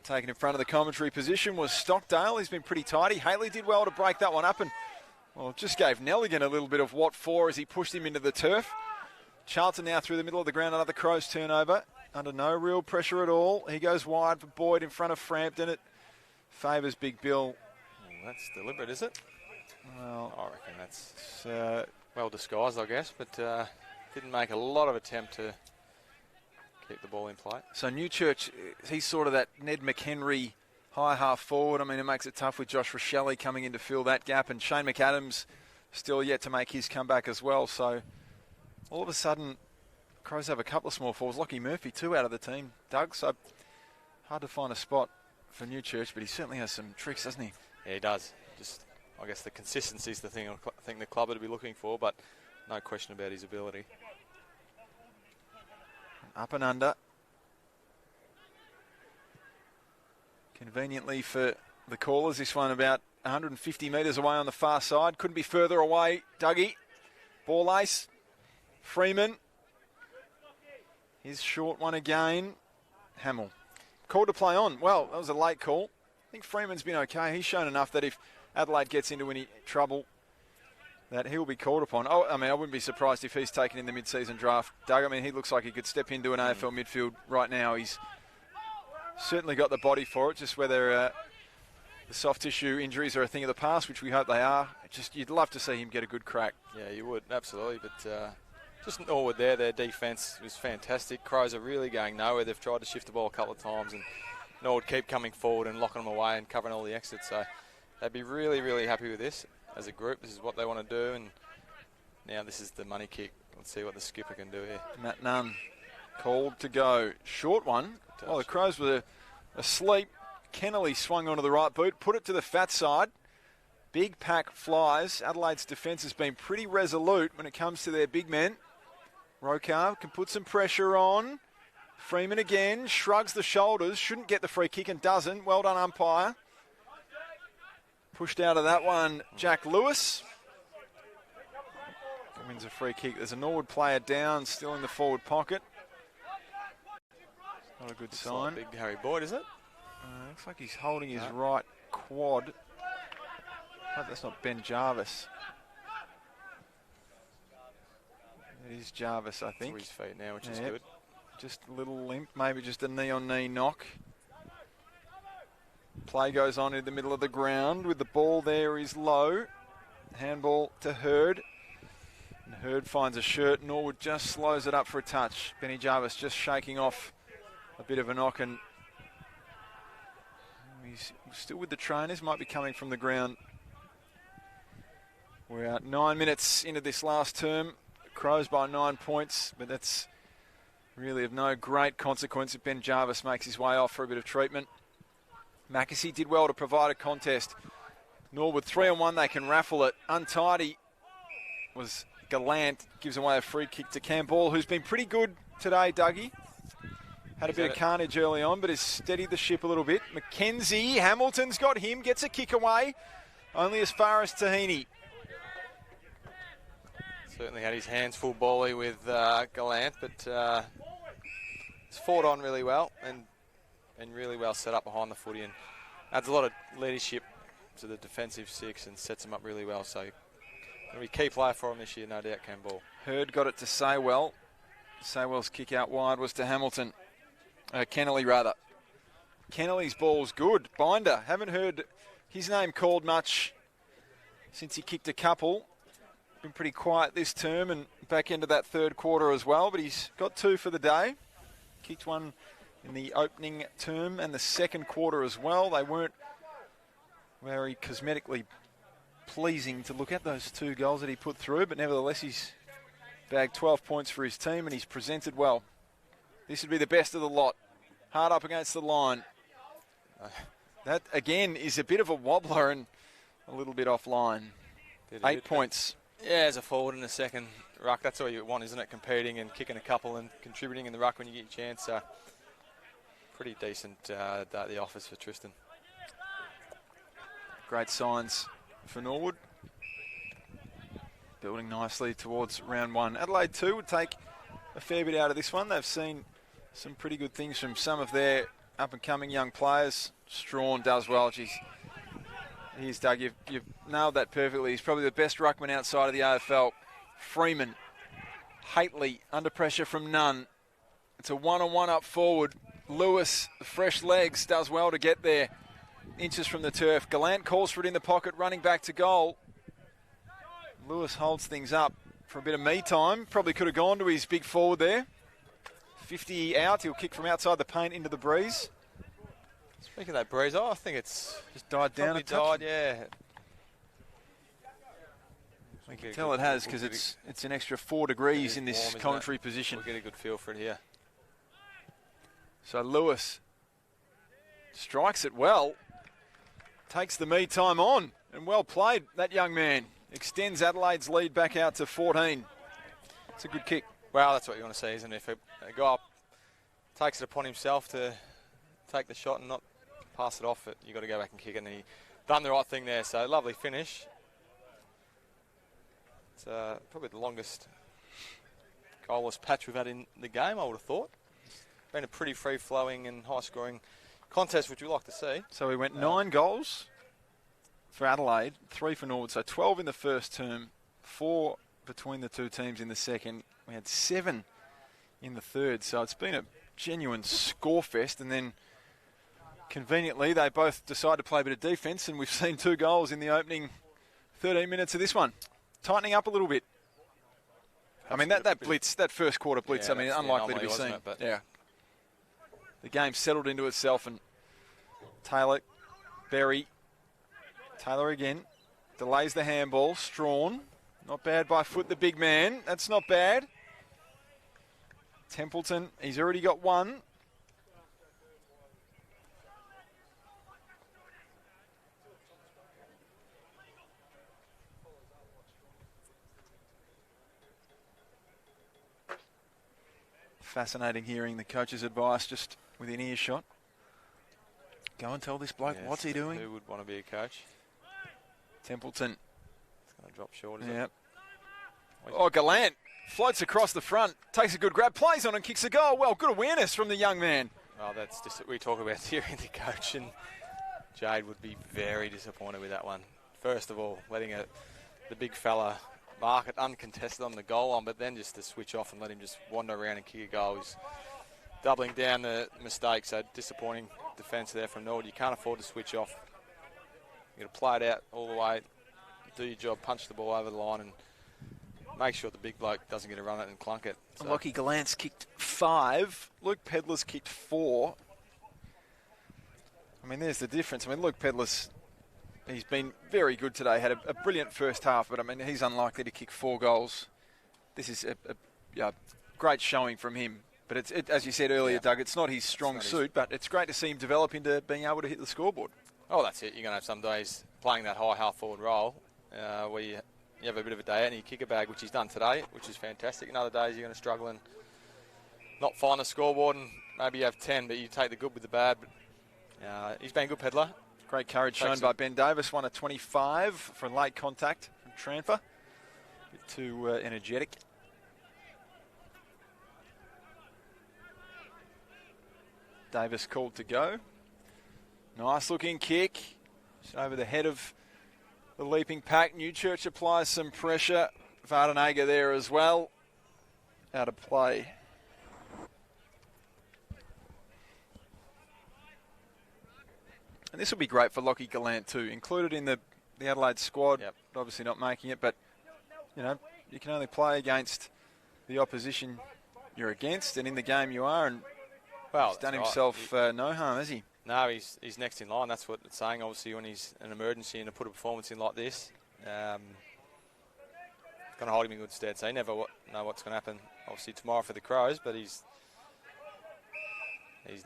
Taken in front of the commentary position was Stockdale. He's been pretty tidy. Haley did well to break that one up and, well, just gave Nelligan a little bit of what for as he pushed him into the turf. Charlton now through the middle of the ground. Another Crows turnover. Under no real pressure at all. He goes wide for Boyd in front of Frampton. It favours Big Bill. That's deliberate, is it? Well, I reckon that's well disguised, I guess, but didn't make a lot of attempt to keep the ball in play. So Newchurch, he's sort of that Ned McHenry high half forward. I mean, it makes it tough with Josh Rochelle coming in to fill that gap, and Shane McAdams still yet to make his comeback as well. So all of a sudden, Crows have a couple of small forwards. Lockie Murphy, 2 out of the team, Doug. So hard to find a spot for Newchurch, but he certainly has some tricks, doesn't he? Yeah, he does. Just, I guess the consistency is the thing I think the club would be looking for, but no question about his ability. Up and under. Conveniently for the callers, this one about 150 metres away on the far side. Couldn't be further away, Dougie. Ball ace. Freeman. His short one again. Hamill. Called to play on. Well, that was a late call. I think Freeman's been okay. He's shown enough that if Adelaide gets into any trouble, that he'll be called upon. Oh, I mean, I wouldn't be surprised if he's taken in the mid-season draft. Doug, I mean, he looks like he could step into an AFL midfield right now. He's certainly got the body for it, just whether the soft tissue injuries are a thing of the past, which we hope they are. Just, you'd love to see him get a good crack. Yeah, you would, absolutely. But just Norwood there, their defence was fantastic. Crows are really going nowhere. They've tried to shift the ball a couple of times, and Norwood keep coming forward and locking them away and covering all the exits. So they'd be really, really happy with this as a group. This is what they want to do, and now this is the money kick. Let's see what the skipper can do here. Matt Nunn called to go. Short one. Oh, the Crows were asleep. Kennelly swung onto the right boot, put it to the fat side. Big pack flies. Adelaide's defence has been pretty resolute when it comes to their big men. Rokar can put some pressure on. Freeman again, shrugs the shoulders, shouldn't get the free kick and doesn't. Well done, umpire. Pushed out of that one, Jack Lewis. Wins a free kick. There's a Norwood player down, still in the forward pocket. Not a good sign. Like big Harry Boyd, is it? Looks like he's holding his right quad. Hope that's not Ben Jarvis. It is Jarvis, I think. Through his feet now, which is good. Just a little limp, maybe just a knee-on-knee knock. Play goes on in the middle of the ground with the ball there is low. Handball to Hurd. And Hurd finds a shirt. Norwood just slows it up for a touch. Benny Jarvis just shaking off a bit of a knock, and he's still with the trainers. Might be coming from the ground. We're at 9 minutes into this last term. Crows by 9 points, but that's really of no great consequence if Ben Jarvis makes his way off for a bit of treatment. Mackesy did well to provide a contest. Norwood 3-on-1, they can raffle it. Untidy was Gallant, gives away a free kick to Cam Ball, who's been pretty good today, Dougie. Had a bit of carnage early on, but has steadied the ship a little bit. Mackenzie, Hamilton's got him, gets a kick away, only as far as Tahini. Certainly had his hands full bally with Gallant, but he's fought on really well and really well set up behind the footy, and adds a lot of leadership to the defensive six and sets them up really well. So Going to be a key player for him this year, no doubt, Cam Ball. Hurd got it to Saywell. Saywell's kick out wide was to Hamilton. Kennelly, rather. Kennelly's ball's good. Binder, haven't heard his name called much since he kicked a couple. Been pretty quiet this term and back into that third quarter as well, but he's got 2 for the day. Kicked one in the opening term and the second quarter as well. They weren't very cosmetically pleasing to look at, those 2 goals that he put through, but nevertheless he's bagged 12 points for his team and he's presented well. This would be the best of the lot. Hard up against the line. That, again, is a bit of a wobbler and a little bit offline. 8 points. Yeah, as a forward in the second ruck, that's all you want, isn't it? Competing and kicking a couple and contributing in the ruck when you get your chance. So pretty decent day at the office for Tristan. Great signs for Norwood. Building nicely towards round 1. Adelaide too would take a fair bit out of this one. They've seen some pretty good things from some of their up-and-coming young players. Strawn does well. Jeez. Here's Doug. You've nailed that perfectly. He's probably the best ruckman outside of the AFL. Freeman. Haitley under pressure from Nunn. It's a one-on-one up forward. Lewis, the fresh legs, does well to get there. Inches from the turf. Gallant calls for it in the pocket, running back to goal. Lewis holds things up for a bit of me time. Probably could have gone to his big forward there. 50 out. He'll kick from outside the paint into the breeze. Speaking of that breeze, I think it's just died down a touch. Yeah. We can tell it has because it's an extra 4 degrees in this commentary position. We'll get a good feel for it here. So Lewis strikes it well. Takes the me time on. And well played, that young man. Extends Adelaide's lead back out to 14. It's a good kick. Well, that's what you want to see, isn't it? If a guy up takes it upon himself to take the shot and not pass it off, you've got to go back and kick it. And he done the right thing there, so lovely finish. It's probably the longest goalless patch we've had in the game, I would have thought. Been a pretty free-flowing and high-scoring contest, which we like to see. So we went 9 goals for Adelaide, 3 for Norwood, so 12 in the first term, 4 between the 2 teams in the second. We had 7 in the third, so it's been a genuine score fest. And then, conveniently, they both decide to play a bit of defence, and we've seen 2 goals in the opening 13 minutes of this one. Tightening up a little bit. I mean, that blitz, that first quarter blitz, yeah, unlikely to be seen. Yeah. The game settled into itself, and Taylor, Berry, Taylor again, delays the handball. Strawn, not bad by foot, the big man. That's not bad. Templeton, he's already got 1. Fascinating hearing the coach's advice just within earshot. Go and tell this bloke, what's he doing? Who would want to be a coach? Templeton. It's going to drop short, isn't it? Oh, Gallant floats across the front, takes a good grab, plays on and kicks a goal. Well, good awareness from the young man. Oh, that's just, we talk about hearing the coach, and Jade would be very disappointed with that one. First of all, letting the big fella mark it uncontested on the goal line, but then just to switch off and let him just wander around and kick a goal. He's doubling down the mistake, so disappointing defence there from Norwood. You can't afford to switch off. You've got to play it out all the way, do your job, punch the ball over the line, and make sure the big bloke doesn't get a run at it and clunk it. So. Lockie Gallant's kicked 5. Luke Pedlar's kicked 4. I mean, there's the difference. I mean, Luke Pedlar's, he's been very good today. Had a brilliant first half, but I mean, he's unlikely to kick 4 goals. This is a great showing from him. But it's as you said earlier, Doug, it's not his strong suit, but it's great to see him develop into being able to hit the scoreboard. Oh, that's it. You're going to have some days playing that high half-forward role where you have a bit of a day out and you kick a bag, which he's done today, which is fantastic. And other days you're going to struggle and not find the scoreboard, and maybe you have 10, but you take the good with the bad. But he's been good, Pedlar. Great courage shown by Ben Davis. Won a 25 for late contact from Tranfer. A bit too energetic. Davis called to go. Nice looking kick. Just over the head of the leaping pack. Newchurch applies some pressure. Vardenega there as well. Out of play. And this will be great for Lockie Gallant too. Included in the Adelaide squad. Yep. Obviously not making it, but you know, you can only play against the opposition you're against, and in the game you are. And well, he's done himself no harm, has he? No, he's next in line. That's what it's saying. Obviously, when he's an emergency and to put a performance in like this, going to hold him in good stead. So you never know what's going to happen. Obviously tomorrow for the Crows, but he's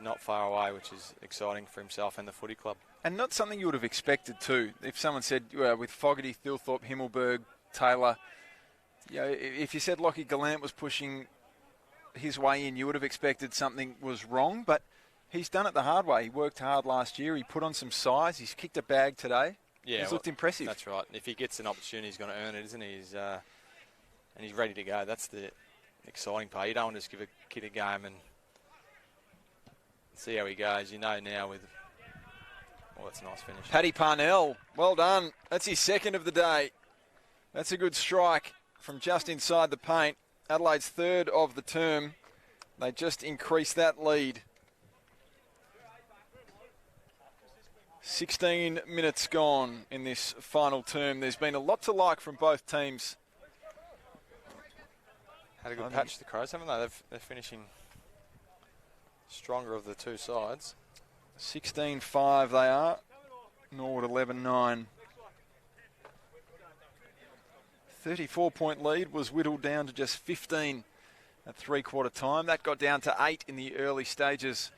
not far away, which is exciting for himself and the footy club. And not something you would have expected too. If someone said with Fogarty, Thilthorpe, Himmelberg, Taylor, you know, if you said Lockie Gallant was pushing his way in, you would have expected something was wrong. But he's done it the hard way. He worked hard last year. He put on some size. He's kicked a bag today. Yeah, he's looked impressive. That's right. If he gets an opportunity, he's going to earn it, isn't he? And he's ready to go. That's the exciting part. You don't want to just give a kid a game and see how he goes. You know now with... Oh, that's a nice finish. Paddy Parnell, well done. That's his second of the day. That's a good strike from just inside the paint. Adelaide's third of the term. They just increased that lead. 16 minutes gone in this final term. There's been a lot to like from both teams. Had a good patch, the Crows, haven't they? They're finishing stronger of the two sides. 16-5 they are. Norwood 11-9. 34-point lead was whittled down to just 15 at three-quarter time. That got down to 8 in the early stages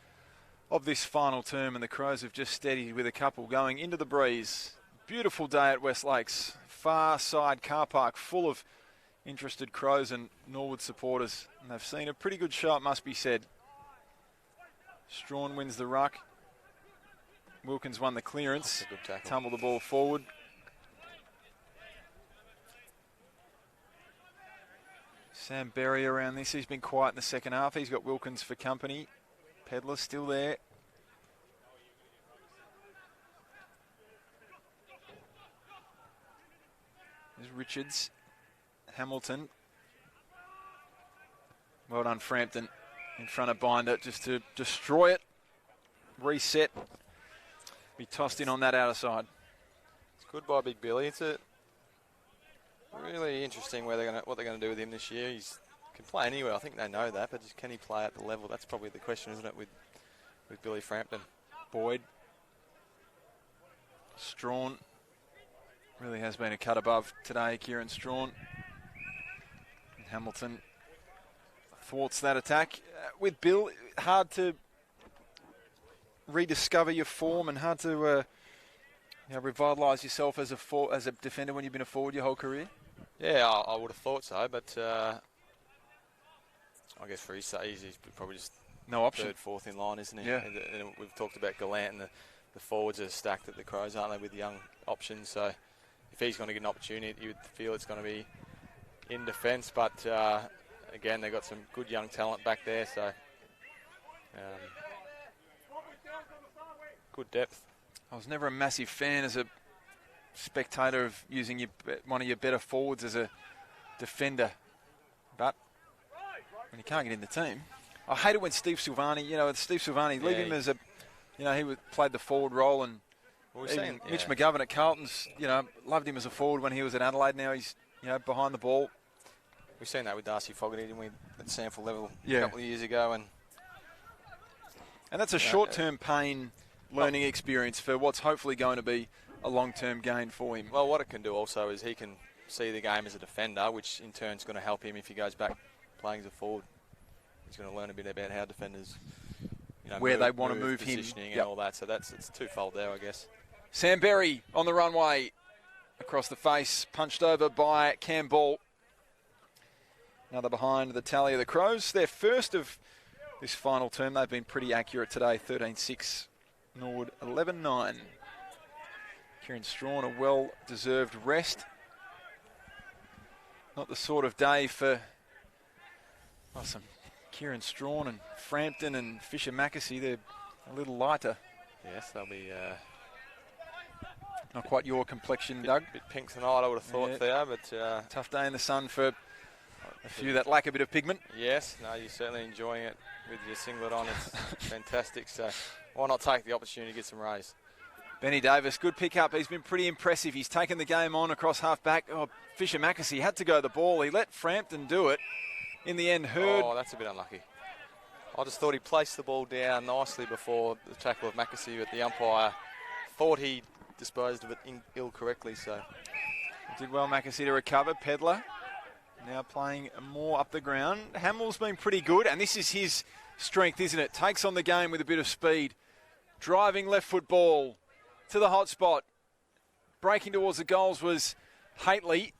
of this final term, and the Crows have just steadied with a couple going into the breeze. Beautiful day at West Lakes. Far side car park full of interested Crows and Norwood supporters. And they've seen a pretty good show, it must be said. Strawn wins the ruck. Wilkins won the clearance. Good tackle. Tumble the ball forward. Sam Berry around this. He's been quiet in the second half. He's got Wilkins for company. Pedler still there. There's Richards. Hamilton. Well done, Frampton. In front of Binder just to destroy it. Reset. Be tossed in on that outer side. It's good by Big Billy. It's a really interesting what they're going to do with him this year. He can play anywhere. I think they know that, but just can he play at the level? That's probably the question, isn't it, with Billy Frampton. Boyd. Strawn. Really has been a cut above today, Kieran Strawn. And Hamilton thwarts that attack. With Bill, hard to rediscover your form and hard to revitalise yourself as a defender when you've been a forward your whole career? Yeah, I would have thought so, but I guess for his sake, he's probably just no option. Third, fourth in line, isn't he? Yeah. And we've talked about Gallant, and the forwards are stacked at the Crows, aren't they, with young options? So if he's going to get an opportunity, you would feel it's going to be in defence. But again, they've got some good young talent back there, so good depth. I was never a massive fan as a spectator of using one of your better forwards as a defender, but when you can't get in the team, I hate it when Steve Silvani, leave him as he played the forward role, and Mitch McGovern at Carlton's, loved him as a forward when he was at Adelaide. Now he's, behind the ball. We've seen that with Darcy Fogarty, didn't we, at SANFL level a couple of years ago, and that's a short-term pain learning experience for what's hopefully going to be a long-term gain for him. Well, what it can do also is he can see the game as a defender, which in turn is going to help him if he goes back playing as a forward. He's going to learn a bit about how defenders, where they want to move him, positioning and all that. So it's twofold there, I guess. Sam Berry on the runway, across the face, punched over by Cam Ball. Another behind the tally of the Crows. Their first of this final term. They've been pretty accurate today. 13-6. Norwood 11-9. Kieran Strawn, a well-deserved rest. Not the sort of day for some Kieran Strawn and Frampton and Fisher Mackesy. They're a little lighter. Yes, they'll be Not quite your complexion, Doug. Bit pink tonight, I would have thought, Theo, but... tough day in the sun for a few that lack a bit of pigment. Yes, no, you're certainly enjoying it with your singlet on. It's fantastic, so why not take the opportunity to get some rays? Benny Davis, good pick-up. He's been pretty impressive. He's taken the game on across half-back. Oh, Fisher Mackesy had to go the ball. He let Frampton do it. In the end, Hurd... Oh, that's a bit unlucky. I just thought he placed the ball down nicely before the tackle of Mackesy, but the umpire thought he disposed of it ill correctly, so... Did well, Mackesy, to recover. Pedler now playing more up the ground. Hamill's been pretty good, and this is his strength, isn't it? Takes on the game with a bit of speed. Driving left foot ball to the hot spot. Breaking towards the goals was Haitley.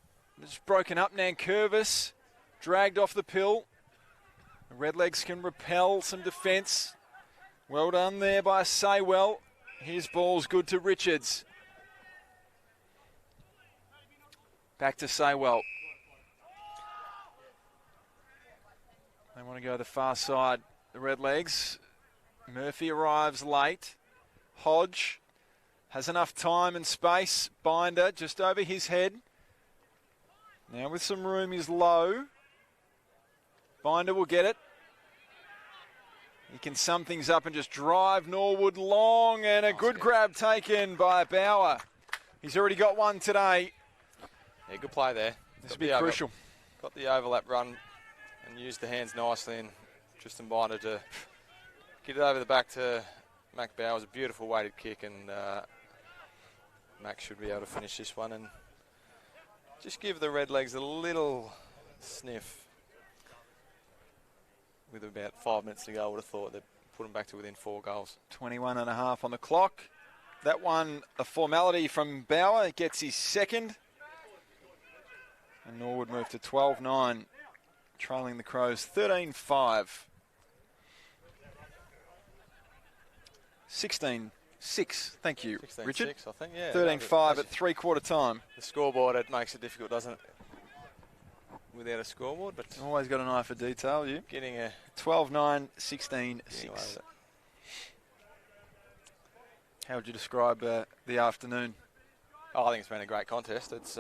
It's broken up. Nankervis dragged off the pill. The Redlegs can repel some defence. Well done there by Saywell. His ball's good to Richards. Back to Saywell. They want to go the far side, the Redlegs. Murphy arrives late. Hodge has enough time and space. Binder just over his head. Now with some room is low. Binder will get it. He can sum things up and just drive Norwood long, and a good grab taken by Bauer. He's already got one today. Yeah, good play there. This will be crucial. Got the overlap run and used the hands nicely, and Tristan Binder to get it over the back to Mac Bauer. It was a beautiful weighted kick, and Mac should be able to finish this one and just give the Redlegs a little sniff. With about 5 minutes to go, I would have thought they'd put them back to within 4 goals. 21.5 on the clock. That one, a formality from Bauer. He gets his second. And Norwood moved to 12-9, trailing the Crows 13-5. 16-6, thank you, 16-6, Richard. I think, yeah. 13-5 at three-quarter time. The scoreboard, it makes it difficult, doesn't it? Without a scoreboard, but... Always got an eye for detail, you. Getting a... 12-9, 16-6. How would you describe the afternoon? Oh, I think it's been a great contest. It's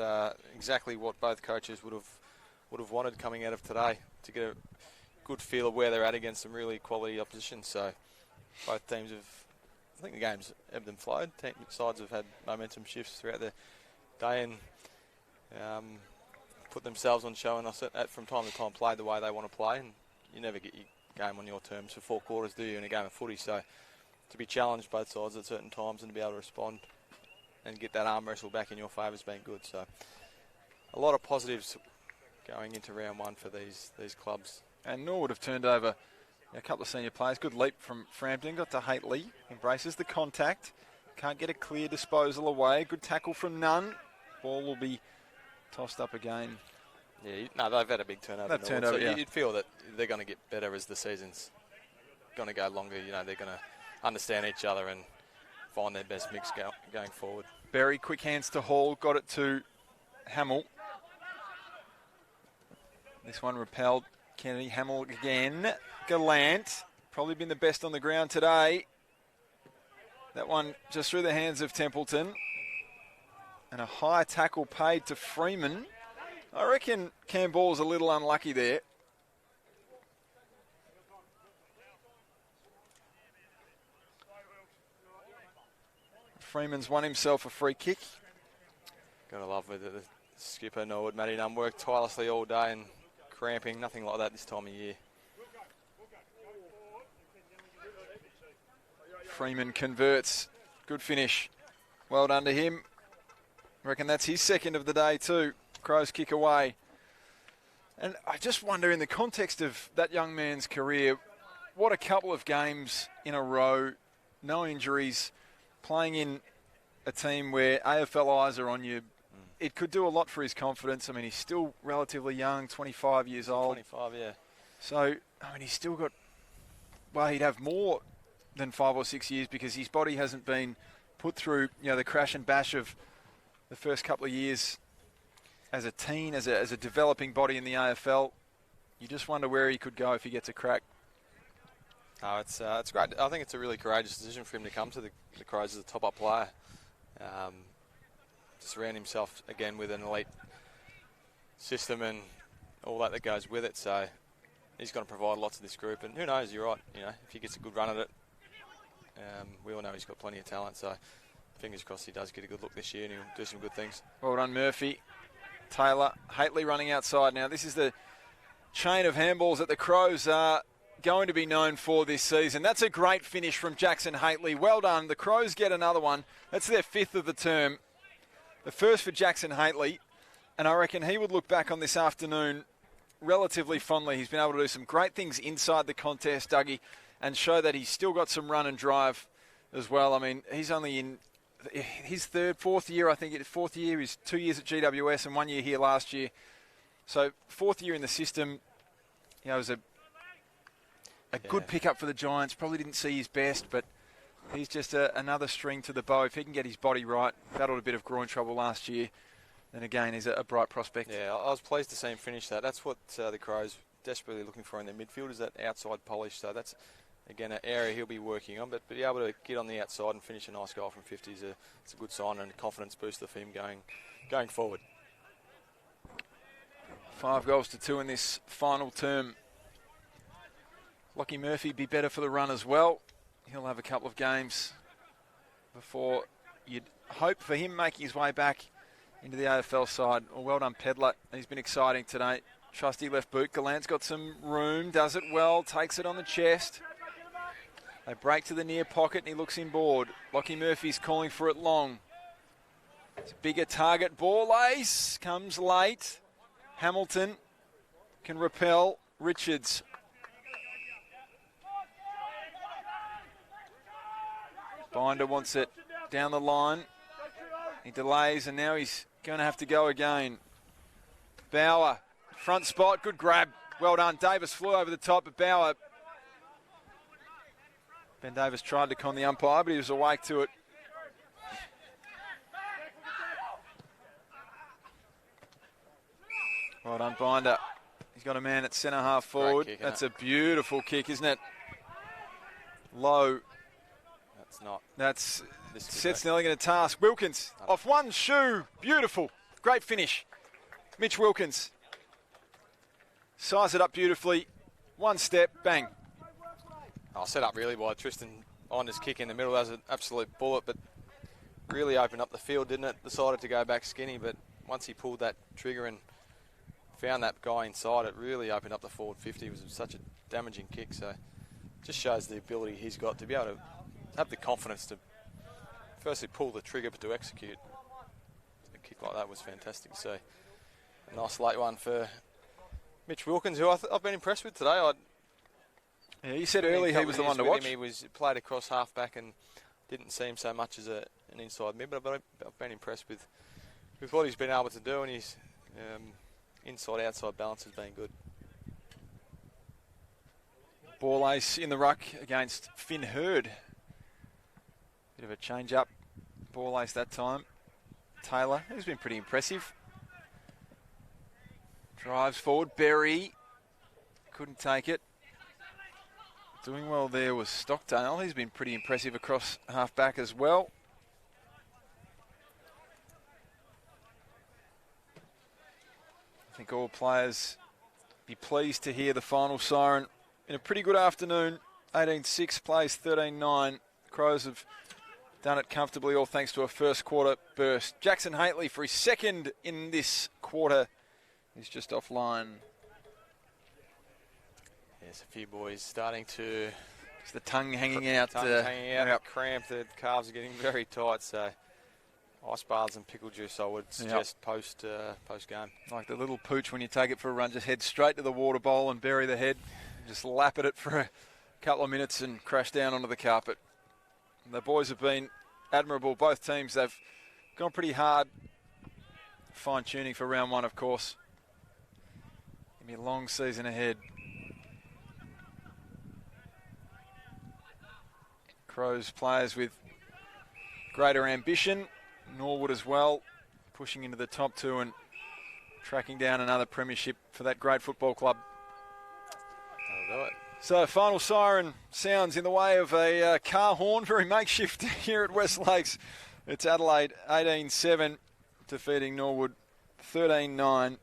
exactly what both coaches would have wanted coming out of today, to get a good feel of where they're at against some really quality opposition. So both teams have, I think the game's ebbed and flowed. Sides have had momentum shifts throughout the day and put themselves on show, and from time to time played the way they want to play. And you never get your game on your terms for 4 quarters, do you, in a game of footy? So to be challenged both sides at certain times and to be able to respond and get that arm wrestle back in your favour has been good. So a lot of positives going into round 1 for these clubs. And Norwood have turned over a couple of senior players. Good leap from Frampton. Got to Haitley. Embraces the contact. Can't get a clear disposal away. Good tackle from Nunn. Ball will be tossed up again. Yeah, no, they've had a big turnover. They've turned over, so you'd feel that they're going to get better as the season's going to go longer. You know, they're going to understand each other and find their best mix going forward. Berry, quick hands to Hall. Got it to Hamill. This one repelled. Kennedy, Hamill again. Gallant. Probably been the best on the ground today. That one just through the hands of Templeton. And a high tackle paid to Freeman. I reckon Campbell's a little unlucky there. Freeman's won himself a free kick. Gotta love with it. The skipper, Norwood, Matty Nunn, worked tirelessly all day and cramping. Nothing like that this time of year. Freeman converts. Good finish. Well done to him. I reckon that's his second of the day too. Crows kick away. And I just wonder, in the context of that young man's career, what a couple of games in a row, no injuries, playing in a team where AFL eyes are on you. It could do a lot for his confidence. I mean, he's still relatively young, 25 years old. 25, yeah. So, I mean, he's still got, well, he'd have more than 5 or 6 years because his body hasn't been put through, the crash and bash of the first couple of years as a teen, as a developing body in the AFL. You just wonder where he could go if he gets a crack. Oh, it's great. I think it's a really courageous decision for him to come to the Crows as a top-up player. surround himself again with an elite system and all that goes with it. So he's going to provide lots of this group. And who knows, you're right, if he gets a good run at it, we all know he's got plenty of talent. So fingers crossed he does get a good look this year and he'll do some good things. Well done, Murphy. Taylor, Haitley running outside now. This is the chain of handballs that the Crows are going to be known for this season. That's a great finish from Jackson Haitley. Well done. The Crows get another one. That's their 5th of the term. The first for Jackson Haitley. And I reckon he would look back on this afternoon relatively fondly. He's been able to do some great things inside the contest, Dougie, and show that he's still got some run and drive as well. I mean, he's only in his 4th year, I think. 4th year. He's 2 years at GWS and 1 year here last year. So 4th year in the system. It was a good pickup for the Giants. Probably didn't see his best, but he's just another string to the bow. If he can get his body right, battled a bit of groin trouble last year, then again he's a bright prospect. Yeah, I was pleased to see him finish that. That's what the Crows desperately looking for in their midfield, is that outside polish. So that's, again, an area he'll be working on. But be able to get on the outside and finish a nice goal from 50 it's a good sign and a confidence booster for him going forward. 5 goals to 2 in this final term. Lockie Murphy be better for the run as well. He'll have a couple of games before you'd hope for him making his way back into the AFL side. Well done, Pedler. He's been exciting today. Trusty left boot. Gallant's got some room, does it well, takes it on the chest. They break to the near pocket and he looks inboard. Lockie Murphy's calling for it long. It's a bigger target. Ball ace comes late. Hamilton can repel Richards. Binder wants it down the line. He delays and now he's going to have to go again. Bauer, front spot, good grab. Well done. Davis flew over the top, but Bauer. Ben Davis tried to con the umpire, but he was awake to it. Well done, Binder. He's got a man at centre half forward. Kick, that's a beautiful kick, isn't it? Low. That's not. That's sets Nelligan a task. Wilkins off one shoe. Beautiful. Great finish. Mitch Wilkins. Size it up beautifully. One step, bang. Set up really by Tristan Binder's kick in the middle. That was an absolute bullet, but really opened up the field, didn't it? Decided to go back skinny, but once he pulled that trigger and found that guy inside, it really opened up the forward 50. It was such a damaging kick, so just shows the ability he's got to be able to have the confidence to firstly pull the trigger but to execute. A kick like that was fantastic to see. A nice late one for Mitch Wilkins, who I've been impressed with today. Yeah, you said earlier he was the one to watch. He was played across half-back and didn't see him so much as an inside mid, but I've been impressed with what he's been able to do, and his inside-outside balance has been good. Ball ace in the ruck against Finn Hurd. Bit of a change-up. Ball ace that time. Taylor, who's been pretty impressive. Drives forward. Berry couldn't take it. Doing well there was Stockdale. He's been pretty impressive across half-back as well. I think all players be pleased to hear the final siren. In a pretty good afternoon, 18-6 plays 13-9. Crows have done it comfortably, all thanks to a first quarter burst. Jackson Haitley for his second in this quarter. He's just offline. There's a few boys starting to... It's the tongue hanging out. Hanging out, cramped. The calves are getting very tight, so ice baths and pickle juice I would suggest post game. Like the little pooch when you take it for a run, just head straight to the water bowl and bury the head. Just lap at it for a couple of minutes and crash down onto the carpet. The boys have been admirable. Both teams, they've gone pretty hard. Fine-tuning for round one, of course. Give me a long season ahead. Crows players with greater ambition. Norwood as well, pushing into the top two and tracking down another premiership for that great football club. That'll do it. So final siren sounds in the way of a car horn, very makeshift here at West Lakes. It's Adelaide 18-7. defeating Norwood 13-9.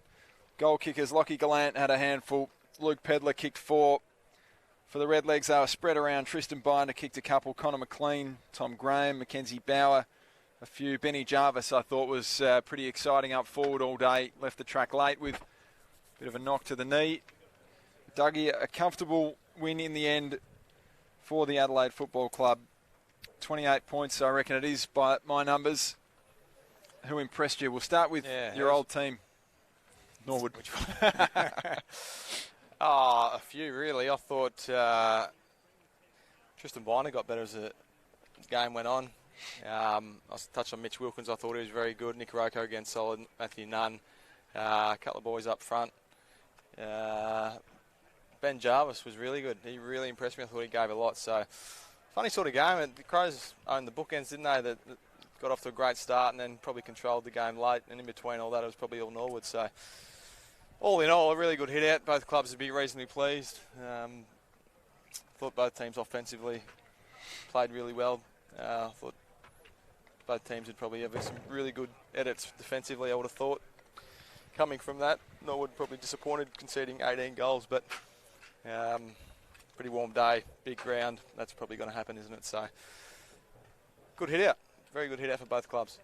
Goal kickers, Lockie Gallant had a handful. Luke Pedler kicked 4. For the Redlegs, they were spread around. Tristan Binder kicked a couple. Connor McLean, Tom Graham, Mackenzie Bauer, a few. Benny Jarvis, I thought, was pretty exciting up forward all day. Left the track late with a bit of a knock to the knee. Dougie, a comfortable win in the end for the Adelaide Football Club. 28 points, I reckon it is by my numbers. Who impressed you? We'll start with your old team, Norwood. Which one? A few, really. I thought Tristan Binder got better as the game went on. I touched on Mitch Wilkins. I thought he was very good. Nick Rocco again solid. Matthew Nunn. A couple of boys up front. Ben Jarvis was really good. He really impressed me. I thought he gave a lot. So, funny sort of game. And the Crows owned the bookends, didn't they? That got off to a great start and then probably controlled the game late. And in between all that, it was probably all Norwood. So, all in all, a really good hit out. Both clubs would be reasonably pleased. Thought both teams offensively played really well. Thought both teams would probably have some really good edits defensively, I would have thought. Coming from that, Norwood probably disappointed conceding 18 goals, but pretty warm day, big ground. That's probably going to happen, isn't it? So, good hit out. Very good hit out for both clubs.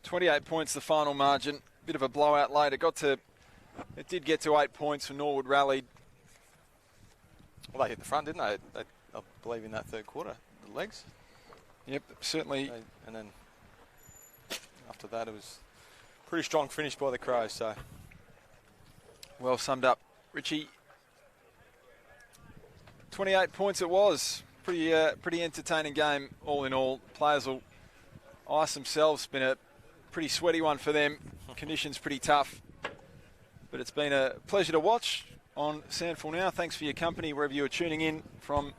28 points, the final margin. Bit of a blowout late. It did get to 8 points when Norwood rallied. Well, they hit the front, didn't they? I believe in that third quarter, the legs. Yep, certainly. And then after that, it was a pretty strong finish by the Crows. So, well summed up, Richie. 28 points it was. Pretty entertaining game all in all. Players will ice themselves. Been a pretty sweaty one for them. Conditions pretty tough. But it's been a pleasure to watch on SANFL Now. Thanks for your company wherever you are tuning in from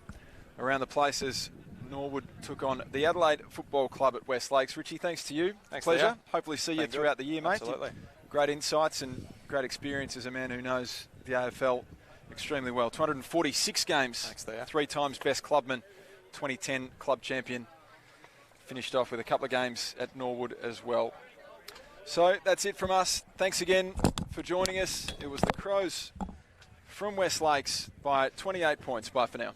around the place as Norwood took on the Adelaide Football Club at West Lakes. Richie, thanks to you. Thanks, pleasure. Leo. Hopefully see you throughout the year, mate. Absolutely. Great insights and great experience as a man who knows the AFL extremely well. 246 games. Thanks, Leo. 3 times best clubman, 2010 club champion. Finished off with a couple of games at Norwood as well. So that's it from us. Thanks again for joining us. It was the Crows from West Lakes by 28 points. Bye for now.